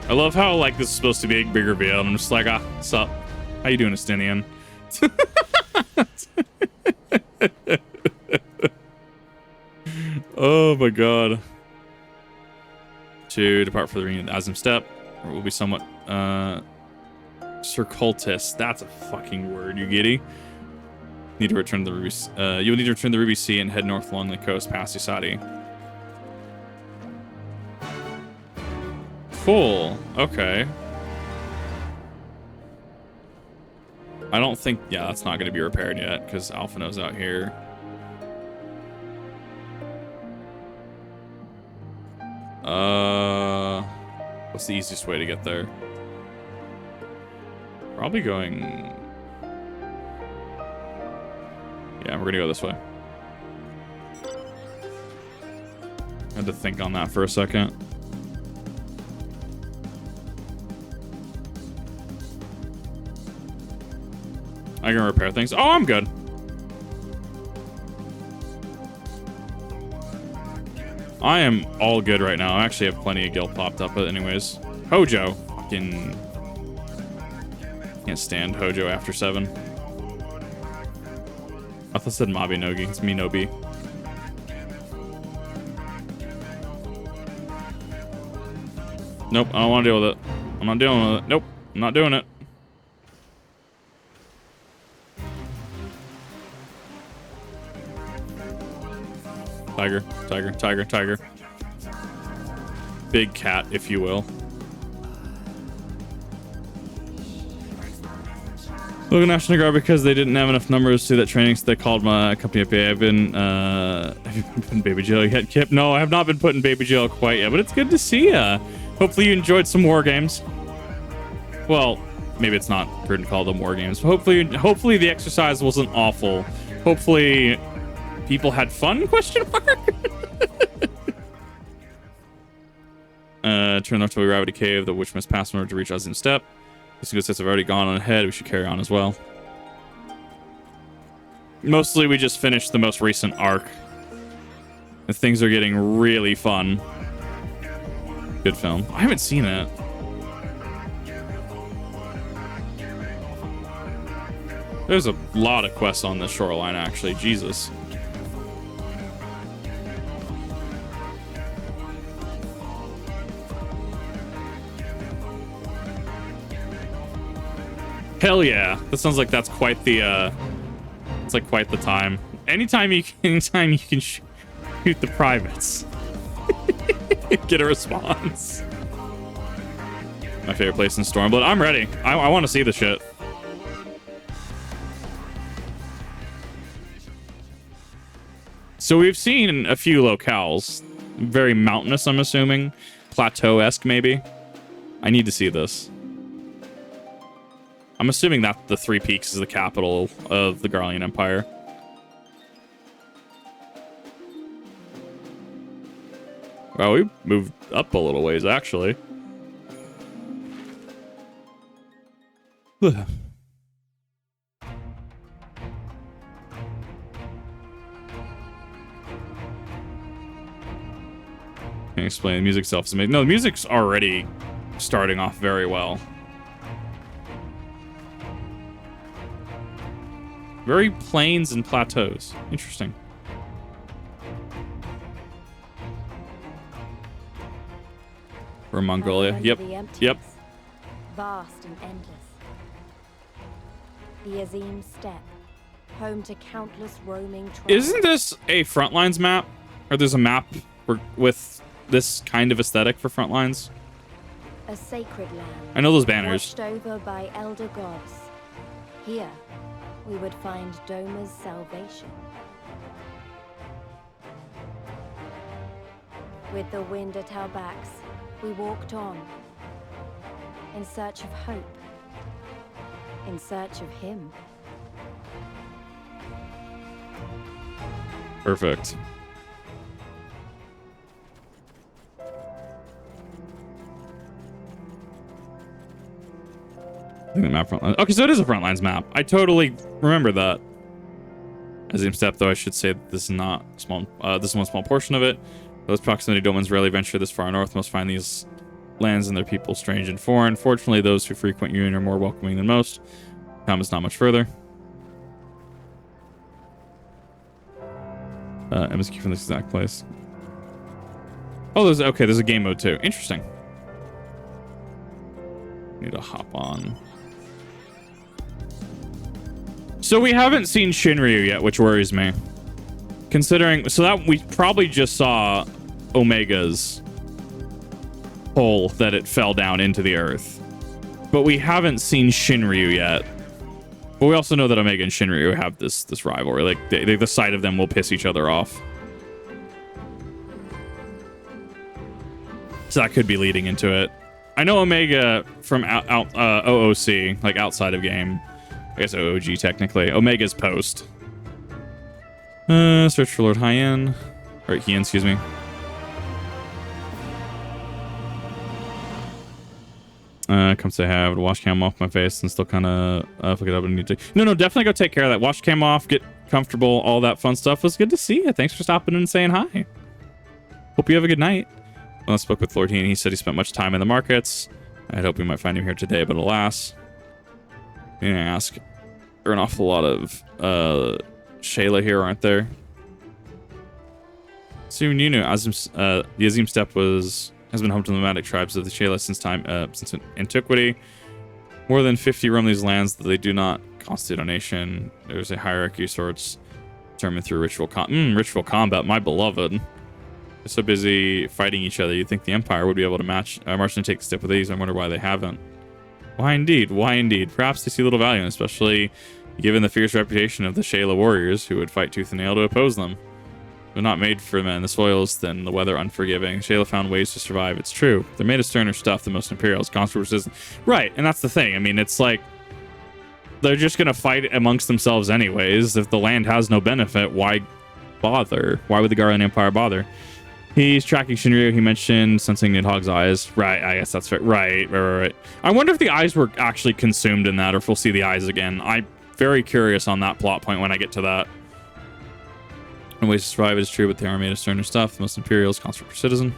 I love how, like, this is supposed to be a big reveal, and I'm just like, what's up? How you doing, Estinian? Oh my god. To depart for the reunion of the Azim Step, or it will be somewhat, circultus. That's a fucking word, you giddy. Need to return to the Ruby, you'll need to return to the Ruby Sea and head north along the coast past Isadi. Cool. Okay. I don't think... Yeah, that's not going to be repaired yet, because Alphino's out here. What's the easiest way to get there? Probably going... Yeah, we're going to go this way. I had to think on that for a second. I can repair things. Oh, I'm good. I am all good right now. I actually have plenty of guild popped up, but anyways. Hojo. Fucking... Can't stand Hojo after 7. I thought it said Mabi Nogi. It's Minobi. Nope, I don't want to deal with it. I'm not dealing with it. Nope, I'm not doing it. Tiger, tiger, tiger, tiger. Big cat, if you will. Logan National Guard because they didn't have enough numbers to that training, so they called my company up. Have you been put in baby jail yet, Kip? No, I have not been put in baby jail quite yet, but it's good to see ya. Hopefully you enjoyed some war games. Well, maybe it's not prudent to call them war games, but hopefully the exercise wasn't awful. Hopefully people had fun, question mark? Turn left to a gravity cave, which must pass in order to reach Azim Step. These good sets have already gone on ahead. We should carry on as well. Mostly we just finished the most recent arc. And things are getting really fun. Good film. I haven't seen it. There's a lot of quests on this shoreline, actually. Jesus. Hell yeah. That sounds like that's quite the, it's like quite the time. Anytime you can shoot the privates. Get a response. My favorite place in Stormblood. I'm ready. I want to see the shit. So we've seen a few locales. Very mountainous, I'm assuming. Plateau-esque, maybe. I need to see this. I'm assuming that the Three Peaks is the capital of the Garlean Empire. Well, we moved up a little ways, actually. Can explain. The music itself is amazing. No, the music's already starting off very well. Very plains and plateaus. Interesting. We're in Mongolia. Yep. Yep. Vast and endless. The Azim Steppe, home to countless roaming tribes. Isn't this a Frontlines map? Or there's a map with this kind of aesthetic for Frontlines? A sacred land. I know those banners. Watched over by elder gods. Here, we would find Doma's salvation. With the wind at our backs, we walked on. In search of hope. In search of him. Perfect. think the map front lines. Okay, so it is a front lines map. I totally remember that. As in step, though, I should say that this is not small. This is one small portion of it. Those proximity domans rarely venture this far north. Must find these lands and their people strange and foreign. Fortunately, those who frequent Union are more welcoming than most. Time is not much further. MSQ from this exact place. Oh, there's a game mode too. Interesting. Need to hop on. So we haven't seen Shinryu yet, which worries me. Considering, so that we probably just saw Omega's hole that it fell down into the earth. But we haven't seen Shinryu yet. But we also know that Omega and Shinryu have this rivalry. Like, the sight of them will piss each other off. So that could be leading into it. I know Omega from OOC, like outside of game. I guess OOG technically. Omega's post. Search for Lord Hien. Or Hien, excuse me. Come say hi. I would wash cam off my face and still kind of look it up and need to. No, definitely go take care of that. Wash cam off, get comfortable, all that fun stuff. It was good to see you. Thanks for stopping in and saying hi. Hope you have a good night. Well, I spoke with Lord Hien. He said he spent much time in the markets. I hope we might find him here today, but alas. I'm gonna ask. There are an awful lot of Shayla here, aren't there? Soon you knew the Azim Steppe has been home to the nomadic tribes of the Shayla since antiquity. More than 50 roam these lands that they do not constitute a nation. There's a hierarchy of sorts determined through ritual combat. My beloved. They're so busy fighting each other, you'd think the Empire would be able to march and take a step with these. I wonder why they haven't. Why indeed? Perhaps they see little value in it, especially given the fierce reputation of the Shayla warriors who would fight tooth and nail to oppose them. They're not made for men. The soil is thin, the weather unforgiving. Shayla found ways to survive. It's true. They're made of sterner stuff than most Imperials. Constant resistance. Right, and that's the thing. I mean, it's like they're just going to fight amongst themselves anyways. If the land has no benefit, why bother? Why would the Garland Empire bother? He's tracking Shinryu. He mentioned sensing Nidhogg's eyes. Right, I guess that's right. Right. I wonder if the eyes were actually consumed in that, or if we'll see the eyes again. I'm very curious on that plot point when I get to that. And ways to survive is true, but they are made of sterner stuff. The most Imperials, constant for citizen.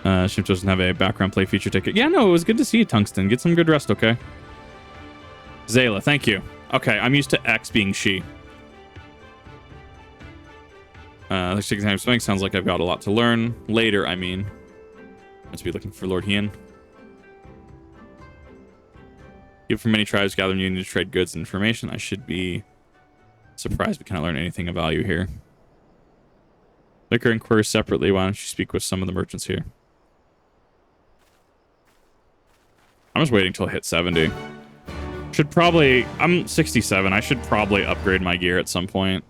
Ship doesn't have a background play feature ticket. Yeah, no, it was good to see you, Tungsten. Get some good rest, okay? Zayla, thank you. Okay, I'm used to X being she. Let's take time swing. Sounds like I've got a lot to learn. Later, I mean. Must be looking for Lord Hien. People from many tribes gather in union to trade goods and information. I should be surprised we cannot learn anything of value here. Liquor inquires separately. Why don't you speak with some of the merchants here? I'm just waiting till I hit 70. I'm 67. I should probably upgrade my gear at some point.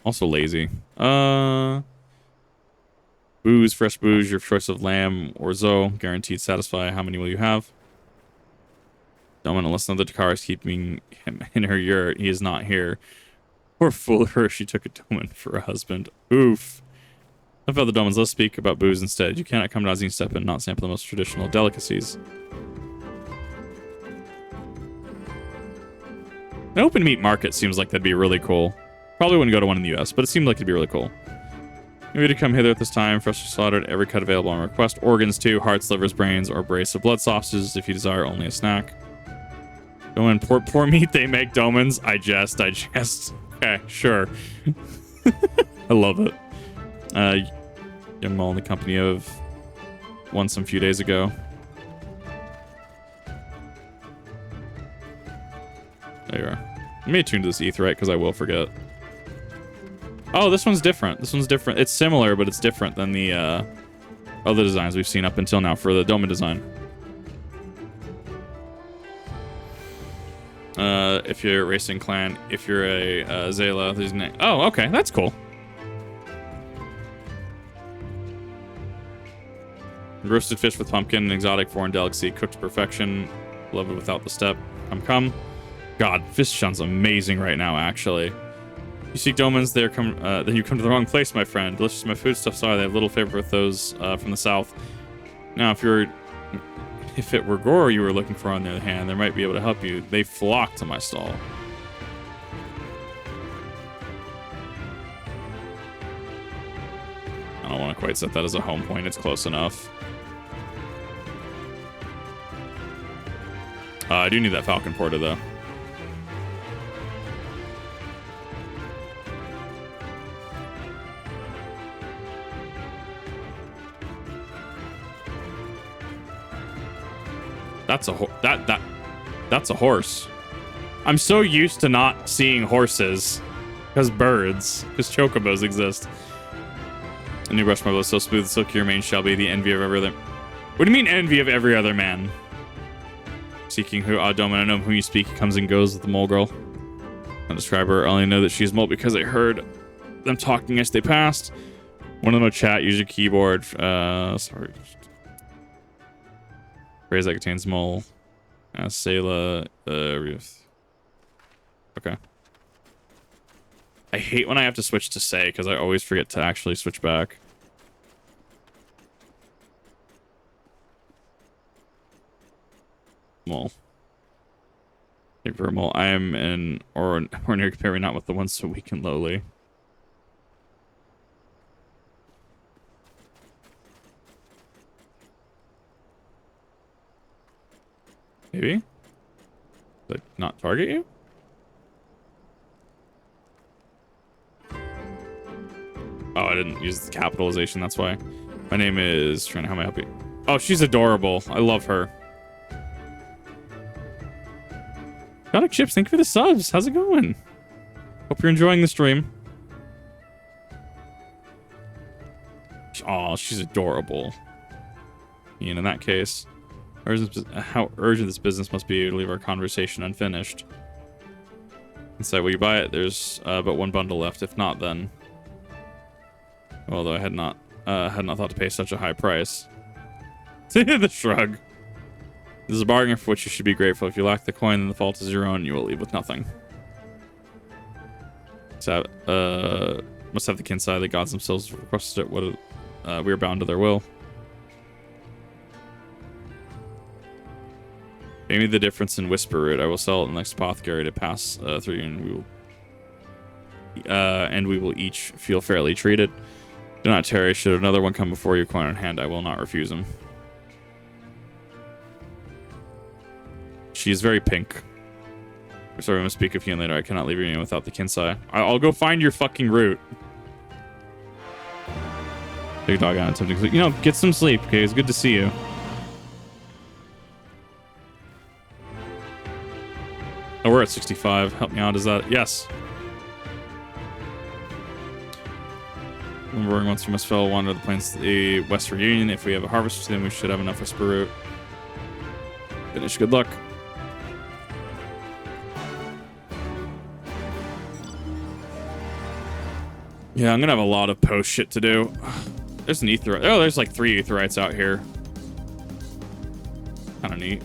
Also lazy. Booze, fresh booze, your choice of lamb or zo. Guaranteed satisfy. How many will you have? Doman, unless another Takara is keeping him in her yurt, he is not here. Poor fool her, she took a Doman for a husband. Oof. Enough of the Domans, let's speak about booze instead. You cannot come to Azim Steppe and not sample the most traditional delicacies. An open meat market seems like that'd be really cool. Probably wouldn't go to one in the US, but it seemed like it'd be really cool. Maybe to come hither at this time, freshly slaughtered, every cut available on request. Organs too, hearts, livers, brains, or brace of blood sausages if you desire only a snack. Doman, poor meat they make, Domans. I jest. Okay, sure. I love it. Young Mall in the company of one some few days ago. There you are. Let me attune to this Aetheryte because I will forget. Oh, this one's different. It's similar, but it's different than the other designs we've seen up until now for the Doman design. If you're a racing clan, if you're a Zayla, there's an... Oh, okay, that's cool. Roasted fish with pumpkin, an exotic foreign delicacy, cooked to perfection. Love it without the step. Come. God, fish sounds amazing right now, actually. You seek Domans, then you come to the wrong place, my friend. Delicious my foodstuffs are. They have little favor with those from the south. Now, if you're If it were Goro you were looking for, on the other hand, they might be able to help you. They flock to my stall. I don't want to quite set that as a home point. It's close enough. I do need that Falcon Porter, though. That's a that's a horse. I'm so used to not seeing horses because chocobos exist. A new brush marble is so smooth, silky your mane shall be the envy of every other. What do you mean envy of every other man? Seeking who Doman, I know who you speak. He comes and goes with the mole girl. I'll describe her. I only know that she's mole because I heard them talking as they passed. One of them will chat. Use your keyboard. Sorry. Phrase that contains mole. Sayla. Okay. I hate when I have to switch to say because I always forget to actually switch back. Mole. For a mole. I am an ordinary compare, not with the ones so weak and lowly. Maybe? Did I not target you? Oh, I didn't use the capitalization, that's why. My name is Trina. How may I help you? Oh, she's adorable. I love her. Got Chips, thank you for the subs. How's it going? Hope you're enjoying the stream. Oh, she's adorable. And in that case, how urgent this business must be to leave our conversation unfinished. Inside, will you buy it? There's but one bundle left. If not, then... Although I had not thought to pay such a high price. The shrug. This is a bargain for which you should be grateful. If you lack the coin, then the fault is your own. You will leave with nothing. So, must have the Kinsai. The gods themselves requested it. What? We are bound to their will. Pay me the difference in Whisper Root. I will sell it in the next apothecary to pass through, and we will each feel fairly treated. Do not tarry. Should another one come before you, coin in hand, I will not refuse him. She is very pink. Sorry, we must speak of Hien later. I cannot leave you without the Kinsai. I'll go find your fucking root. Big dog out attempting sleep. You know, get some sleep, okay? It's good to see you. Oh, we're at 65. Help me out. Is that... Yes. Remembering once we must fell wander the plains to the Western Union. If we have a harvest, then we should have enough Whisper Root. Finish. Good luck. Yeah, I'm gonna have a lot of post shit to do. There's an ether. Oh, there's like 3 Aetherites out here. Kind of neat.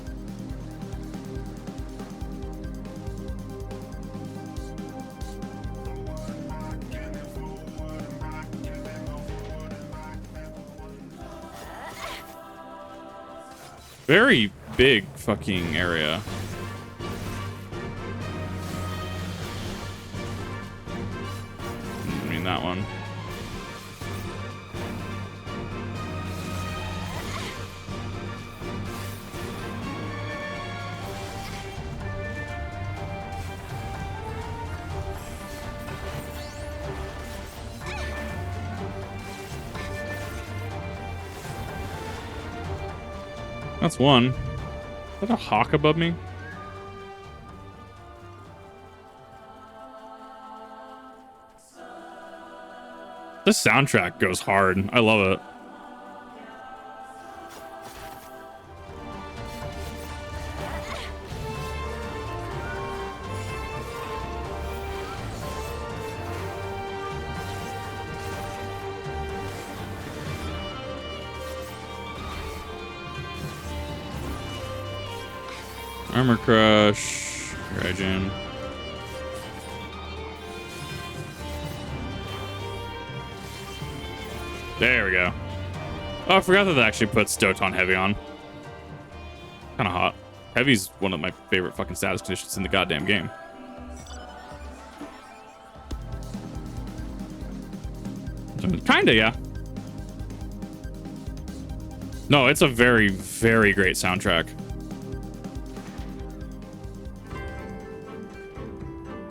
Very big fucking area. I mean that one. That's one. Is that a hawk above me? This soundtrack goes hard. I love it. Armor Crush. Regen. There we go. Oh, I forgot that actually puts Doton Heavy on. Kind of hot. Heavy's one of my favorite fucking status conditions in the goddamn game. Kinda, yeah. No, it's a very, very great soundtrack.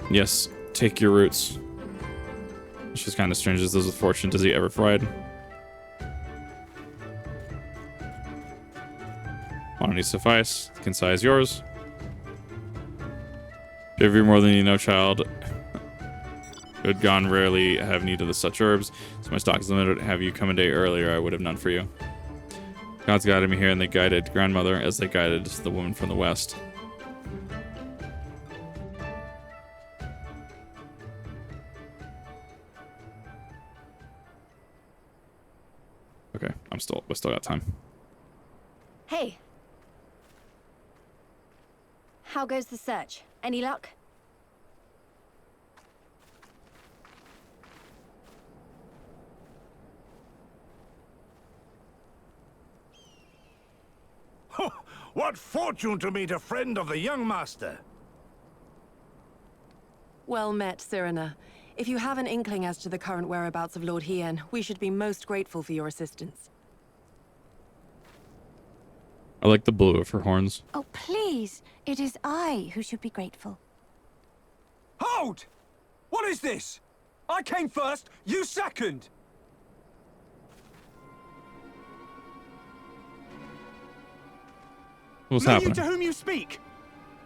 Yes, take your roots. She's kind of strange as those with fortune. Does he ever fried? Quantity suffice. Concise yours. Give you more than you know, child. Good gone rarely have need of the such herbs. So my stock is limited. Have you come a day earlier, I would have none for you. Gods guided me here, and they guided grandmother as they guided the woman from the west. Okay, we still got time. Hey. How goes the search? Any luck? What fortune to meet a friend of the young master! Well met, Cyrena. If you have an inkling as to the current whereabouts of Lord Hien, we should be most grateful for your assistance. I like the blue of her horns. Oh, please. It is I who should be grateful. Hold! What is this? I came first, you second! What's Know happening? you to whom you speak?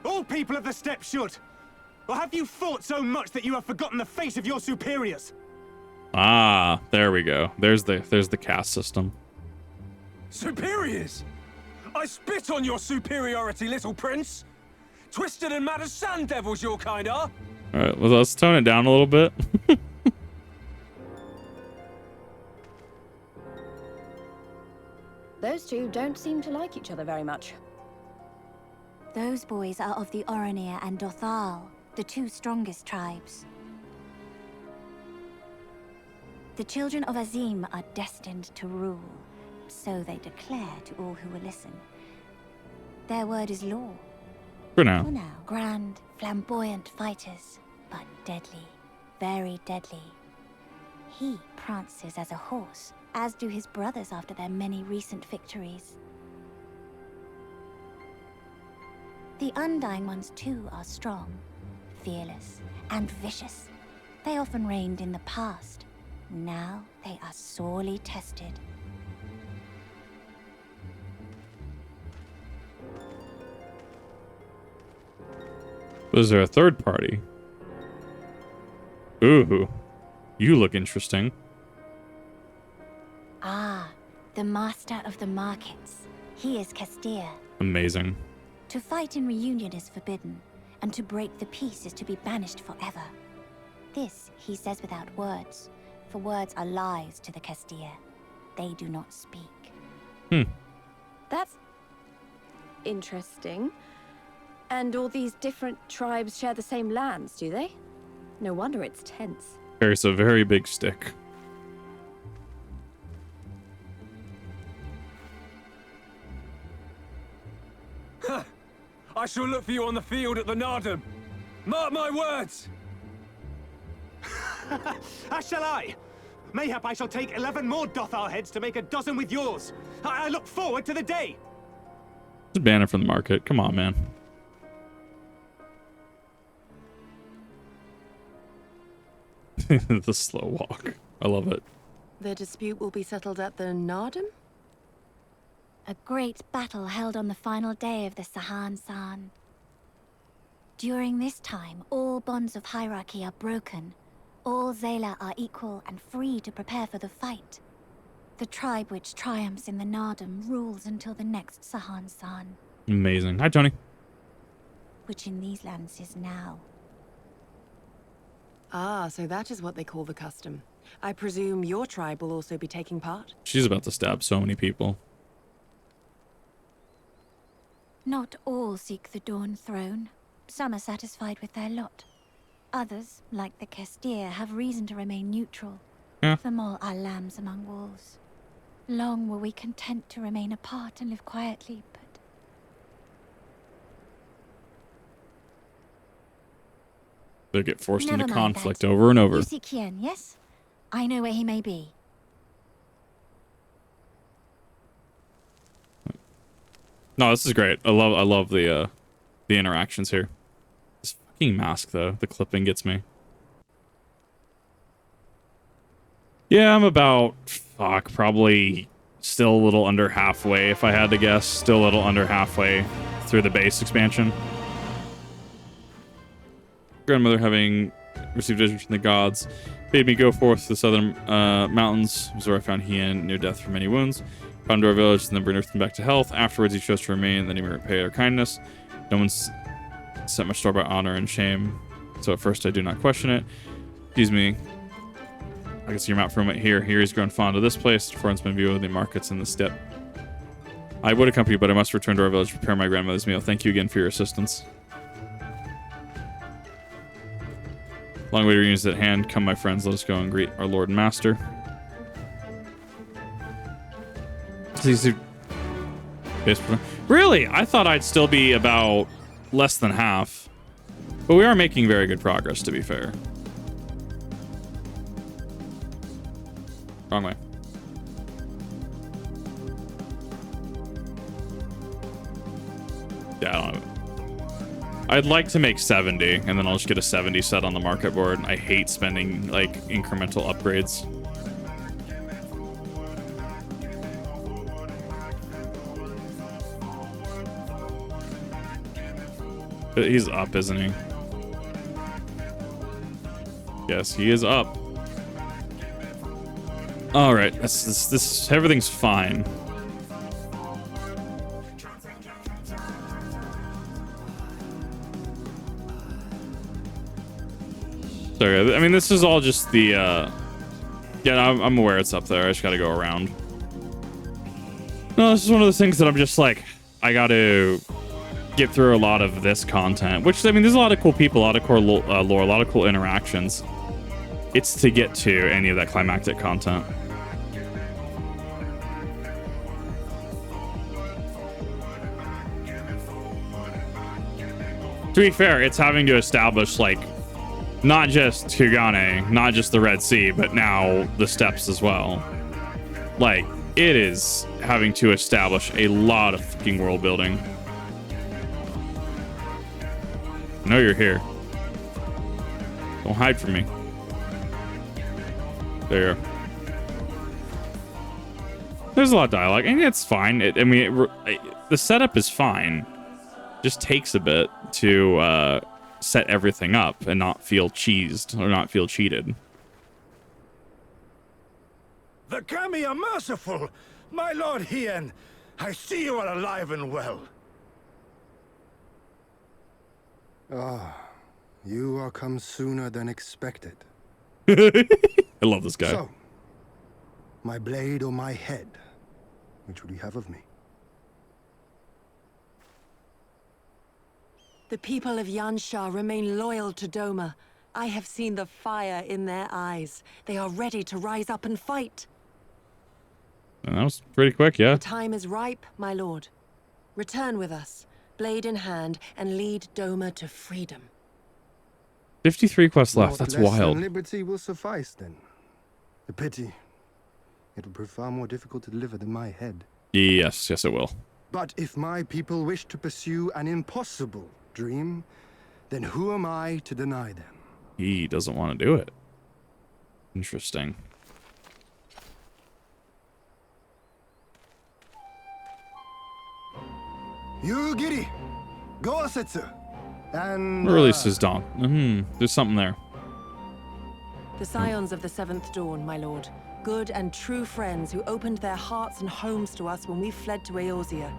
All people of the steppe should. Or have you fought so much that you have forgotten the face of your superiors? Ah, there we go. There's the caste system. Superiors? I spit on your superiority, little prince! Twisted and mad as sand devils your kind are! Alright, well, let's tone it down a little bit. Those two don't seem to like each other very much. Those boys are of the Oronir and Dothal, the two strongest tribes. The children of Azim are destined to rule, so they declare to all who will listen. Their word is law. For now. For now. Grand, flamboyant fighters, but deadly, very deadly. He prances as a horse, as do his brothers after their many recent victories. The Undying ones too are strong, fearless, and vicious. They often reigned in the past. Now they are sorely tested. Was there a third party? Ooh, you look interesting. Ah, the master of the markets. He is Castilla. Amazing. To fight in reunion is forbidden, and to break the peace is to be banished forever. This he says without words, for words are lies to the Castilla. They do not speak. That's interesting. And all these different tribes share the same lands, do they? No wonder it's tense. Carries a very big stick. I shall look for you on the field at the Nardum. Mark my words! As shall I. Mayhap I shall take 11 more Dothal heads to make a dozen with yours. I look forward to the day. Just ban it from the market. Come on, man. The slow walk. I love it. The dispute will be settled at the Nardum? A great battle held on the final day of the Sahan San. During this time, all bonds of hierarchy are broken. All Zayla are equal and free to prepare for the fight. The tribe which triumphs in the Nardum rules until the next Sahan San, Amazing. Hi, Tony. which in these lands is now. Ah, so that is what they call the custom. I presume your tribe will also be taking part? She's about to stab so many people. Not all seek the Dawn Throne. Some are satisfied with their lot. Others, like the Castilla, have reason to remain neutral. Yeah. Them all are lambs among wolves. Long were we content to remain apart and live quietly, but They get forced Never into mind conflict that. over and over. You seek Hien, yes? I know where he may be. No, this is great. I love the interactions here. This fucking mask though, the clipping gets me. Yeah, I'm about probably still a little under halfway if I had to guess. Still a little under halfway through the base expansion. Grandmother, having received vision from the gods, bade me go forth to the southern mountains. This is where I found Hien near death from many wounds. Found our village and then nursed him back to health. Afterwards, he chose to remain, and then he repaid our kindness. No one's set much store by honor and shame, so at first I do not question it. Excuse me. I can see your map from it here. Here he's grown fond of this place. Friends been viewing the markets in the steppe. I would accompany you, but I must return to our village to prepare my grandmother's meal. Thank you again for your assistance. Long way to reunion is at hand. Come, my friends, let us go and greet our Lord and Master. Really? I thought I'd still be about less than half. But we are making very good progress, to be fair. Wrong way. Yeah, I don't know. I'd like to make 70, and then I'll just get a 70 set on the market board. I hate spending, like, incremental upgrades. He's up, isn't he? Yes, he is up. All right, this everything's fine. Sorry, I mean, this is all just the, yeah, I'm aware it's up there. I just gotta go around. No, this is one of those things that I'm just like, I gotta get through a lot of this content, which, I mean, there's a lot of cool people, a lot of cool lore, a lot of cool interactions. It's to get to any of that climactic content. To be fair, it's having to establish, like, not just Kugane, not just the Red Sea, but now the steppes as well. Like, it is having to establish a lot of fucking world building. I know you're here. Don't hide from me. There you are. There's a lot of dialogue, and it's fine. The setup is fine. Just takes a bit to set everything up and not feel cheesed or not feel cheated. The Kami are merciful, my Lord Hien. I see you are alive and well. Ah, you are come sooner than expected. I love this guy. So, my blade or my head? Which would you have of me? The people of Yansha remain loyal to Doma. I have seen the fire in their eyes. They are ready to rise up and fight. That was pretty quick, yeah. The time is ripe, my lord. Return with us, blade in hand, and lead Doma to freedom. 53 quests left. Not That's less wild. than liberty will suffice, then. A pity. It will prove far more difficult to deliver than my head. Yes, it will. But if my people wish to pursue an impossible dream, then who am I to deny them? He doesn't want to do it. Interesting. Yugiri, Gosetsu, and Releases Dawn. There's something there. The scions of the Seventh Dawn, my lord. Good and true friends who opened their hearts and homes to us when we fled to Eorzea.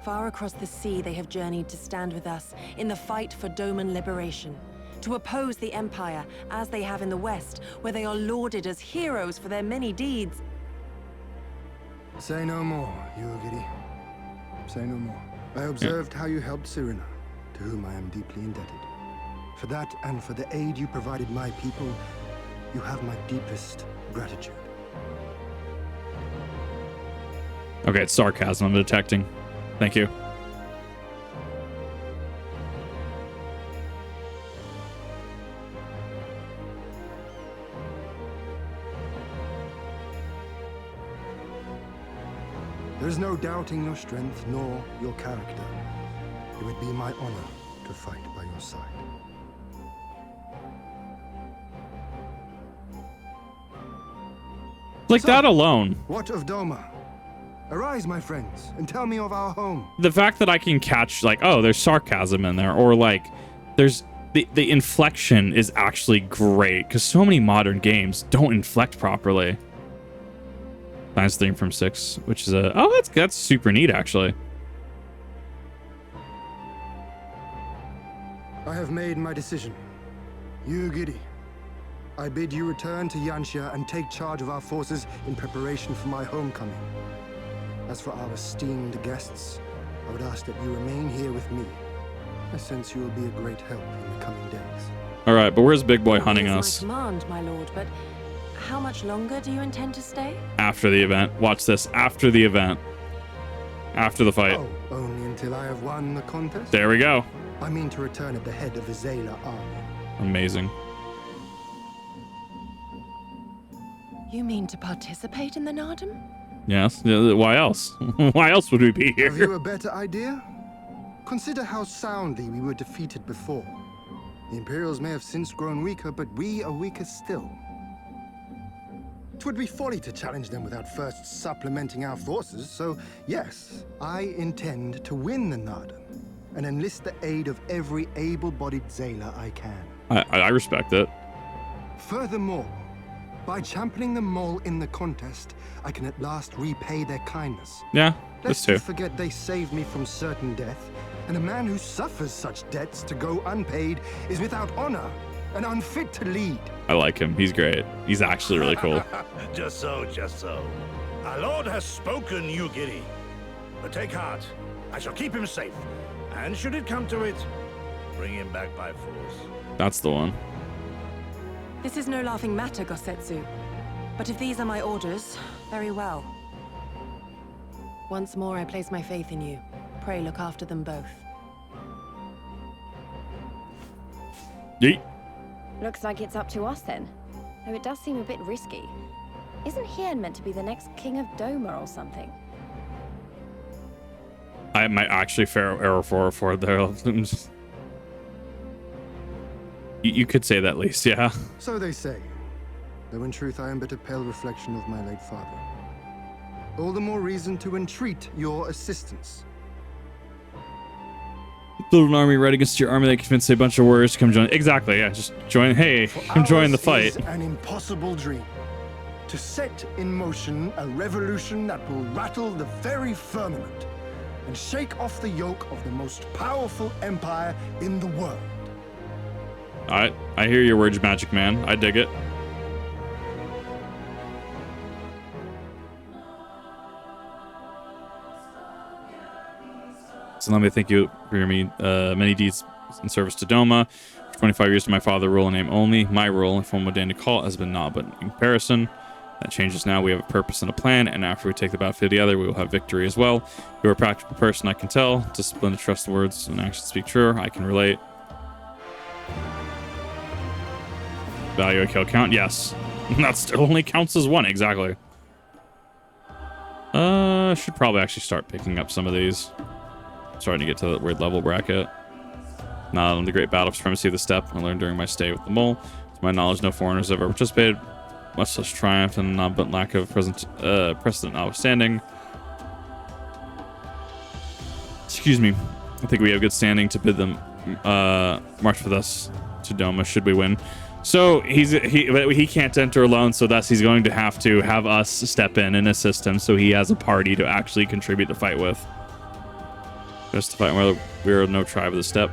Far across the sea, they have journeyed to stand with us in the fight for Doman liberation, to oppose the Empire, as they have in the West, where they are lauded as heroes for their many deeds. Say no more, Yugiri. Say no more. I observed how you helped Serena, to whom I am deeply indebted. For that and for the aid you provided my people, you have my deepest gratitude. Okay, it's sarcasm I'm detecting. Thank you. There is no doubting your strength nor your character. It would be my honor to fight by your side. Like so, that alone. What of Doma? Arise, my friends, and tell me of our home. The fact that I can catch, like, oh, there's sarcasm in there, or like, there's the inflection is actually great, because so many modern games don't inflect properly. Nice thing from 6, which is that's super neat, actually. I have made my decision. You, Giddy. I bid you return to Yanxia and take charge of our forces in preparation for my homecoming. As for our esteemed guests, I would ask that you remain here with me. I sense you will be a great help in the coming days. All right, but where's Big Boy hunting us? My command, my lord, but how much longer do you intend to stay? After the event. Watch this. After the event. After the fight. Oh, only until I have won the contest? There we go. I mean to return at the head of the Zayla army. Amazing. You mean to participate in the Nardum? Yes. Why else? Why else would we be here? Have you a better idea? Consider how soundly we were defeated before. The Imperials may have since grown weaker, but we are weaker still. It would be folly to challenge them without first supplementing our forces, so yes, I intend to win the Nardum and enlist the aid of every able-bodied Zayla I can. I respect it. Furthermore, by championing the Mole in the contest, I can at last repay their kindness. Yeah, this too. Lest you forget they saved me from certain death, and a man who suffers such debts to go unpaid is without honor and unfit to lead. I like him. He's great. He's actually really cool. Just so, just so. Our Lord has spoken, you Giddy. But take heart. I shall keep him safe. And should it come to it, bring him back by force. That's the one. This is no laughing matter, Gosetsu. But if these are my orders, very well. Once more, I place my faith in you. Pray look after them both. Yeet. Looks like it's up to us then. Though it does seem a bit risky. Isn't Hien meant to be the next king of Doma or something? I might actually fair error for there. You could say that at least, yeah. So they say, though in truth I am but a pale reflection of my late father. All the more reason to entreat your assistance. Build an army right against your army that convince a bunch of warriors to come join. Exactly, yeah, just join. Hey, come join the fight. Is an impossible dream. To set in motion a revolution that will rattle the very firmament and shake off the yoke of the most powerful empire in the world. I hear your words, Magic Man. I dig it. So let me thank you for your many deeds in service to Doma. For 25 years to my father, rule in name only. My rule, if one would deign to call it, has been naught but in comparison. That changes now. We have a purpose and a plan, and after we take the battlefield together, we will have victory as well. You're a practical person, I can tell. Discipline to trust the words and actions speak true. I can relate. Value a kill count? Yes. That still only counts as one, exactly. Should probably actually start picking up some of these. Starting to get to that weird level bracket. Not on the great battle of supremacy of the steppe I learned during my stay with the mole. To my knowledge, no foreigners have ever participated, much less triumphed, and but lack of precedent notwithstanding. Excuse me. I think we have good standing to bid them march with us to Doma should we win. So he can't enter alone, so thus he's going to have us step in and assist him, so he has a party to actually contribute to fight with. Just to fight whether we are no tribe of the steppe.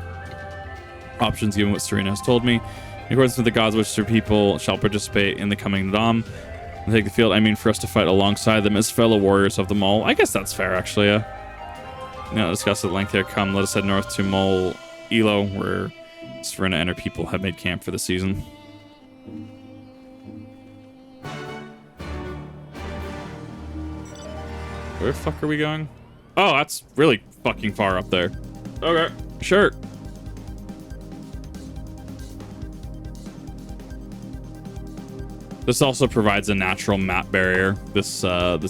Options given what Serena has told me. In accordance with the gods, which their people shall participate in the coming Dom and take the field. I mean, for us to fight alongside them as fellow warriors of the Mole. I guess that's fair, actually. Now discuss at length here. Come, let us head north to Mole Elo, where Serena and her people have made camp for the season. Where the fuck are we going? Oh, that's really fucking far up there. Okay, sure. This also provides a natural map barrier, this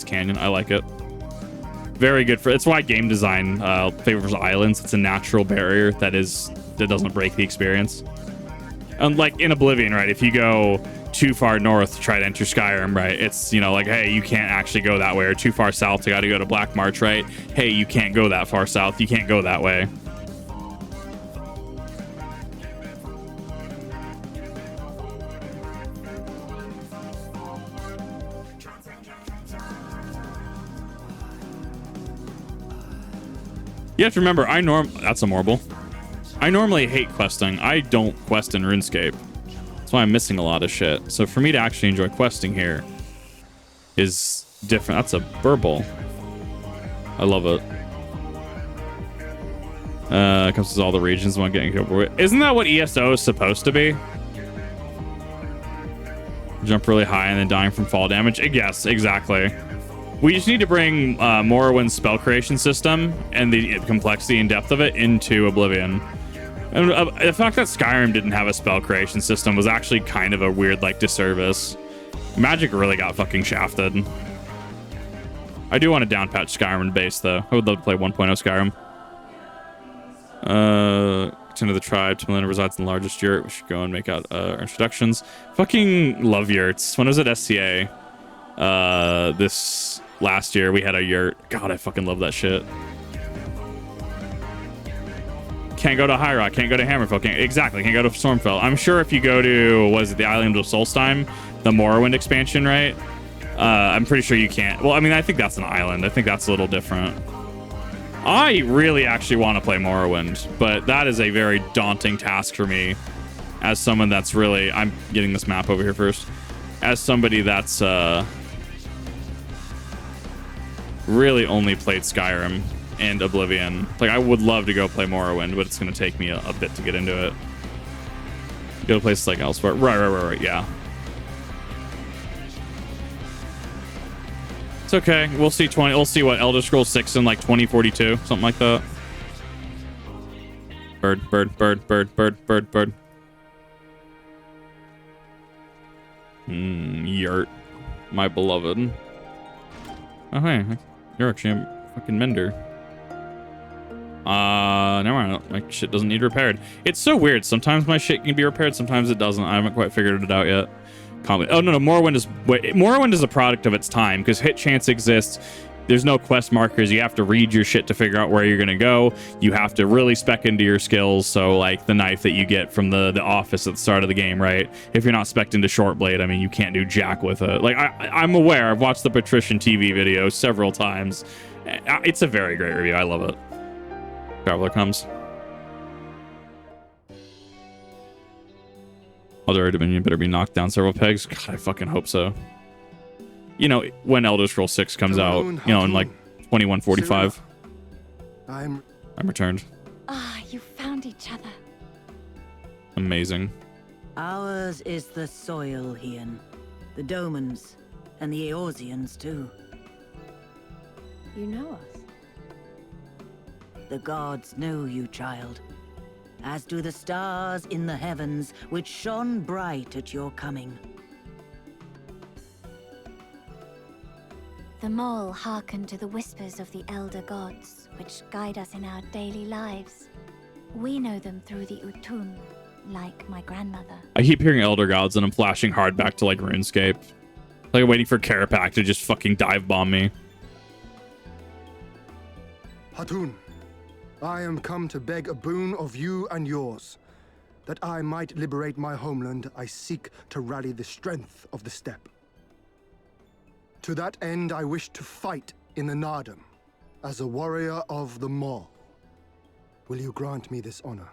canyon. I like it. Very good for. It's why game design favors islands. It's a natural barrier that doesn't break the experience. Unlike in Oblivion, right? If you go too far north to try to enter Skyrim, right? It's, like, hey, you can't actually go that way. Or too far south, you got to go to Black March, right? Hey, you can't go that far south. You can't go that way. You have to remember, that's a marble. I normally hate questing. I don't quest in RuneScape. That's why I'm missing a lot of shit. So for me to actually enjoy questing here is different. That's a burble. I love it. It comes to all the regions I'm getting over with. Isn't that what ESO is supposed to be? Jump really high and then dying from fall damage? Yes, exactly. We just need to bring Morrowind's spell creation system and the complexity and depth of it into Oblivion. And the fact that Skyrim didn't have a spell creation system was actually kind of a weird, disservice. Magic really got fucking shafted. I do want to downpatch Skyrim base, though. I would love to play 1.0 Skyrim. Into the tribe. Tamilina resides in the largest yurt. We should go and make out our introductions. Fucking love yurts. When I was at SCA, this last year, we had a yurt. God, I fucking love that shit. Can't go to High Rock, can't go to Hammerfell, can't go to Stormfell. I'm sure if you go to, the Island of Solstheim, the Morrowind expansion, right? I'm pretty sure you can't. Well, I mean, I think that's an island. I think that's a little different. I really actually want to play Morrowind, but that is a very daunting task for me as someone that's really... I'm getting this map over here first. As somebody that's really only played Skyrim and Oblivion. I would love to go play Morrowind, but it's going to take me a bit to get into it. Go to places like elsewhere. Right, yeah. It's okay. We'll see We'll see what Elder Scrolls 6 in 2042, something like that. Bird. Yurt, my beloved. Oh hey, you're actually a fucking mender. Never mind. My shit doesn't need repaired. It's so weird. Sometimes my shit can be repaired, sometimes it doesn't. I haven't quite figured it out yet. Oh no, Morrowind is a product of its time because hit chance exists. There's no quest markers. You have to read your shit to figure out where you're gonna go. You have to really spec into your skills. So the knife that you get from the office at the start of the game, right? If you're not spec'd into Shortblade, I mean, you can't do jack with it. I'm aware. I've watched the Patrician TV video several times. It's a very great review. I love it. Traveler comes. Elder Dominion better be knocked down several pegs. God, I fucking hope so. When Elder Scrolls 6 comes out, in 2145. I'm returned. You found each other. Amazing. Ours is the soil, Hien. The Domans, and the Eorzeans too. You know us? The gods know you, child. As do the stars in the heavens, which shone bright at your coming. The mole hearkened to the whispers of the elder gods, which guide us in our daily lives. We know them through the Utun, like my grandmother. I keep hearing Elder Gods and I'm flashing hard back to RuneScape. I'm waiting for Karapak to just fucking dive bomb me. Hatun, I am come to beg a boon of you and yours. That I might liberate my homeland, I seek to rally the strength of the steppe. To that end, I wish to fight in the Nardum, as a warrior of the Maul. Will you grant me this honor?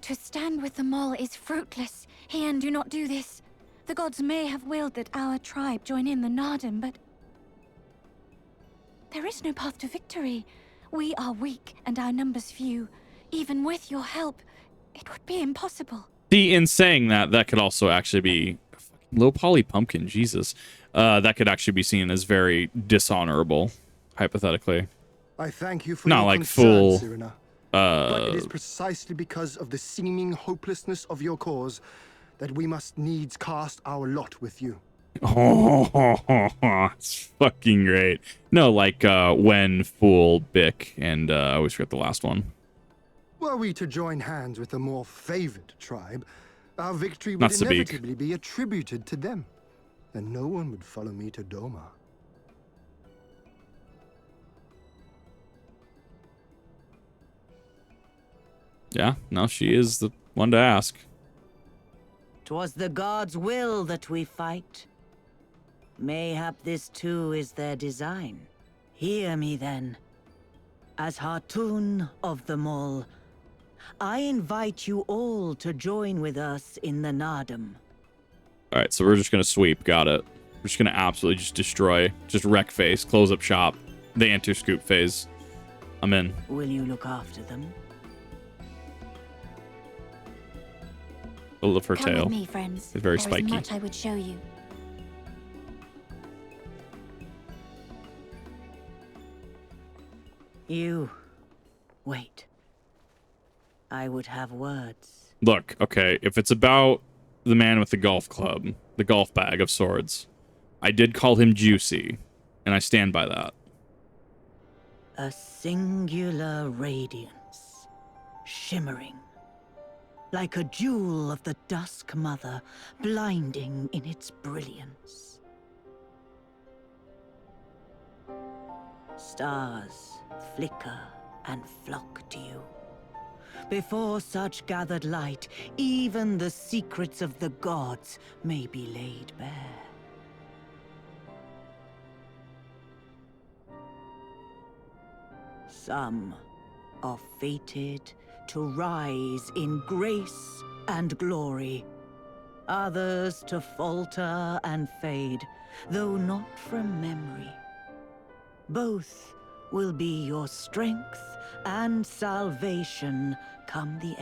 To stand with the Maul is fruitless. Hien, do not do this. The gods may have willed that our tribe join in the Nardum, but... there is no path to victory. We are weak, and our numbers few. Even with your help, it would be impossible. See, in saying that, that could also actually be... Low poly pumpkin, Jesus. That could actually be seen as very dishonorable, hypothetically. I thank you for not your like concern, full. Serena. But it is precisely because of the seeming hopelessness of your cause that we must needs cast our lot with you. Oh, it's fucking great. No, like when, fool, Bick, and I always forget the last one. Were we to join hands with a more favored tribe, our victory Not would Sabik. inevitably be attributed to them, and no one would follow me to Doma. Yeah, no, she is the one to ask. 'Twas the gods' will that we fight. Mayhap this too is their design. Hear me then. As Hartun of the Mall, I invite you all to join with us in the Nardum. All right, so we're just gonna sweep. Got it. We're just gonna absolutely just destroy, just wreck face, close up shop, the anti-scoop phase. I'm in. Will you look after them? Full of her Come tail. with me, friends. It's very There spiky. is much I would show you. You... wait. I would have words. Look, okay, if it's about the man with the golf club, the golf bag of swords, I did call him Juicy, and I stand by that. A singular radiance, shimmering, like a jewel of the Dusk Mother, blinding in its brilliance. Stars flicker and flock to you. Before such gathered light, even the secrets of the gods may be laid bare. Some are fated to rise in grace and glory. Others to falter and fade, though not from memory. Both will be your strength and salvation come the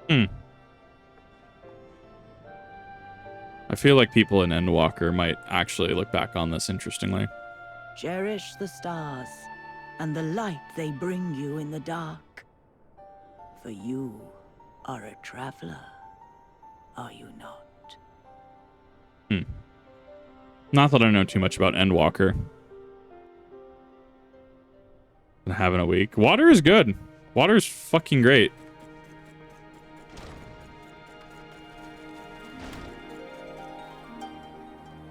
end. I feel like people in Endwalker might actually look back on this interestingly. Cherish the stars and the light they bring you in the dark. For you are a traveler, are you not? Not that I know too much about Endwalker. Been having a week. Water is good. Water is fucking great.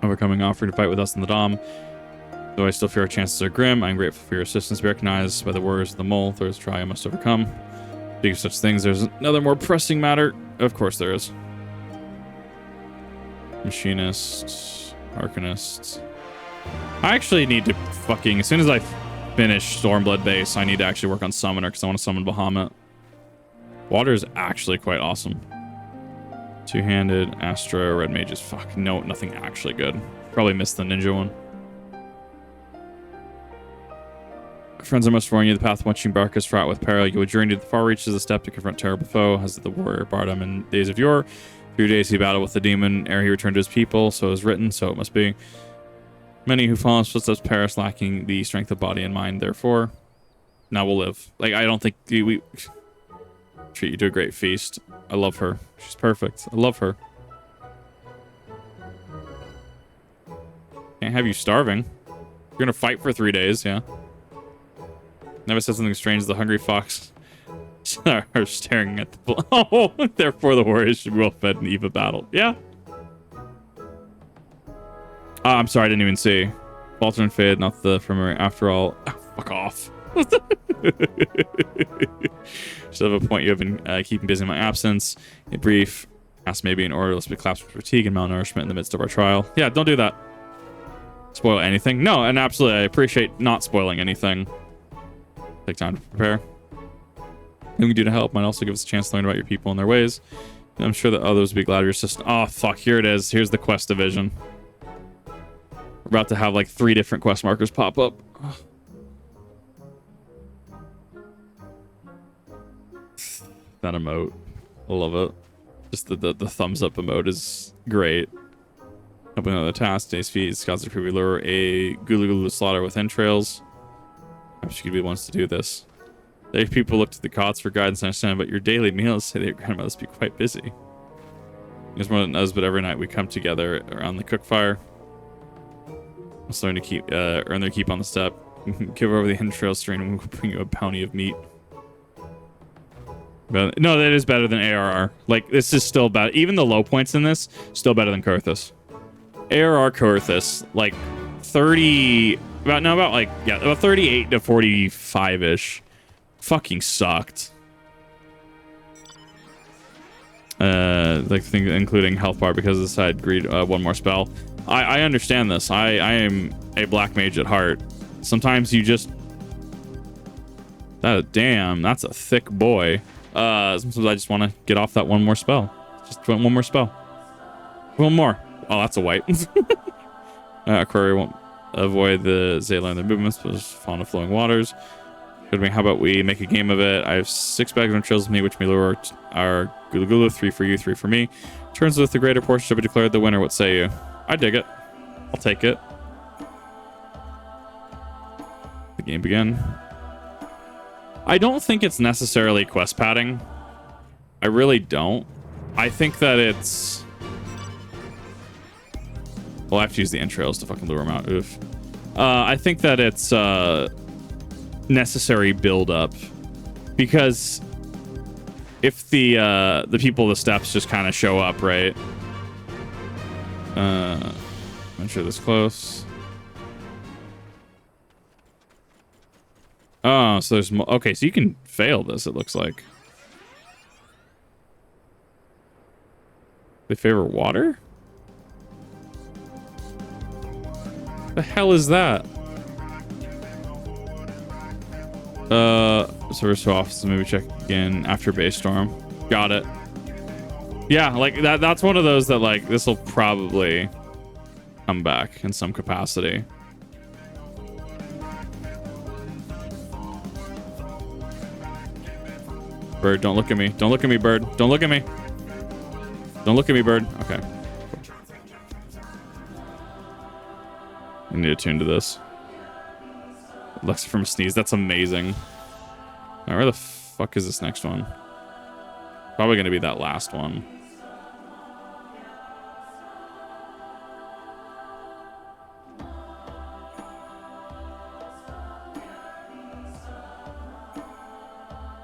Overcoming offering to fight with us in the Dom. Though I still fear our chances are grim, I'm grateful for your assistance. Be recognized by the warriors of the Mole. There is a trial I must overcome. Speaking of such things, there's another more pressing matter. Of course there is. Machinist, Arcanist. I actually need to fucking, as soon as I finish Stormblood base, I need to actually work on Summoner because I want to summon Bahamut. Water is actually quite awesome. Two-handed, Astra, Red Mages. Fuck, no, nothing actually good. Probably missed the ninja one. Friends, I must warn you, the path once you embark is fraught with peril. You will journey to the far reaches of the steppe to confront terrible foe, as did the warrior Bardam in days of yore. 3 days he battled with the demon ere he returned to his people, so it is written, so it must be. Many who follow in his footsteps perish, lacking the strength of body and mind, therefore. Now we'll live. Like, I don't think we treat you to a great feast. I love her. She's perfect. I love her. Can't have you starving. You're gonna fight for 3 days, yeah. Never said something strange. The hungry fox are staring at the oh, therefore the warriors should be well fed in the eve of battle. Yeah. I'm sorry, I didn't even see. Falter and fade, not the ephemeral. After all, fuck off. Still have a point. You have been keeping busy in my absence. A brief, ask maybe in order. Let's be collapsed with fatigue and malnourishment in the midst of our trial. Yeah, don't do that. Spoil anything? No, and absolutely, I appreciate not spoiling anything. Take time to prepare. What we can do to help might also give us a chance to learn about your people and their ways. And I'm sure that others will be glad of your assistance. Oh, fuck, here it is. Here's the quest division. We're about to have like 3 different quest markers pop up. That emote. I love it. Just the thumbs up emote is great. Helping another task. Today's feed. Scouts are privy lure a gulu gulu slaughter with entrails. Perhaps you could be the ones to do this. If people look to the cots for guidance and understand about your daily meals, say that your grandma must be quite busy. It's more than us, but every night we come together around the cook fire. Let's learn to keep earn their keep on the step. Give over the entrails strain and we'll bring you a bounty of meat. But no, that is better than ARR. Like, this is still bad. Even the low points in this, still better than Kurthus. ARR Kurthus, like 30, about 38 to 45-ish. Fucking sucked. Like thing including health bar because of the side greed one more spell. I understand this. I am a black mage at heart. Sometimes you just damn, that's a thick boy. Sometimes I just want to get off that one more spell. Just one more spell. One more. Oh, that's a white. Aquaria won't avoid the Zayla and their movements, but is fond of flowing waters. How about we make a game of it? I have 6 bags of entrails with me, which may lure our Gulu. 3 for you, 3 for me. Turns with the greater portion to be declared the winner. What say you? I dig it. I'll take it. The game begin. I don't think it's necessarily quest padding. I really don't. I think that it's... Well, I have to use the entrails to fucking lure him out. Oof. I think that it's necessary build-up. Because if the people of the steppes just kind of show up, right? I'm sure this close. Oh, so there's more. Okay, so you can fail this, it looks like. They favor water? The hell is that? Service to office, maybe check again after base storm. Got it. Yeah, like that's one of those that like this will probably come back in some capacity. Bird, don't look at me. Don't look at me, bird. Don't look at me. Don't look at me, bird. Okay. I need to tune to this. Alexa from a sneeze. That's amazing. Now, where the fuck is this next one? Probably going to be that last one.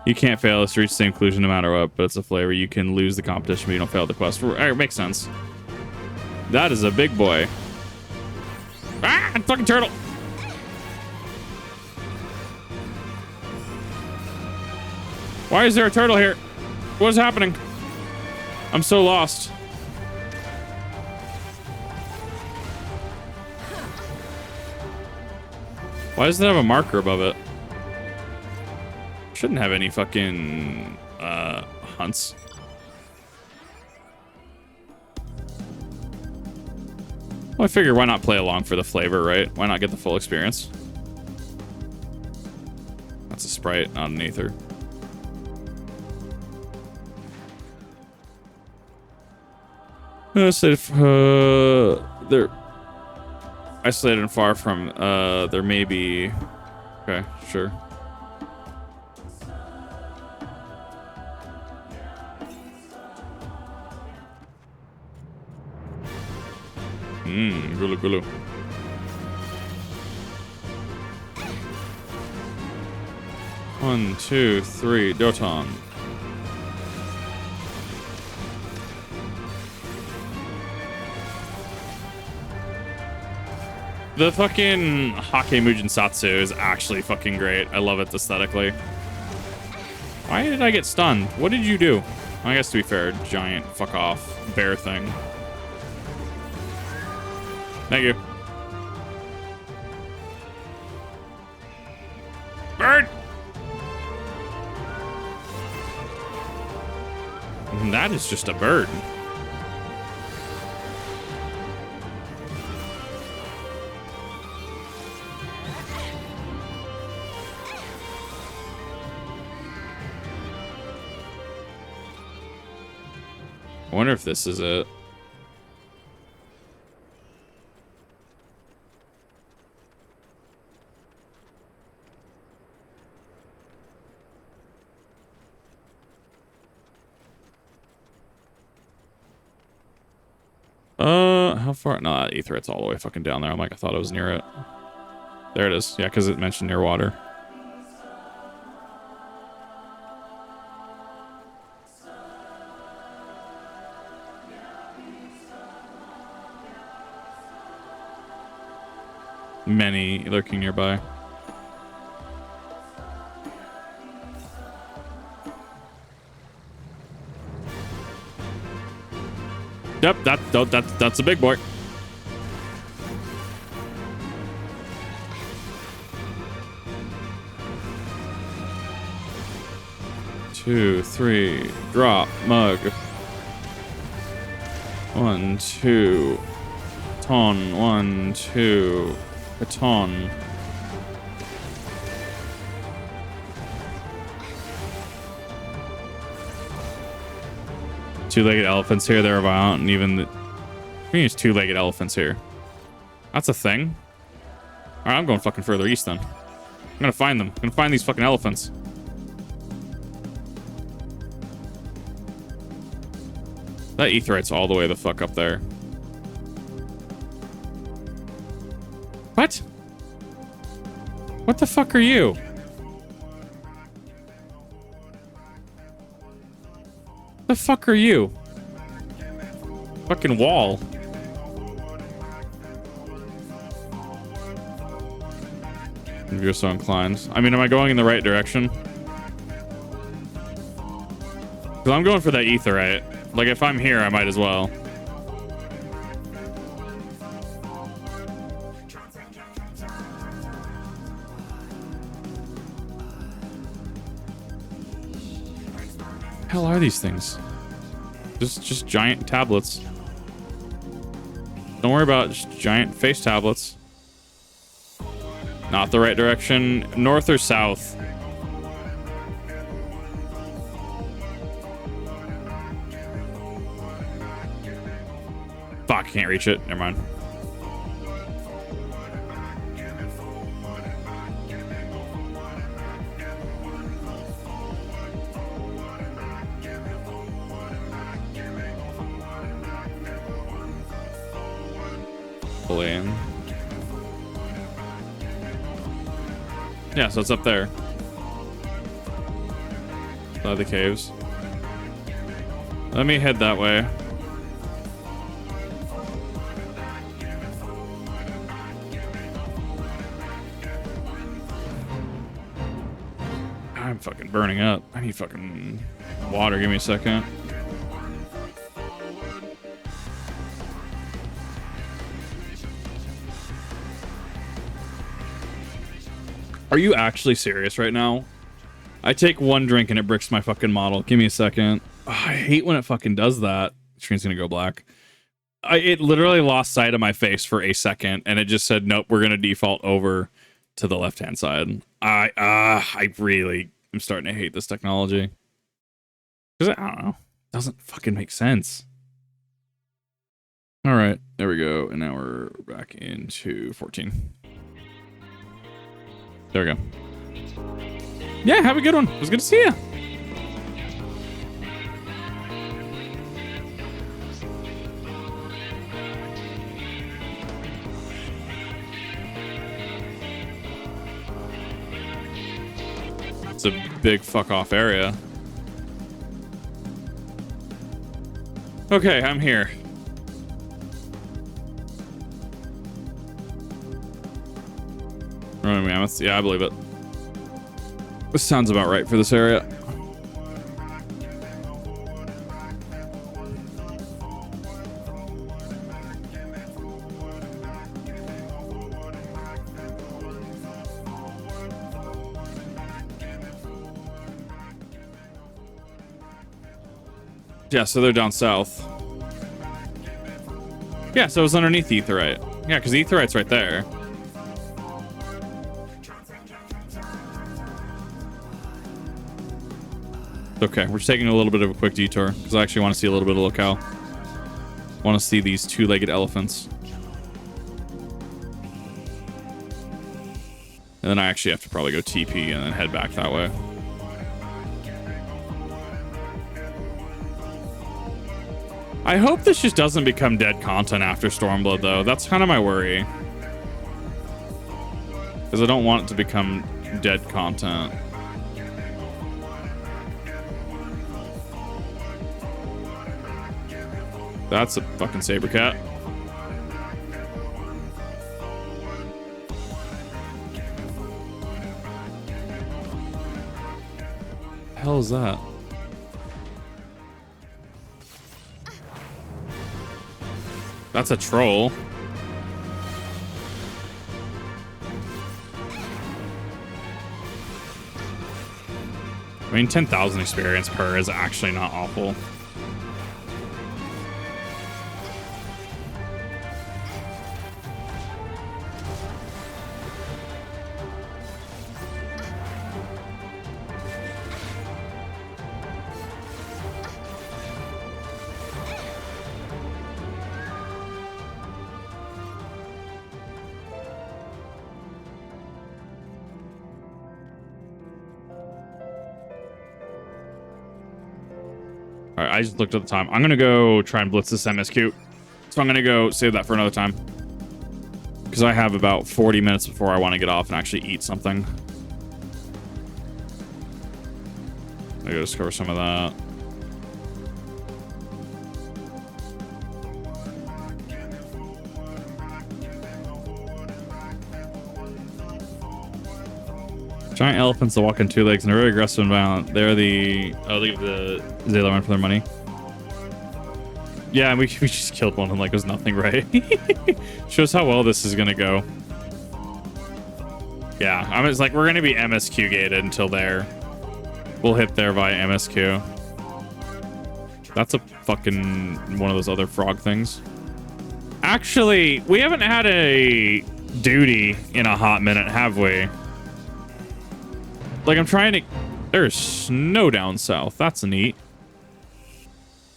You can't fail this to reach the same conclusion no matter what, but it's a flavor. You can lose the competition, but you don't fail the quest. It makes sense. That is a big boy. Ah, fucking turtle. Why is there a turtle here? What is happening? I'm so lost. Why does it have a marker above it? Shouldn't have any fucking hunts. Well, I figure why not play along for the flavor, right? Why not get the full experience? That's a sprite, not an aether. They're isolated and far from. There may be. Okay, sure. Gulu gulu. One, two, three, Dotan. The fucking Hake Mujin Satsu is actually fucking great. I love it aesthetically. Why did I get stunned? What did you do? I guess to be fair, giant fuck off bear thing. Thank you. Bird! That is just a bird. I wonder if this is it. how far? No, that Aetheryte's all the way fucking down there. I'm like, I thought I was near it. There it is. Yeah, because it mentioned near water. Many lurking nearby. Yep, that's a big boy. Two, three, drop, mug. 1, 2, ton, 1, 2, a ton. Two-legged elephants here. They're violent, and even the... We use two-legged elephants here. That's a thing. All right, I'm going fucking further east then. I'm gonna find them. I'm gonna find these fucking elephants. That Aetheryte's all the way the fuck up there. What? What the fuck are you? The fuck are you? Fucking wall. If you're so inclined. I mean, am I going in the right direction? Because I'm going for that Aetheryte. Like, if I'm here, I might as well. Hell are these things? Just giant tablets. Don't worry about it, just giant face tablets. Not the right direction. North or south? Fuck, can't reach it. Never mind. Yeah, so it's up there. By the caves. Let me head that way. I'm fucking burning up. I need fucking water. Give me a second. Are you actually serious right now? I take one drink and it bricks my fucking model. Give me a second. Oh, I hate when it fucking does that. Screen's gonna go black. It literally lost sight of my face for a second and it just said, nope, we're gonna default over to the left-hand side. I really am starting to hate this technology. Because I don't know. It doesn't fucking make sense. All right, there we go. And now we're back into 14. There we go. Yeah, have a good one. It was good to see you. It's a big fuck off area. Okay, I'm here. Running mammoths. Yeah, I believe it. This sounds about right for this area. Yeah, so they're down south. Yeah, so it was underneath the Aetheryte. Yeah, because the Aetheryte's right there. Okay, we're just taking a little bit of a quick detour because I actually want to see a little bit of locale. Want to see these two-legged elephants. And then I actually have to probably go TP and then head back that way. I hope this just doesn't become dead content after Stormblood, though. That's kind of my worry. Because I don't want it to become dead content. That's a fucking saber cat. The hell is that? That's a troll. I mean, 10,000 experience per is actually not awful. All right, I just looked at the time. I'm gonna go try and blitz this MSQ. So I'm gonna go save that for another time. Because I have about 40 minutes before I want to get off and actually eat something. I gotta discover some of that. Giant elephants that walk on two legs and are very aggressive and violent. They're the... I'll leave the Zayla one for their money. Yeah, we just killed one and like it was nothing, right? Shows how well this is gonna go. Yeah, I'm just like, we're gonna be MSQ gated until there. We'll hit there via MSQ. That's a fucking one of those other frog things. Actually, we haven't had a duty in a hot minute, have we? Like, I'm trying to... There's snow down south. That's neat.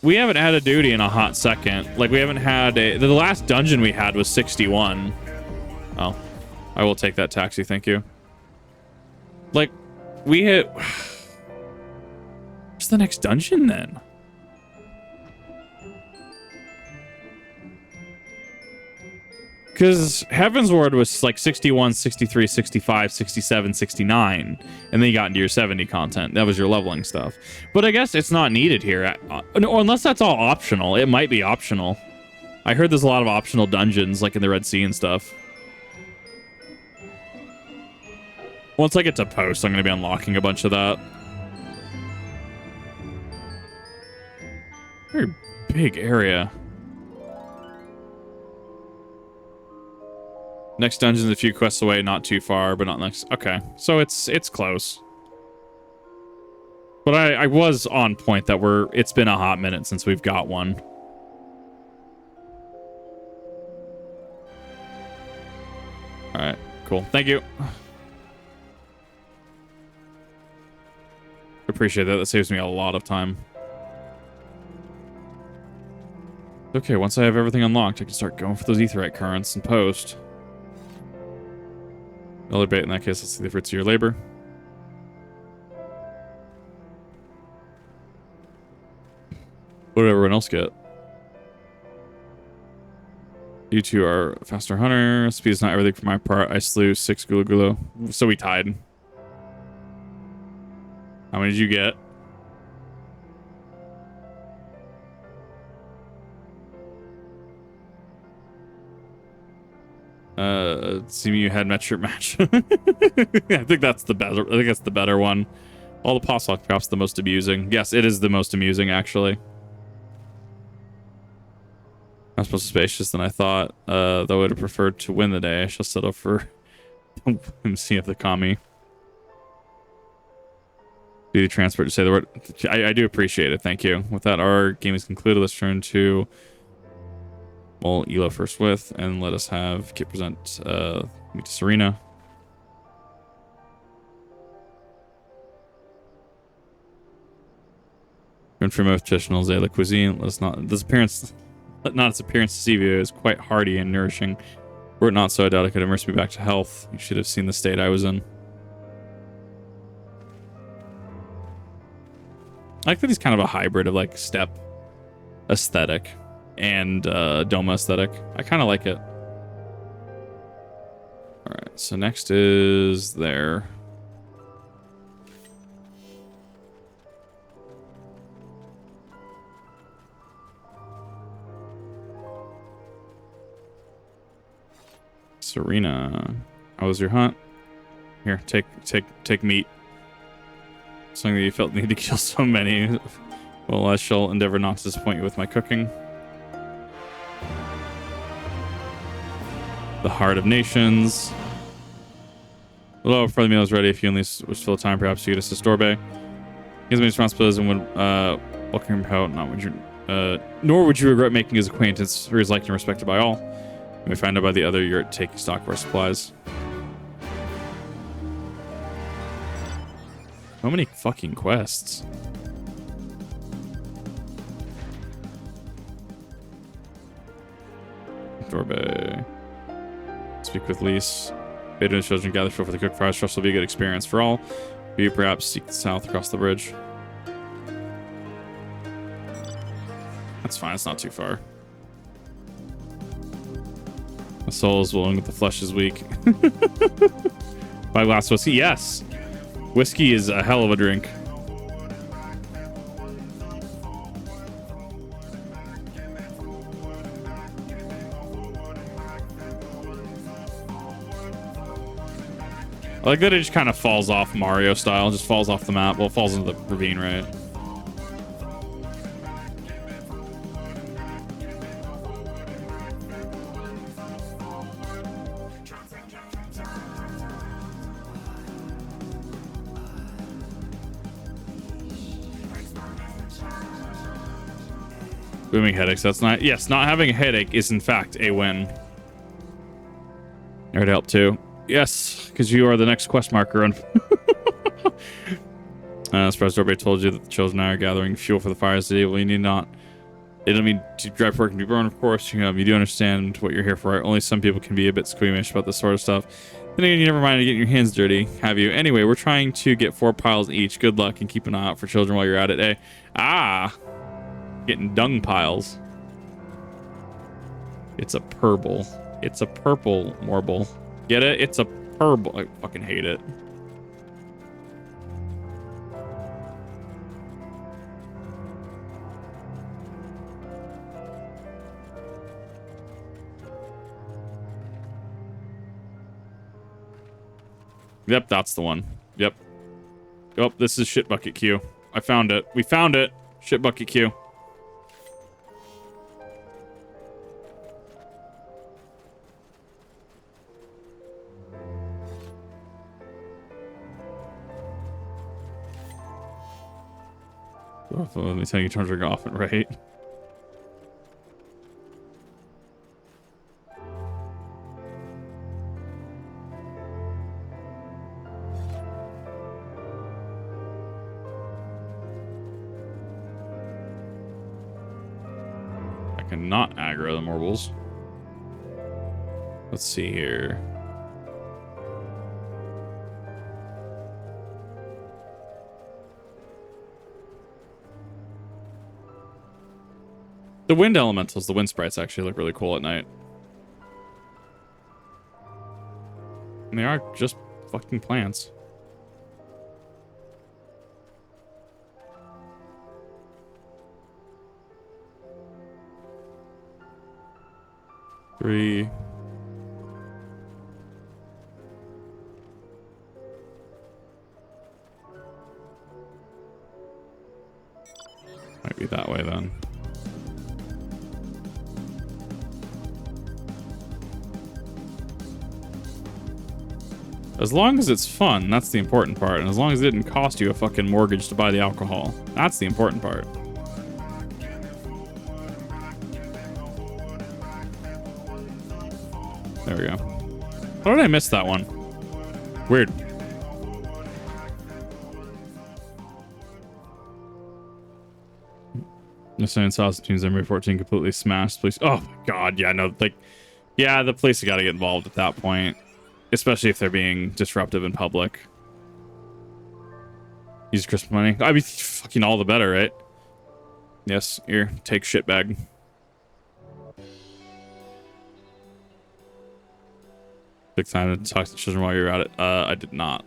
We haven't had a duty in a hot second. Like, we haven't had a... The last dungeon we had was 61. Oh. I will take that taxi, thank you. Like, we hit... What's the next dungeon, then? Because Heaven's Ward was like 61, 63, 65, 67, 69. And then you got into your 70 content. That was your leveling stuff. But I guess it's not needed here. Unless that's all optional. It might be optional. I heard there's a lot of optional dungeons, like in the Red Sea and stuff. Once I get to post, I'm going to be unlocking a bunch of that. Very big area. Next dungeon's a few quests away, not too far, but not next. Okay, so it's close. But I was on point that it's been a hot minute since we've got one. All right, cool. Thank you. Appreciate that. That saves me a lot of time. Okay, once I have everything unlocked, I can start going for those aetheryte currents and post. Another bait in that case. Let's see the fruits of your labor. What did everyone else get? You two are faster hunter. Speed is not everything for my part. I slew 6 Gulu Gulu. So we tied. How many did you get? CMU head match shirt match. I think that's the better. I think that's the better one. All the Postlock drops the most amusing. Yes, it is the most amusing actually. I'm supposed to spacious than I thought. Though I would have preferred to win the day. I shall settle for MC of the commie. Do the transport to say the word. I do appreciate it. Thank you. With that, our game is concluded. Let's turn to. Well, Elo first with, and let us have Kit present meet to Serena. And for most traditional Zayla cuisine, let not its appearance deceive you. It is quite hearty and nourishing. Were it not so, I doubt it could immerse me back to health. You should have seen the state I was in. I like that he's kind of a hybrid of like steppe aesthetic and Doma aesthetic. I kind of like it. All right, so next is there. Serena, how was your hunt? Here, take meat. Something that you felt the need to kill so many. Well, I shall endeavor not to disappoint you with my cooking. The Heart of Nations. Hello, before the meal is ready, if you only wish to fill time, perhaps you could assist Dorbe. He has many responsibilities and would welcome him out. Nor would you regret making his acquaintance, for he is liked and respected by all. We find out by the other yurt taking stock of our supplies. How many fucking quests? Dorbe. Speak with Lise. Beta and children gather fuel for the cook fires. Trust will be a good experience for all. You perhaps seek south across the bridge. That's fine, it's not too far. The soul is willing, but the flesh is weak. Buy a glass of whiskey? Yes! Whiskey is a hell of a drink. I like that it just kind of falls off Mario style, just falls off the map. Well, it falls into the ravine, right? Booming headaches, that's not... Yes, not having a headache is in fact a win. There to help too. Yes, because you are the next quest marker. Surprise Dorbe told you that the children and I are gathering fuel for the fires today. Well, you need not... They don't mean to drive work and be burned, of course. You do understand what you're here for. Right? Only some people can be a bit squeamish about this sort of stuff. Then again, you never mind getting your hands dirty, have you? Anyway, we're trying to get 4 piles each. Good luck and keep an eye out for children while you're at it, eh? Ah! Getting dung piles. It's a purple. It's a purple marble. Get it? It's a purple. I fucking hate it. Yep, that's the one. Yep. Oh, this is shit bucket queue. I found it. We found it. Shit bucket queue. Let me tell you, turn your off it, right? I cannot aggro the marbles. Let's see here. The wind elementals, the wind sprites actually look really cool at night. And they are just fucking plants. Three. Might be that way then. As long as it's fun, that's the important part. And as long as it didn't cost you a fucking mortgage to buy the alcohol. That's the important part. There we go. How did I miss that one? Weird. The Saiyan Sauce teams MB 14 completely smashed. Please. Oh my god, yeah, no, like, yeah, the police have got to get involved at that point. Especially if they're being disruptive in public. Use Christmas money. I mean, fucking all the better, right? Yes, here, take shit bag. Took time to talk to the children while you're at it. I did not.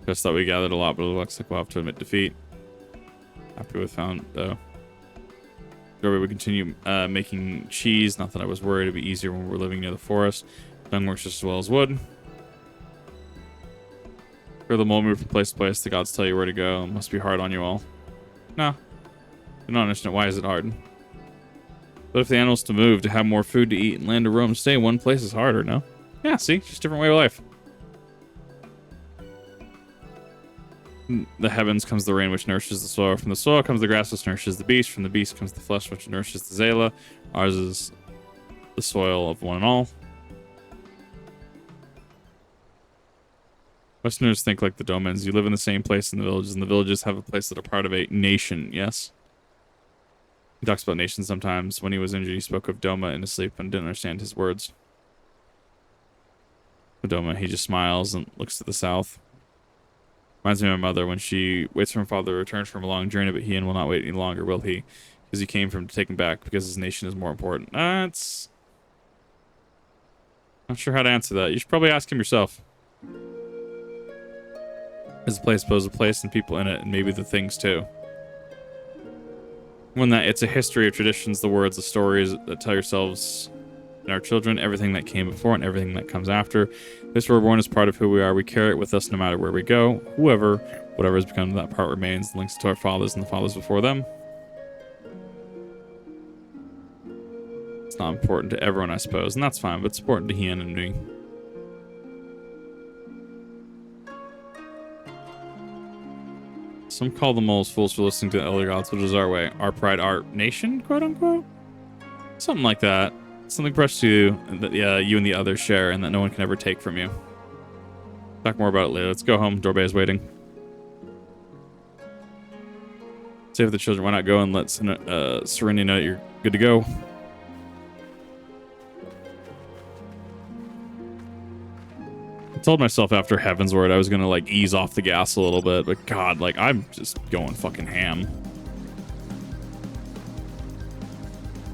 Just thought we gathered a lot, but it looks like we'll have to admit defeat. After we found, we would continue making cheese. Not that I was worried. It'd be easier when we're living near the forest. Dung works just as well as wood. For the moment, move from place to place. The gods tell you where to go. It must be hard on you all. No. I don't understand. Why is it hard? But if the animals to move, to have more food to eat, and land to roam, stay in one place is harder, no? Yeah, see? Just a different way of life. The heavens comes the rain, which nourishes the soil. From the soil comes the grass, which nourishes the beast. From the beast comes the flesh, which nourishes the Zela. Ours is the soil of one and all. Westerners think like the Domans. You live in the same place in the villages, and the villages have a place that are part of a nation, yes? He talks about nations sometimes. When he was injured, he spoke of Doma in his sleep and didn't understand his words. The Doma, he just smiles and looks to the south. Reminds me of my mother when she waits for her father to return from a long journey, but Hien will not wait any longer, will he? Because he came from to take him back because his nation is more important. It's not sure how to answer that. You should probably ask him yourself. Is a place both a place and people in it, and maybe the things too. When that it's a history of traditions, the words, the stories that tell yourselves and our children, everything that came before and everything that comes after. This we're born is part of who we are. We carry it with us no matter where we go. Whatever has become that part remains, links to our fathers and the fathers before them. It's not important to everyone, I suppose, and that's fine, but it's important to Hien and me. Some call the moles fools for listening to the elder gods, which is our way. Our pride, our nation, quote unquote? Something like that. Something precious to you that you and the others share and that no one can ever take from you. Talk more about it later. Let's go home. Dorbei is waiting. Save the children. Why not go and let Serenity know that you're good to go? I told myself after Heaven's Word I was gonna like ease off the gas a little bit, but God, like I'm just going fucking ham.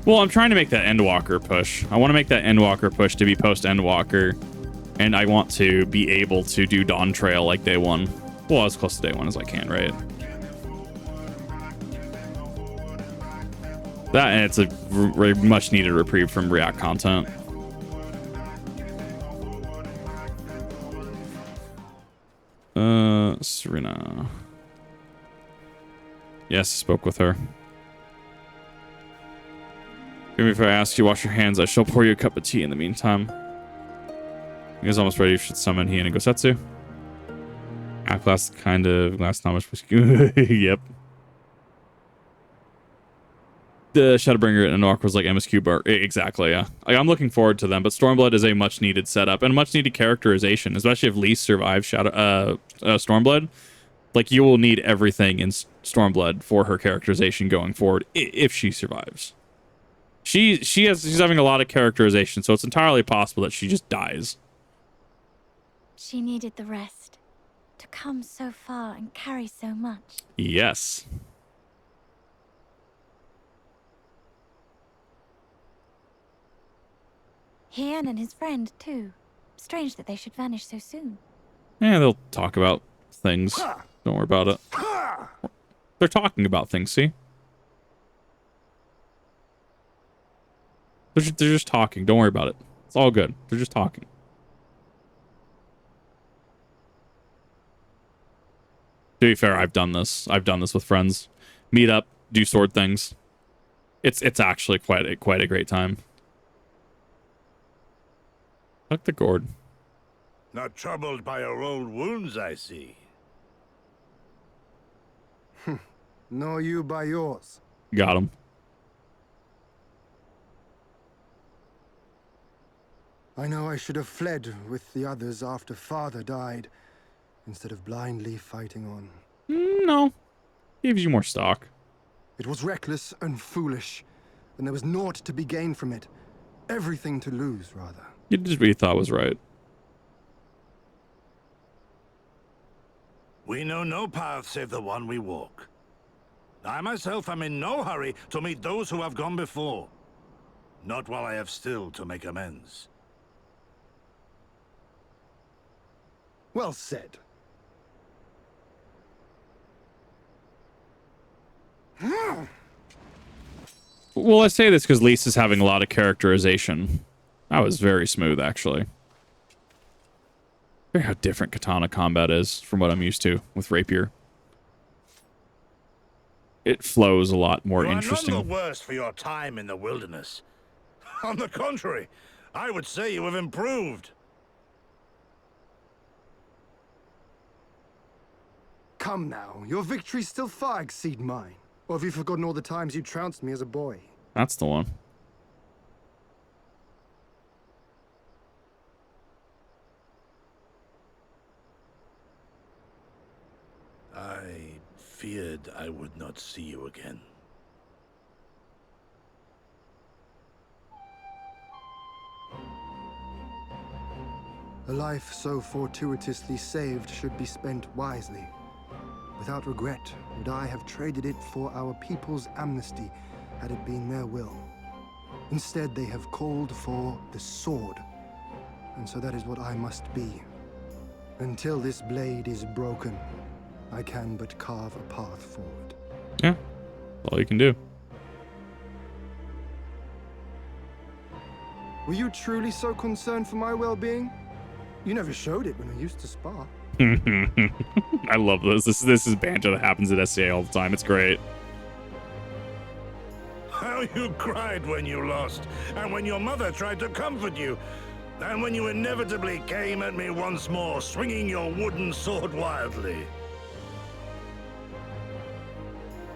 Well, I'm trying to make that Endwalker push. I want to make that Endwalker push to be post Endwalker, and I want to be able to do Dawn Trail like day one. Well, as close to day one as I can, right? That and it's a much needed reprieve from React content. Serena. Yes, spoke with her. Maybe if I ask you to wash your hands, I shall pour you a cup of tea in the meantime. You guys almost ready? You should summon Hien and Gosetsu. Glass kind of glass, not much whiskey. Yep. The Shadowbringer and Noir was like MSQ bar. Exactly, yeah. Like, I'm looking forward to them, but Stormblood is a much needed setup and much needed characterization, especially if Lee survives Stormblood. Like, you will need everything in Stormblood for her characterization going forward if she survives. She's having a lot of characterization, so it's entirely possible that she just dies. She needed the rest to come so far and carry so much. Yes. Hien and his friend, too. Strange that they should vanish so soon. Yeah, they'll talk about things. Don't worry about it. They're talking about things, see? They're just talking. Don't worry about it. It's all good. They're just talking. To be fair, I've done this. I've done this with friends. Meet up, do sword things. It's actually quite a great time. Look the gourd. Not troubled by your old wounds, I see. Nor you by yours. Got him. I know I should have fled with the others after Father died, instead of blindly fighting on. No. Gives you more stock. It was reckless and foolish, and there was naught to be gained from it. Everything to lose, rather. You did what you thought was right. We know no path save the one we walk. I myself am in no hurry to meet those who have gone before. Not while I have still to make amends. Well said. Well, I say this because Lisa's having a lot of characterization. That was very smooth, actually. Hear how different katana combat is from what I'm used to with rapier. It flows a lot more interesting. You are none the worse for your time in the wilderness. On the contrary, I would say you have improved. Come now, your victories still far exceed mine. Or have you forgotten all the times you trounced me as a boy? That's the one. I feared I would not see you again. A life so fortuitously saved should be spent wisely. Without regret, would I have traded it for our people's amnesty had it been their will. Instead, they have called for the sword, and so that is what I must be. Until this blade is broken, I can but carve a path forward. Yeah, that's all you can do. Were you truly so concerned for my well-being? You never showed it when we used to spar. I love this. This is banter that happens at SCA all the time. It's great. How you cried when you lost, and when your mother tried to comfort you, and when you inevitably came at me once more, swinging your wooden sword wildly.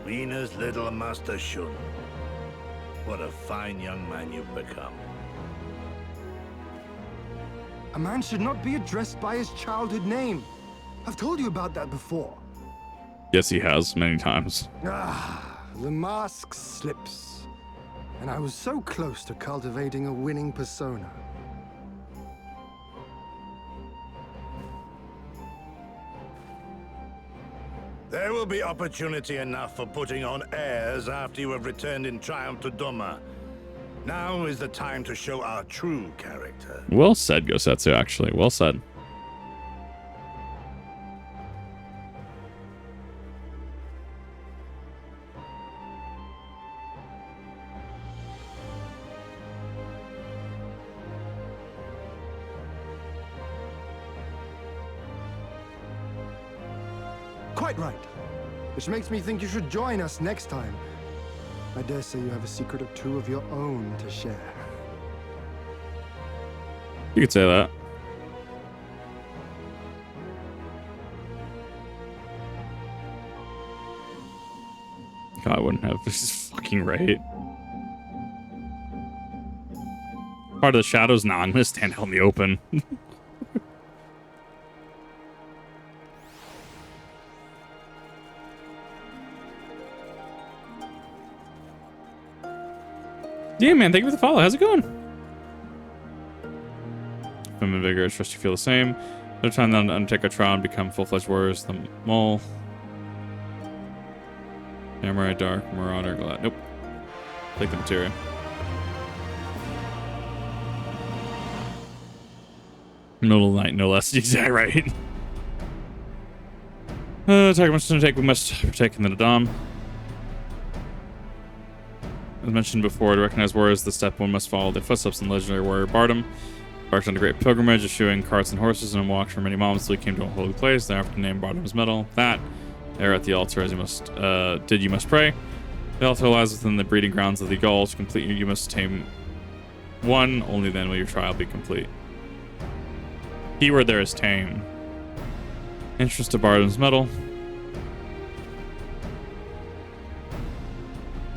Mina's little Master Shun. What a fine young man you've become. A man should not be addressed by his childhood name. I've told you about that before. Yes, he has many times. Ah, the mask slips. And I was so close to cultivating a winning persona. There will be opportunity enough for putting on airs after you have returned in triumph to Doman. Now is the time to show our true character. Well said, Gosetsu, actually. Well said. Quite right. Which makes me think you should join us next time. I dare say you have a secret or two of your own to share. You could say that. God, I wouldn't have. This is fucking right. Part of the shadows? Nah, I'm gonna stand out in the open. Yeah, man, thank you for the follow. How's it going? Femme and Vigor, I trust you feel the same. They're trying to undertake a trial and become full-fledged warriors. The Mole. Samurai, Dark, Marauder, Glad. Nope. Take the materia. Middle of the night, no less. Exactly right. Attack must undertake. We must partake in the Nadam. As mentioned before, to recognize warriors, the step one must follow the footsteps in legendary warrior Bardam. Embarked on a great pilgrimage, eschewing carts and horses, and walked for many moments till he came to a holy place. Thereafter named Bardam's Medal. That, there at the altar, as you must you must pray. The altar lies within the breeding grounds of the Gauls. Complete you must tame one. Only then will your trial be complete. Keyword there is tame. Entrance to Bardam's Medal.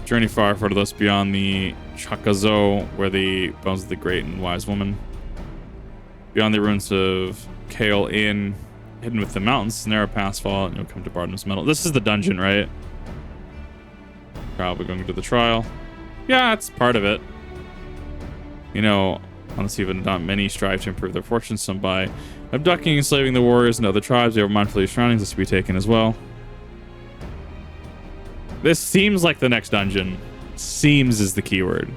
Journey far further beyond the Chakazo, where the bones of the great and wise woman. Beyond the ruins of Kale Inn, hidden within the mountains, narrow paths fall, and you'll come to Bardam's Medal. This is the dungeon, right? Probably going to the trial. Yeah, it's part of it. You know, On this even not many strive to improve their fortunes, some by abducting and enslaving the warriors and other tribes. They are mindful of your surroundings. This to be taken as well. This seems like the next dungeon. Seems is the keyword.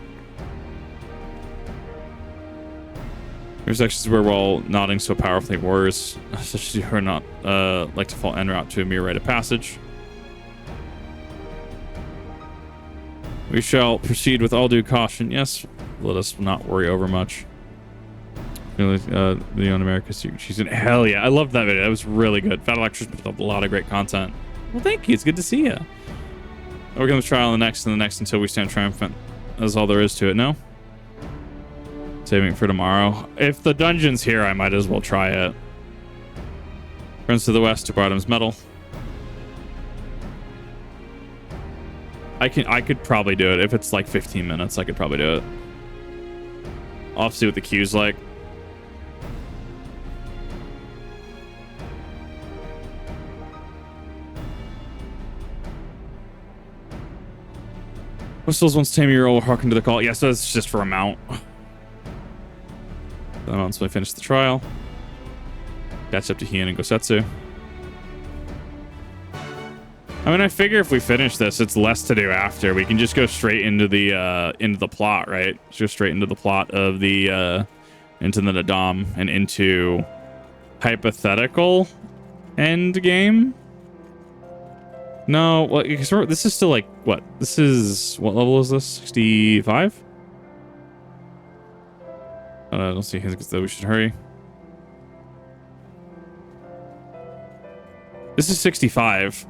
There's sections where while nodding so powerfully, warriors such as you are not like to fall en route to a mere rite of passage. We shall proceed with all due caution. Yes, let us not worry over much. Leon America, she's in. Hell yeah, I loved that video. That was really good. Fat Electric put up a lot of great content. Well, thank you. It's good to see you. We're going to try on the next and the next until we stand triumphant. That's all there is to it. No. Saving it for tomorrow. If the dungeon's here, I might as well try it. Friends to the west, to Bottom's Metal. I could probably do it. If it's like 15 minutes, I could probably do it. I'll have to see what the queue's like. Whistles once tame your old hearken to the call. Yeah, so it's just for a mount. Once we finish the trial, catch up to Hien and Gosetsu. I mean, I figure if we finish this, it's less to do after. We can just go straight into the plot, right? Just go straight into the plot of the into the Nadam and into hypothetical end game. No, well, this is still like what? This is what level is this? 65. I don't see his, so we should hurry. This is 65.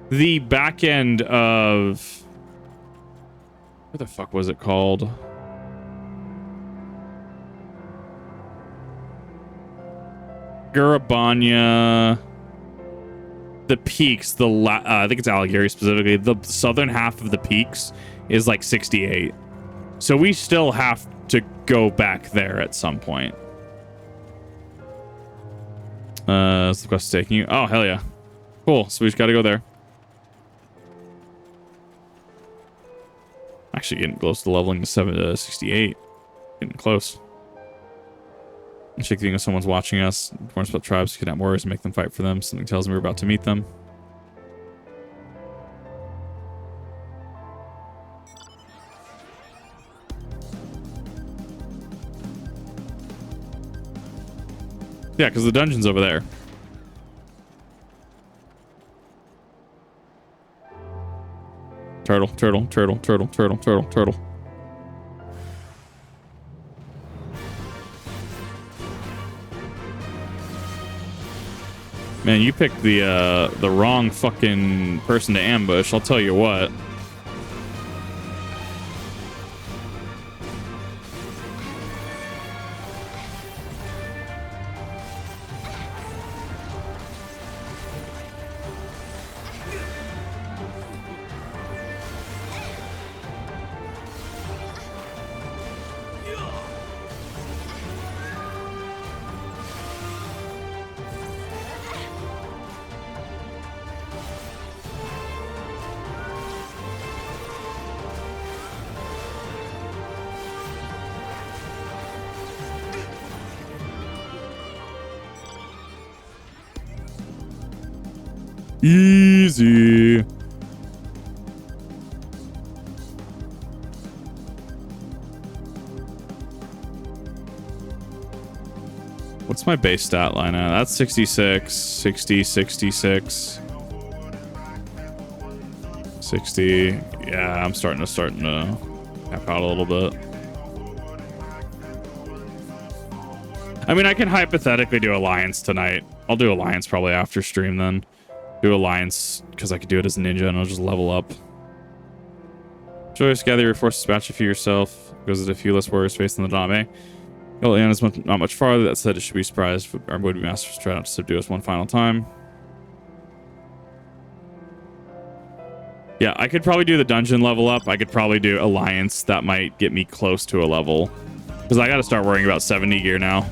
The back end of... What the fuck was it called? Garabanya. The peaks, I think it's Alighieri specifically. The southern half of the peaks is like 68. So we still have to go back there at some point. Is the quest taking you? Oh, hell yeah. Cool. So we just got to go there. Actually getting close to leveling to 68. Getting close. I should think if someone's watching us. Warns about tribes, kidnap warriors, and make them fight for them. Something tells me we're about to meet them. Yeah, because the dungeon's over there. Turtle, turtle, turtle, turtle, turtle, turtle, turtle. Man, you picked the wrong fucking person to ambush, I'll tell you what. Easy. What's my base stat line at? That's 66, 60, 66, 60. Yeah, I'm starting to cap out a little bit. I mean, I can hypothetically do Alliance tonight. I'll do Alliance probably after stream then. Do Alliance because I could do it as a ninja and I'll just level up. Joyous, gather your forces, dispatch a few yourself. Goes to a few less warriors facing the Dame. Yotsuyu is not much farther. That said, it should be surprised if our would-be masters try not to subdue us one final time. Yeah, I could probably do the dungeon level up. I could probably do Alliance. That might get me close to a level. Because I got to start worrying about 70 gear now.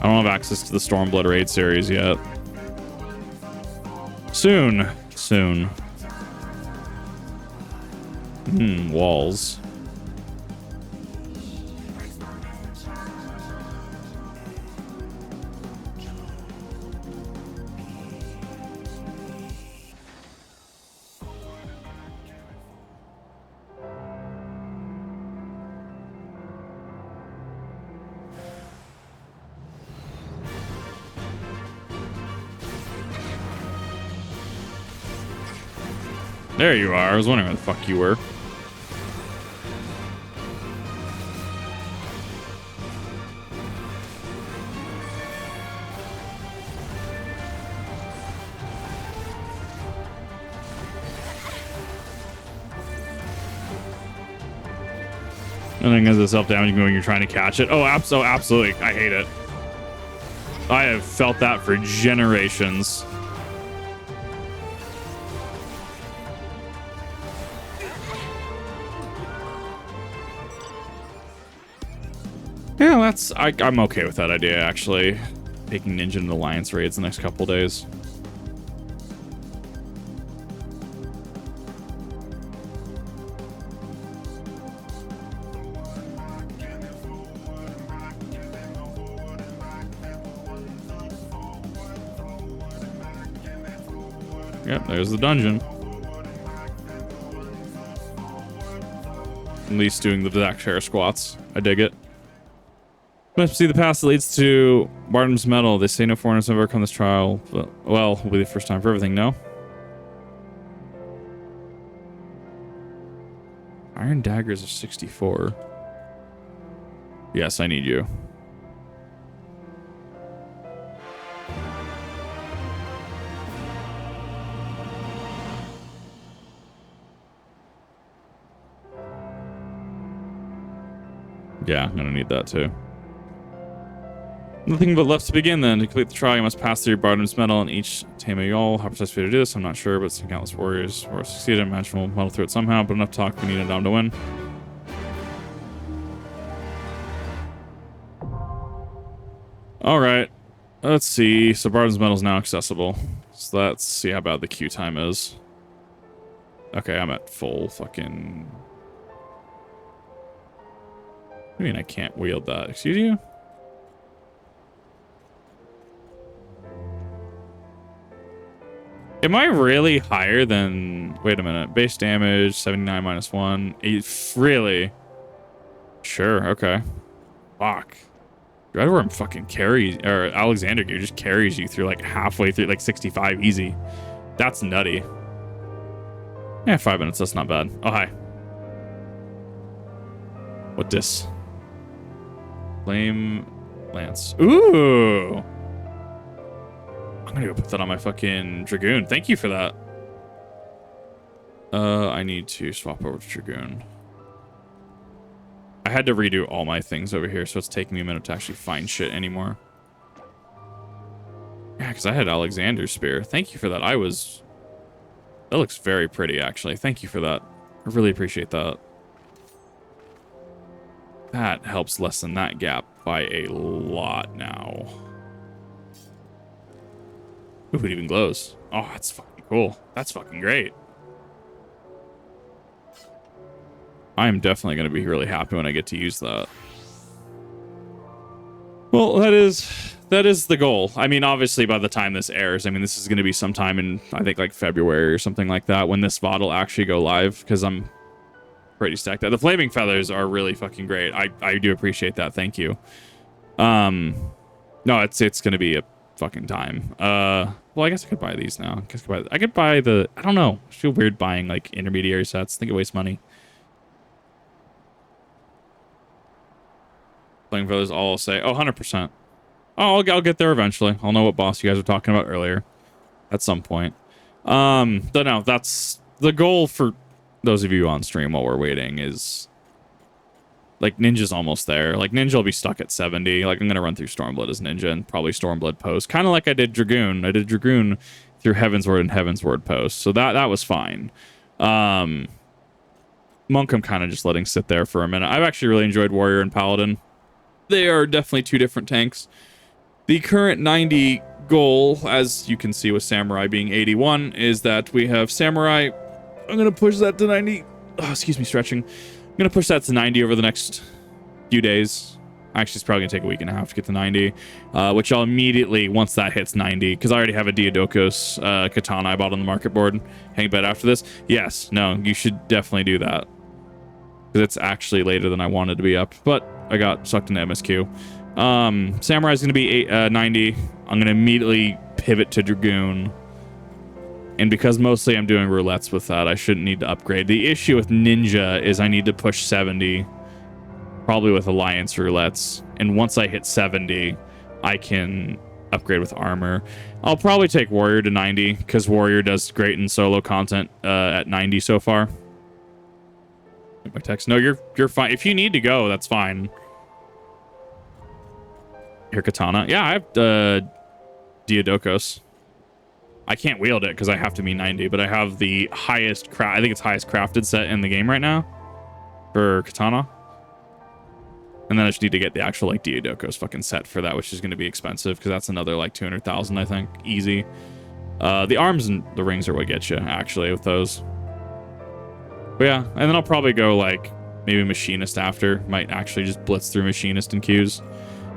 I don't have access to the Stormblood raid series yet. Soon. Soon. There you are. I was wondering where the fuck you were. Nothing has a self-damaging when you're trying to catch it. Oh, absolutely. I hate it. I have felt that for generations. Yeah, I'm okay with that idea, actually. Taking Ninja into Alliance raids the next couple days. Yep, there's the dungeon. At least doing the exact share squats. I dig it. Let's see the path that leads to Barnum's Medal. They say no foreigners have overcome this trial. But, well, will be the first time for everything, no? Iron daggers are 64. Yes, I need you. Yeah, I'm gonna need that too. Nothing but left to begin then. To complete the trial, you must pass through Barnum's Medal and each tame a Yol. How precise for you to do this, I'm not sure, but some countless warriors or succeeded. I imagine we'll muddle through it somehow, but enough talk, we need a Dom to win. Alright. Let's see. So Barnum's Medal is now accessible. So let's see how bad the queue time is. Okay, I'm at full fucking... I mean, I can't wield that. Excuse you? Am I really higher than... Wait a minute. Base damage, 79 minus 1. Really? Sure, okay. Fuck. Dreadworm fucking carries... Or Alexander Gear just carries you through like halfway through, like 65 easy. That's nutty. Yeah, 5 minutes. That's not bad. Oh, hi. What this? Flame Lance. Ooh! I'm gonna go put that on my fucking Dragoon. Thank you for that. I need to swap over to Dragoon. I had to redo all my things over here, so it's taking me a minute to actually find shit anymore. Yeah, because I had Alexander's Spear. Thank you for that. That looks very pretty, actually. Thank you for that. I really appreciate that. That helps lessen that gap by a lot now. Ooh, it even glows. Oh, that's fucking cool. That's fucking great. I am definitely going to be really happy when I get to use that. Well, that is the goal. I mean, obviously, by the time this airs, I mean, this is going to be sometime in, I think, like February or something like that when this VOD will actually go live, because I'm pretty stacked out. The flaming feathers are really fucking great. I do appreciate that. Thank you. No, it's going to be a fucking time. Well, I guess I could buy these now. I could buy the... I don't know. I feel weird buying, like, intermediary sets. I think it wastes money. Flaming feathers, all I'll say... Oh, 100%. Oh, I'll get there eventually. I'll know what boss you guys were talking about earlier. At some point. But no, that's... The goal for those of you on stream while we're waiting is... Like, Ninja's almost there. Like, Ninja will be stuck at 70. Like, I'm going to run through Stormblood as Ninja and probably Stormblood post. Kind of like I did Dragoon. I did Dragoon through Heavensward and Heavensward post. So that was fine. Monk I'm kind of just letting sit there for a minute. I've actually really enjoyed Warrior and Paladin. They are definitely two different tanks. The current 90 goal, as you can see with Samurai being 81, is that we have Samurai... I'm going to push that to 90. Oh, excuse me, stretching. I'm going to push that to 90 over the next few days. Actually, it's probably going to take a week and a half to get to 90, which I'll immediately, once that hits 90, because I already have a Diadokos katana I bought on the market board. Hang bed after this. Yes, no, you should definitely do that. Because it's actually later than I wanted to be up, but I got sucked into MSQ. Samurai's going to be 90. I'm going to immediately pivot to Dragoon. And because mostly I'm doing roulettes with that, I shouldn't need to upgrade. The issue with Ninja is I need to push 70, probably with Alliance roulettes. And once I hit 70, I can upgrade with armor. I'll probably take Warrior to 90, because Warrior does great in solo content at 90 so far. My text. No, you're fine. If you need to go, that's fine. Here, Katana. Yeah, I have Diadokos. I can't wield it because I have to be 90, but I have the highest I think it's highest crafted set in the game right now for Katana. And then I just need to get the actual like Diadokos fucking set for that, which is going to be expensive because that's another like 200,000, I think, easy. The arms and the rings are what get you actually with those. But yeah, and then I'll probably go like maybe Machinist after. Might actually just blitz through Machinist and Qs.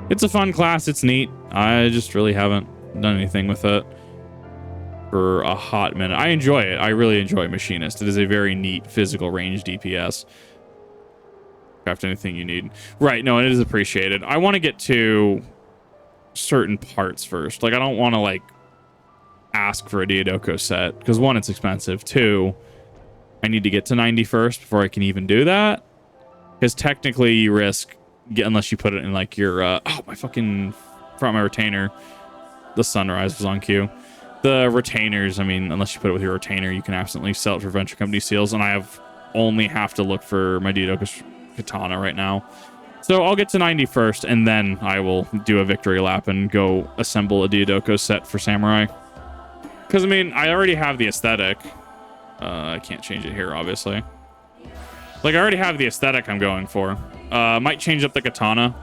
It's a fun class. It's neat. I just really haven't done anything with it for a hot minute. I enjoy it. I really enjoy Machinist. It is a very neat physical range DPS. Craft anything you need. Right, no, it is appreciated. I want to get to certain parts first. Like, I don't want to, like, ask for a Diadoko set. Because, one, it's expensive. Two, I need to get to 90 first before I can even do that. Because technically, you risk, unless you put it in, like, your... oh, my fucking... From my retainer. The Sunrise was on queue. The retainers, I mean, unless you put it with your retainer, you can absolutely sell it for Venture Company seals. And I only have to look for my Diadoko Katana right now. So I'll get to 90 first, and then I will do a victory lap and go assemble a Diadoko set for Samurai. Because, I mean, I already have the aesthetic. I can't change it here, obviously. Like, I already have the aesthetic I'm going for. Might change up the Katana.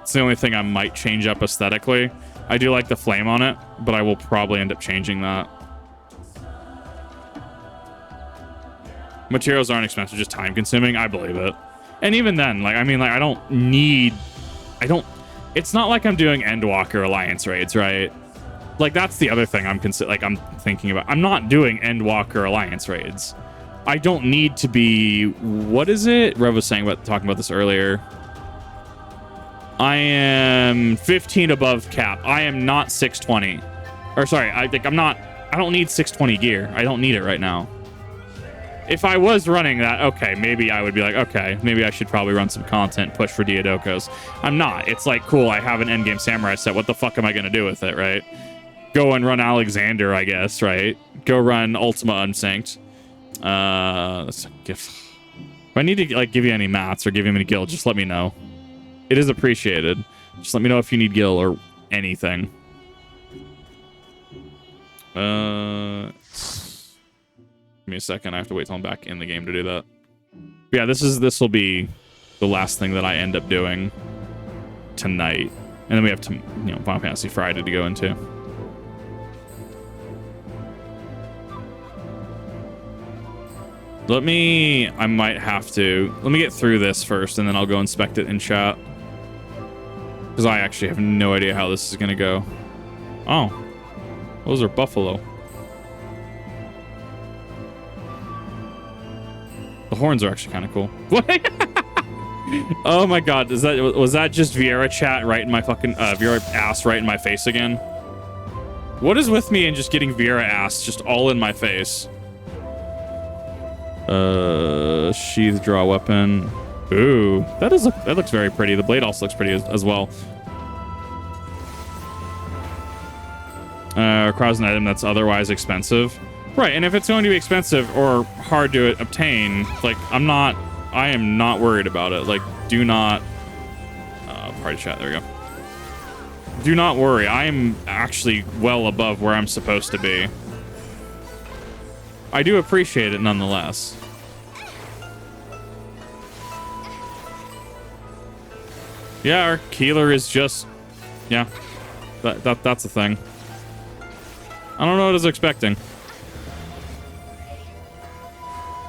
It's the only thing I might change up aesthetically. I do like the flame on it, but I will probably end up changing that. Materials aren't expensive, just time consuming. I believe it. And even then, like, I mean, like, it's not like I'm doing Endwalker Alliance raids, right? Like, that's the other thing I'm thinking about. I'm not doing Endwalker Alliance raids. I don't need to be, what is it? Rev was talking about this earlier. I am 15 above cap. I am not 620. Or sorry, I don't need 620 gear. I don't need it right now. If I was running that, okay, maybe I would be like, okay, maybe I should probably run some content, push for Diadokos. I'm not. It's like, cool, I have an endgame Samurai set. What the fuck am I going to do with it, right? Go and run Alexander, I guess, right? Go run Ultima Unsynced. That's a gift. If I need to, like, give you any mats or give you any gil, just let me know. It is appreciated. Just let me know if you need gil or anything. Give me a second. I have to wait till I'm back in the game to do that. But yeah, this will be the last thing that I end up doing tonight, and then we have to, Final Fantasy Friday to go into. I might have to. Let me get through this first, and then I'll go inspect it in chat. Because I actually have no idea how this is going to go. Oh. Those are buffalo. The horns are actually kind of cool. Oh my god, was that just Vieira chat right in my fucking Vieira ass right in my face again? What is with me and just getting Vieira ass just all in my face? Sheath draw weapon. Ooh, that looks very pretty. The blade also looks pretty as well. Requires an item that's otherwise expensive. Right, and if it's going to be expensive or hard to obtain, like, I am not worried about it. Like, do not... party chat, there we go. Do not worry, I am actually well above where I'm supposed to be. I do appreciate it nonetheless. Yeah, our Keeler is just... Yeah, that's the thing. I don't know what I was expecting.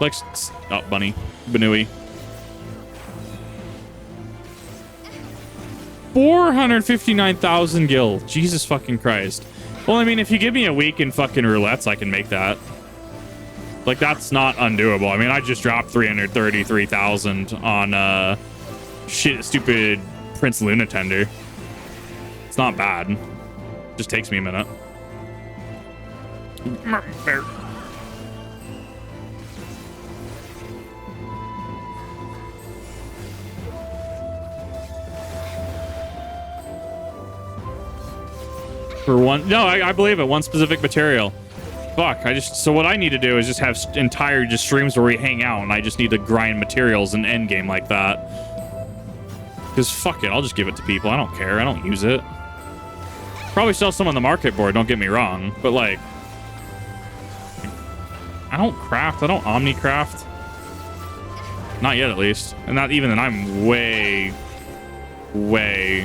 Like, oh, Bunny. Banui. 459,000 gil. Jesus fucking Christ. Well, I mean, if you give me a week in fucking roulettes, I can make that. Like, that's not undoable. I mean, I just dropped 333,000 on, stupid Prince Lunatender. It's not bad. Just takes me a minute. For one, no, I believe it. One specific material. Fuck, so what I need to do is just have entire just streams where we hang out, and I just need to grind materials in endgame like that. Because fuck it, I'll just give it to people. I don't care. I don't use it. Probably sell some on the market board, don't get me wrong. But like, I don't craft. I don't omni-craft. Not yet, at least. And not even then, I'm way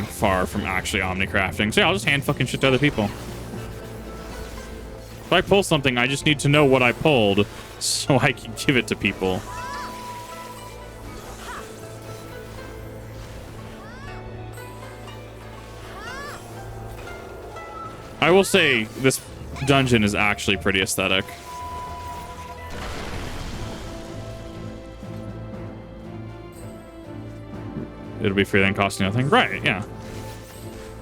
far from actually omni-crafting. So yeah, I'll just hand fucking shit to other people. If I pull something, I just need to know what I pulled so I can give it to people. I will say this dungeon is actually pretty aesthetic. It'll be free then, cost nothing. Right, yeah.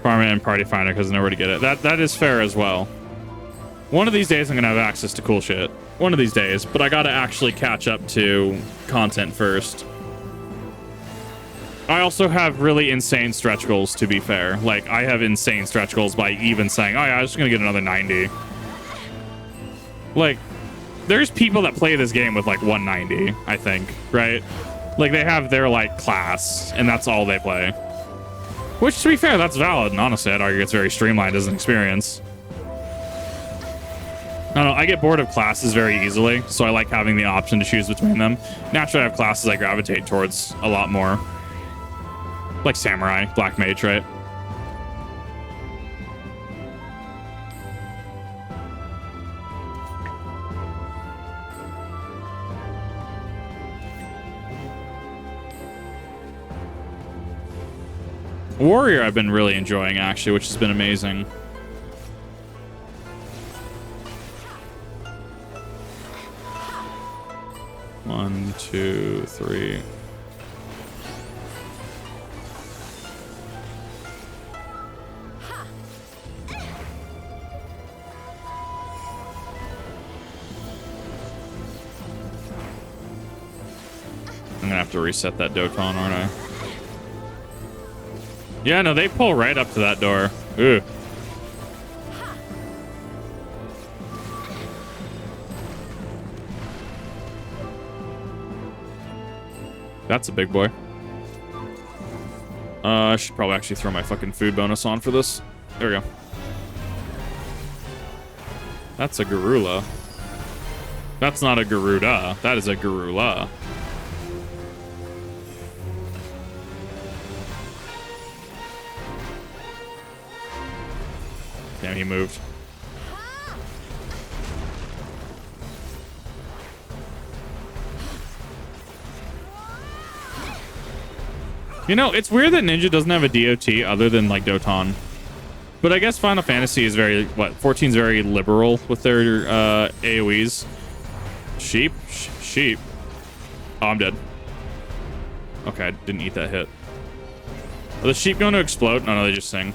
Farm it and party finder because I know where to get it. That is fair as well. One of these days I'm gonna have access to cool shit. One of these days, but I gotta actually catch up to content first. I also have really insane stretch goals, to be fair. Like, I have insane stretch goals by even saying, oh yeah, I'm just gonna get another 90. Like, there's people that play this game with like 190, I think, right? Like, they have their like class and that's all they play. Which, to be fair, that's valid, and honestly I'd argue it's very streamlined as an experience. I don't know, I get bored of classes very easily, so I like having the option to choose between them. Naturally, I have classes I gravitate towards a lot more. Like Samurai, Black Mage, right? Warrior I've been really enjoying, actually, which has been amazing. One, two, three. I'm gonna have to reset that Doton, aren't I? Yeah, no, they pull right up to that door. Ooh. That's a big boy. I should probably actually throw my fucking food bonus on for this. There we go. That's a Garula. That's not a Garuda. That is a Garula. Damn, he moved. You know, it's weird that Ninja doesn't have a DOT other than like Doton. But I guess Final Fantasy is very, 14's very liberal with their AoEs. Sheep? Sheep. Oh, I'm dead. Okay, I didn't eat that hit. Are the sheep going to explode? No, they just sing.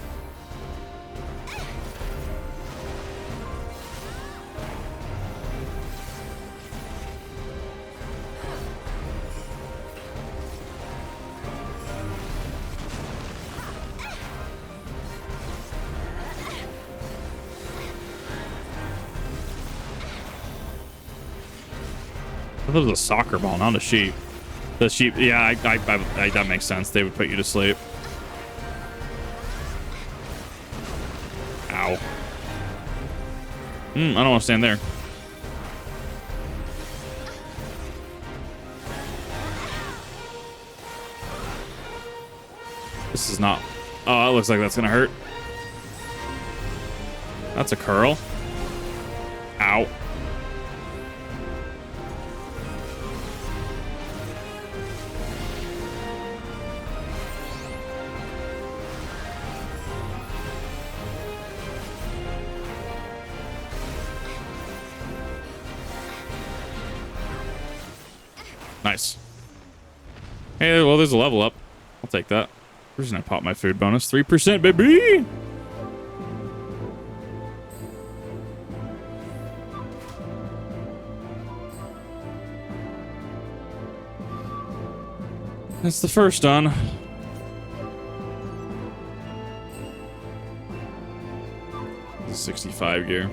That was a soccer ball, not a sheep. The sheep, yeah, that makes sense. They would put you to sleep. Ow. I don't want to stand there. This is not... Oh, it looks like that's gonna hurt. That's a curl. Ow. Nice. Hey, well, there's a level up. I'll take that. Where's gonna pop my food bonus? 3%, baby! That's the first done. The 65 gear.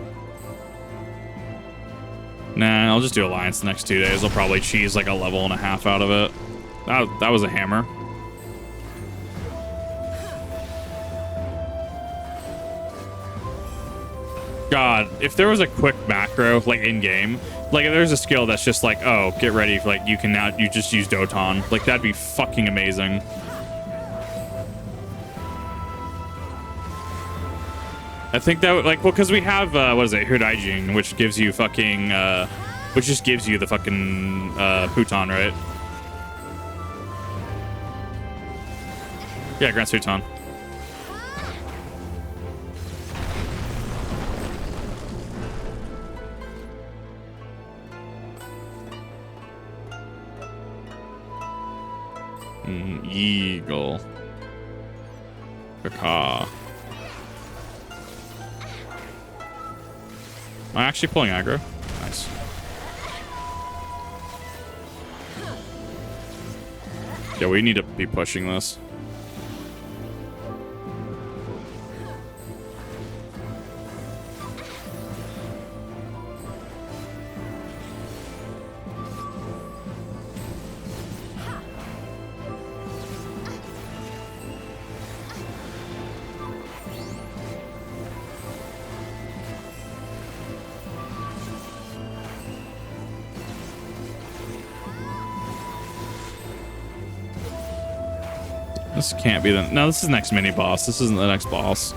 Nah, I'll just do Alliance the next 2 days. I'll probably cheese like a level and a half out of it. That was a hammer. God, if there was a quick macro, like in-game, like if there's a skill that's just like, oh, get ready, like you can now, you just use Dotan. Like that'd be fucking amazing. I think that would, like, well, because we have, what is it, Hudaijin, which gives you fucking, which just gives you the fucking, Huton, right? Yeah, grants Huton. Eagle. Caw. Am I actually pulling aggro? Nice. Yeah, we need to be pushing this. This can't be the... No, this is the next mini boss. This isn't the next boss.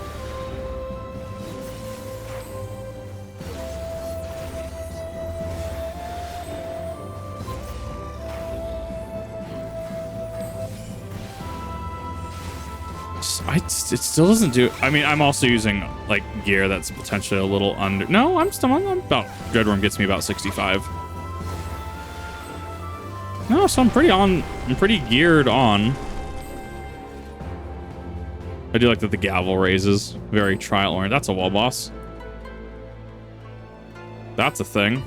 It still doesn't do... I mean, I'm also using, like, gear that's potentially a little under... No, I'm about... Dreadworm gets me about 65. No, so I'm pretty geared on. I do like that the gavel raises. Very trial oriented. That's a wall boss. That's a thing.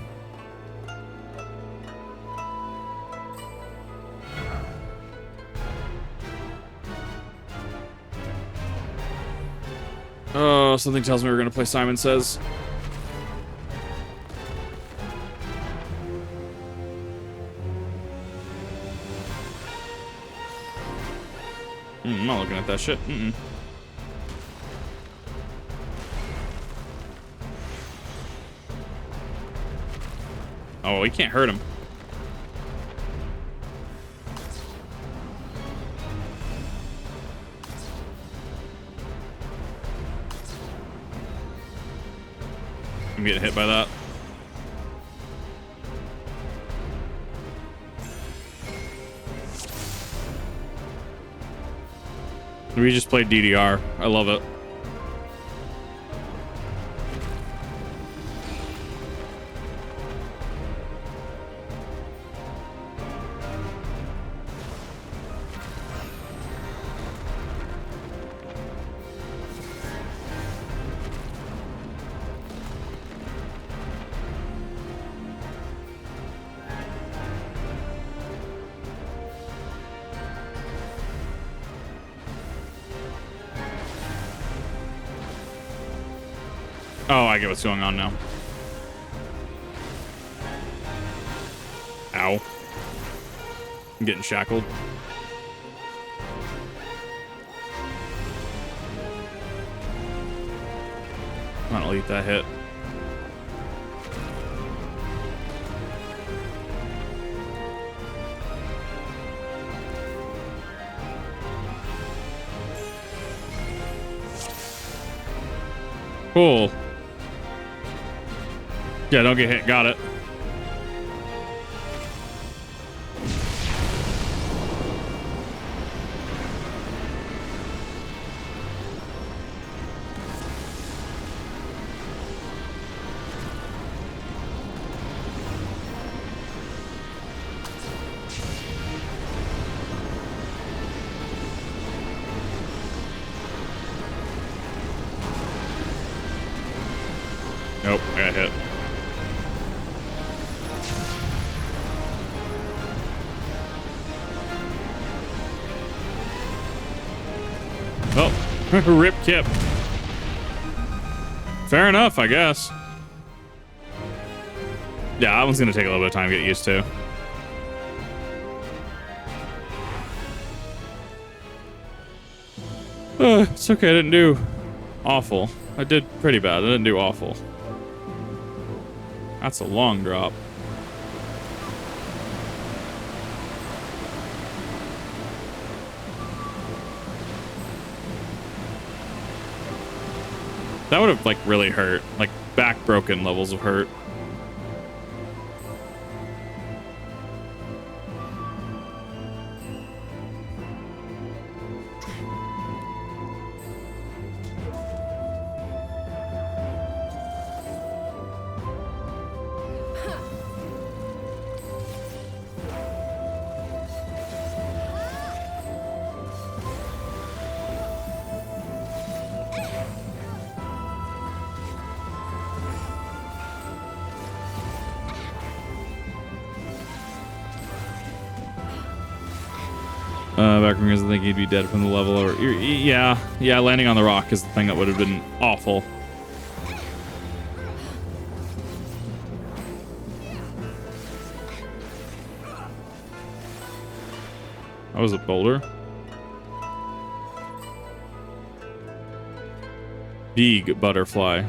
Oh, something tells me we're gonna play Simon Says. I'm not looking at that shit. Oh, we can't hurt him. I'm getting hit by that. We just played DDR. I love it. Oh, I get what's going on now. Ow. I'm getting shackled. I'll eat that hit. Cool. Yeah, don't get hit. Got it. Nope, I got hit. Oh, rip Kip. Fair enough, I guess. Yeah, that one's gonna take a little bit of time to get used to. It's okay, I didn't do awful. I did pretty bad. I didn't do awful. That's a long drop. That would have, like, really hurt. Like, back broken levels of hurt. Back because I think he'd be dead from the level. Or yeah, landing on the rock is the thing that would have been awful. That was a boulder. Big butterfly.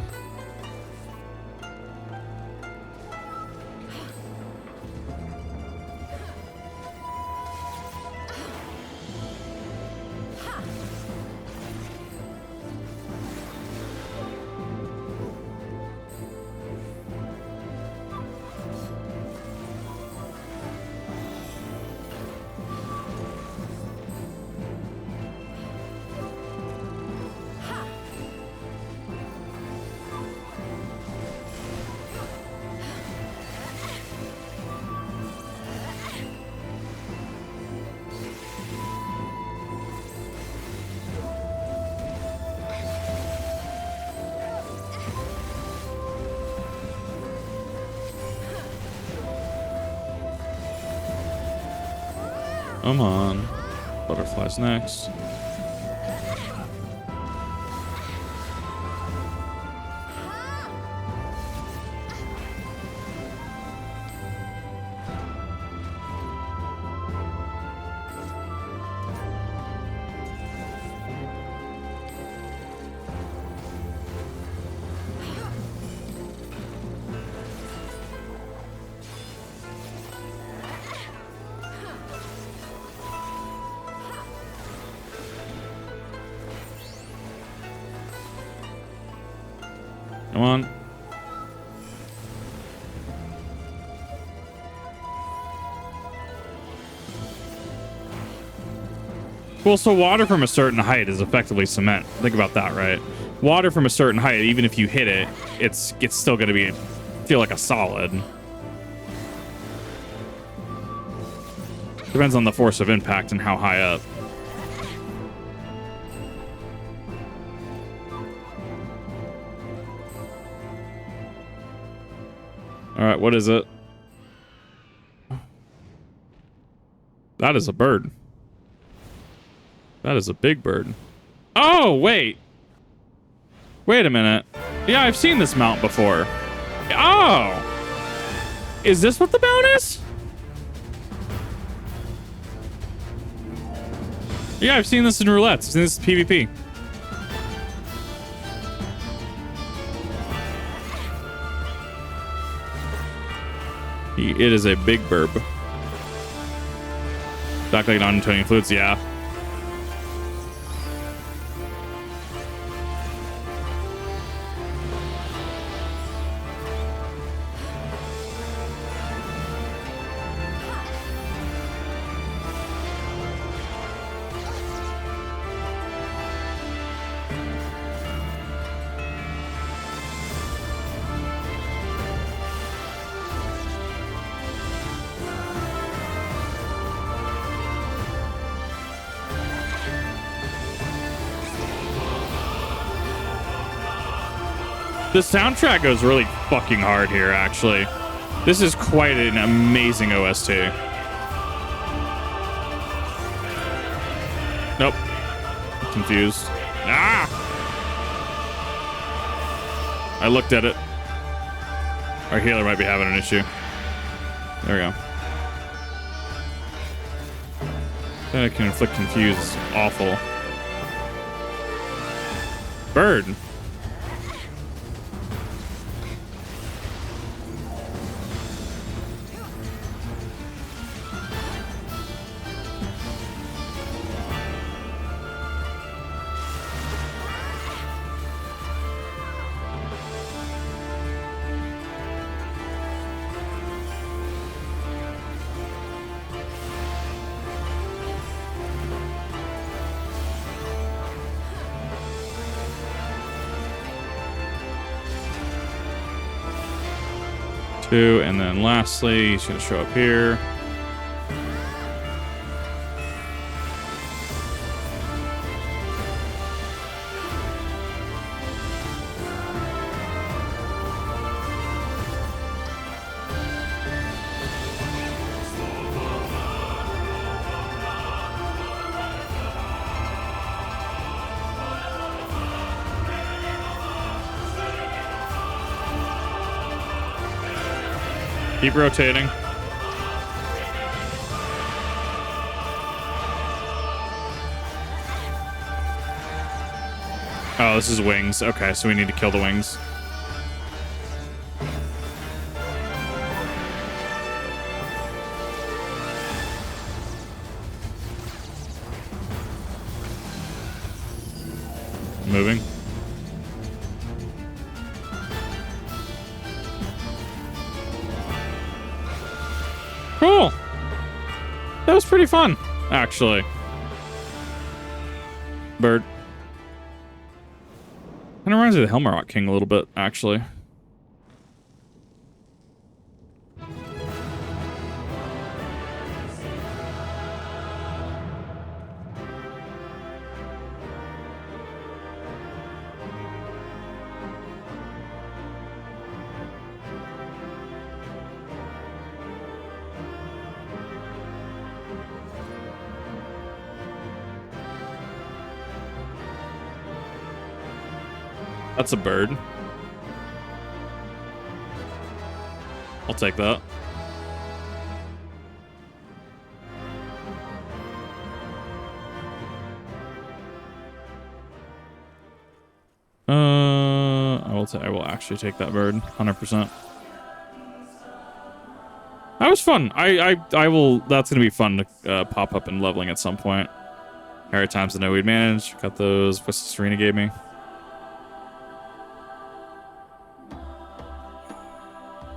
Come on. Butterflies next. Come on. Well, so water from a certain height is effectively cement. Think about that, right? Water from a certain height, even if you hit it, it's still going to feel like a solid. Depends on the force of impact and how high up. All right, what is it? That is a bird. That is a big bird. Oh, wait. Wait a minute. Yeah, I've seen this mount before. Oh. Is this what the mount is? Yeah, I've seen this in roulettes. I've seen this in PvP. It is a big burb. Back like non-Newtonian fluids, yeah. The soundtrack goes really fucking hard here, actually. This is quite an amazing OST. Nope. confused. Ah! I looked at it. Our healer might be having an issue. There we go. That can inflict confuse. It's awful. Bird. Two, and then lastly, he's going to show up here. Keep rotating. Oh, this is wings. Okay, so we need to kill the wings. Moving. Cool. That was pretty fun, actually. Bird. Kind of reminds me of the Helmarok King a little bit, actually. That's a bird. I'll take that. I will actually take that bird, 100%. That was fun. I will. That's gonna be fun to pop up in leveling at some point. Harry times I know we'd manage. Got those. What's Serena gave me.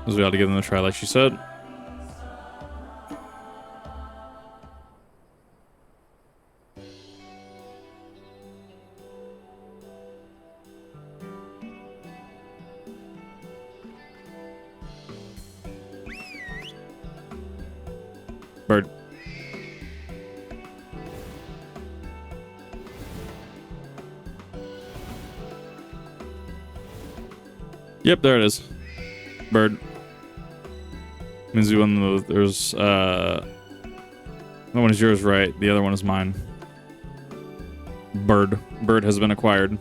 We ought to give them a try, like she said. Bird. Yep, there it is. Bird. Means we won the, there's that one is yours, right? The other one is mine. Bird. Bird has been acquired.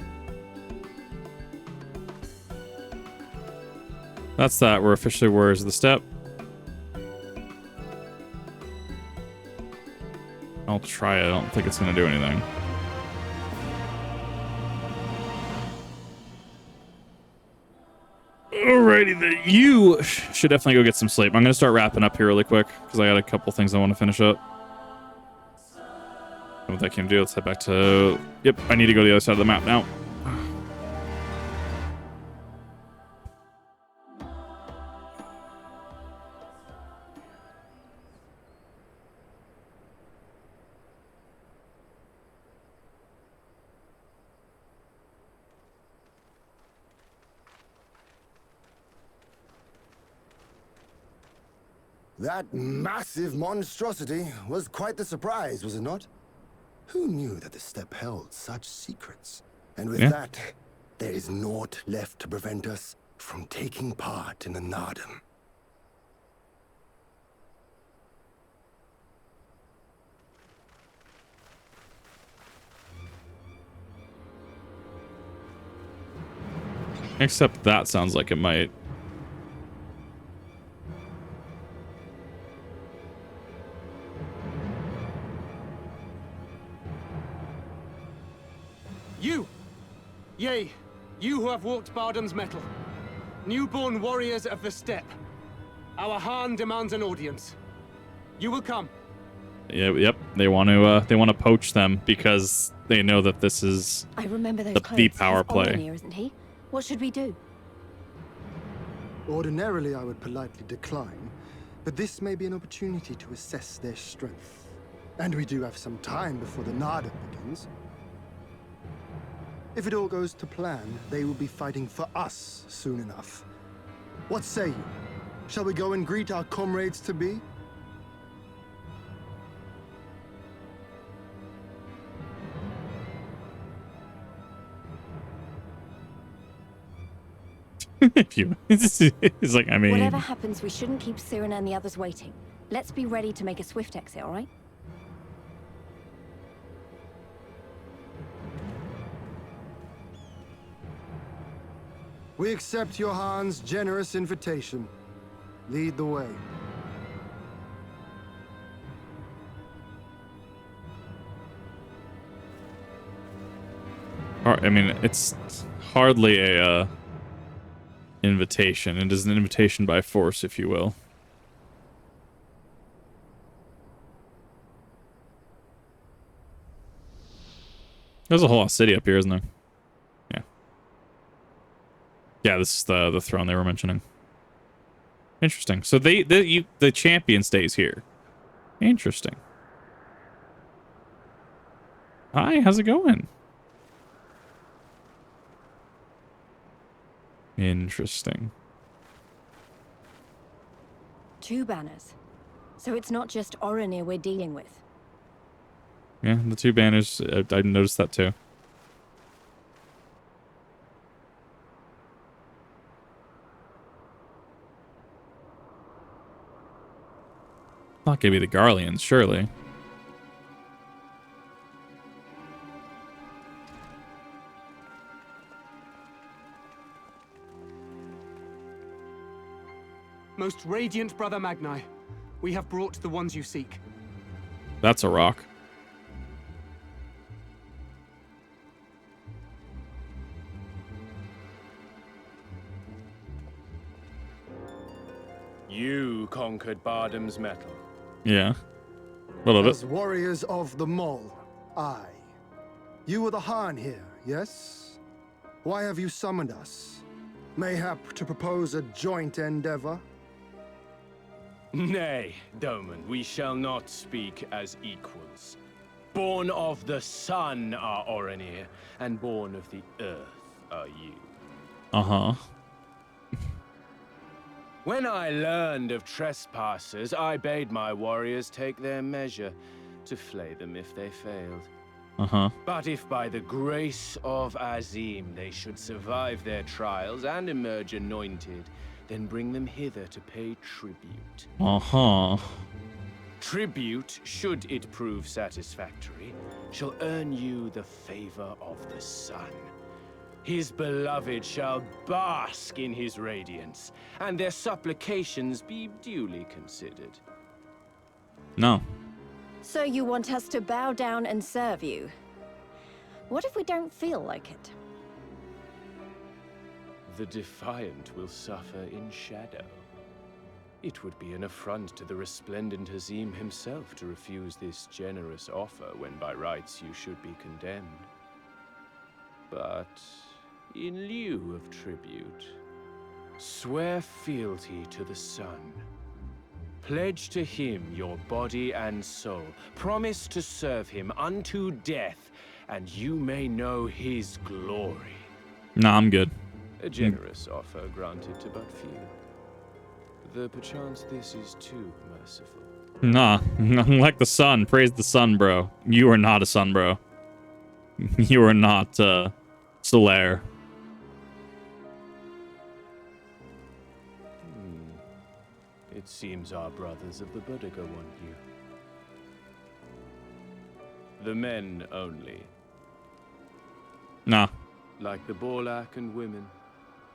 That's that. We're officially Warriors of the Steppe. I'll try it. I don't think it's going to do anything. Alrighty, then. You should definitely go get some sleep. I'm going to start wrapping up here really quick because I got a couple things I want to finish up. What that can do, let's head back to... Yep, I need to go to the other side of the map now. That massive monstrosity was quite the surprise, was it not? Who knew that the steppe held such secrets? And with that, there is naught left to prevent us from taking part in the Nardum. Except that sounds like it might. You! Yea, you who have walked Bardam's metal. Newborn warriors of the steppe. Our Hien demands an audience. You will come. Yeah, yep. They want to poach them because they know that this is I remember those the power He's play. Orenir, isn't he? What should we do? Ordinarily, I would politely decline, but this may be an opportunity to assess their strength. And we do have some time before the Nada begins. If it all goes to plan, they will be fighting for us soon enough. What say you? Shall we go and greet our comrades-to-be? If you, it's like, I mean, Whatever happens, we shouldn't keep Cyrena and the others waiting. Let's be ready to make a swift exit, all right? We accept your Han's generous invitation. Lead the way. I mean, it's hardly a invitation. It is an invitation by force, if you will. There's a whole city up here, isn't there? Yeah. Yeah, this is the throne they were mentioning. Interesting. So the champion stays here. Interesting. Hi, how's it going? Interesting. 2 banners. So it's not just Orenir we're dealing with. Yeah, the 2 banners, I noticed that too. Not gonna be the Garleans, surely. Most radiant Brother Magni, we have brought the ones you seek. That's a rock. You conquered Bardam's metal. Yeah. A little bit. As warriors of the Mole, aye. You are the Hien here, yes? Why have you summoned us? Mayhap to propose a joint endeavor? Nay, Doman, we shall not speak as equals. Born of the sun are Orenir, and born of the earth are you. Uh-huh. When I learned of trespassers, I bade my warriors take their measure, to flay them if they failed. Uh-huh. But if by the grace of Azim they should survive their trials and emerge anointed, then bring them hither to pay tribute. Uh-huh. Tribute, should it prove satisfactory, shall earn you the favor of the sun. His beloved shall bask in his radiance, and their supplications be duly considered. No. So you want us to bow down and serve you? What if we don't feel like it? The defiant will suffer in shadow. It would be an affront to the resplendent Azim himself to refuse this generous offer when by rights you should be condemned. But in lieu of tribute, swear fealty to the sun. Pledge to him your body and soul. Promise to serve him unto death, and you may know his glory. Nah, I'm good. A generous offer granted to but few. Though perchance this is too merciful. Nah, like the sun. Praise the sun, bro. You are not a sun, bro. You are not, Solaire. It seems our brothers of the Boudica want you. The men only. Nah. Like the Borlak and women,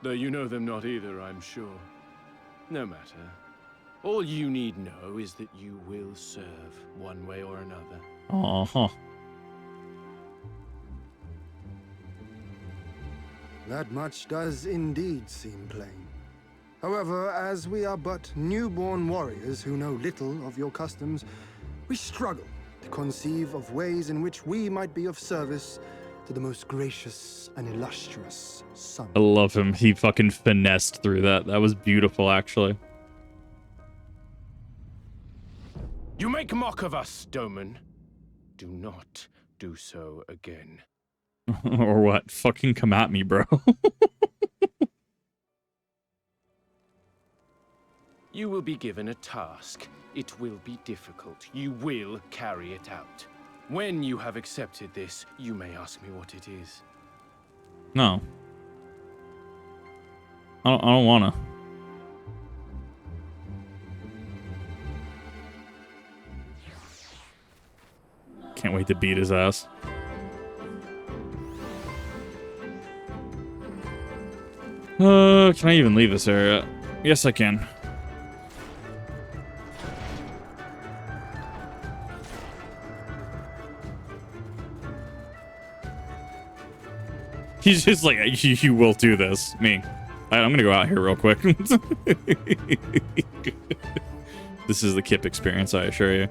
Though you know them not either, I'm sure. No matter. All you need know is that you will serve one way or another. Uh-huh. That much does indeed seem plain. However, as we are but newborn warriors who know little of your customs, we struggle to conceive of ways in which we might be of service to the most gracious and illustrious son. I love him. He fucking finessed through that. That was beautiful, actually. You make mock of us, Doman. Do not do so again. Or what? Fucking come at me, bro. You will be given a task. It will be difficult. You will carry it out. When you have accepted this, you may ask me what it is. No. I don't wanna. Can't wait to beat his ass. Can I even leave this area? Yes, I can. He's just like, you will do this. Me. I'm gonna go out here real quick. This is the Kip experience, I assure you.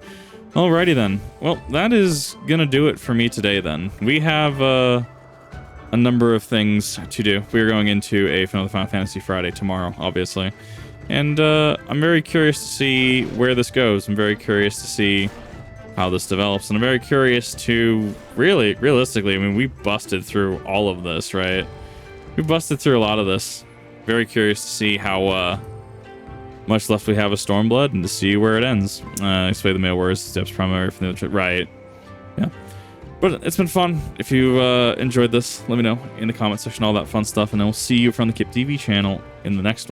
Alrighty then. Well, that is gonna do it for me today then. We have a number of things to do. We're going into another Final Fantasy Friday tomorrow, obviously. And I'm very curious to see where this goes. I'm very curious to see how this develops. And I'm very curious to realistically, I mean, we busted through all of this, right? We busted through a lot of this. Very curious to see how much left we have of Stormblood and to see where it ends. Explain the male words, steps primary from the right. Yeah. But it's been fun. If you enjoyed this, let me know in the comment section, all that fun stuff. And then we'll see you from the Kip TV channel in the next one.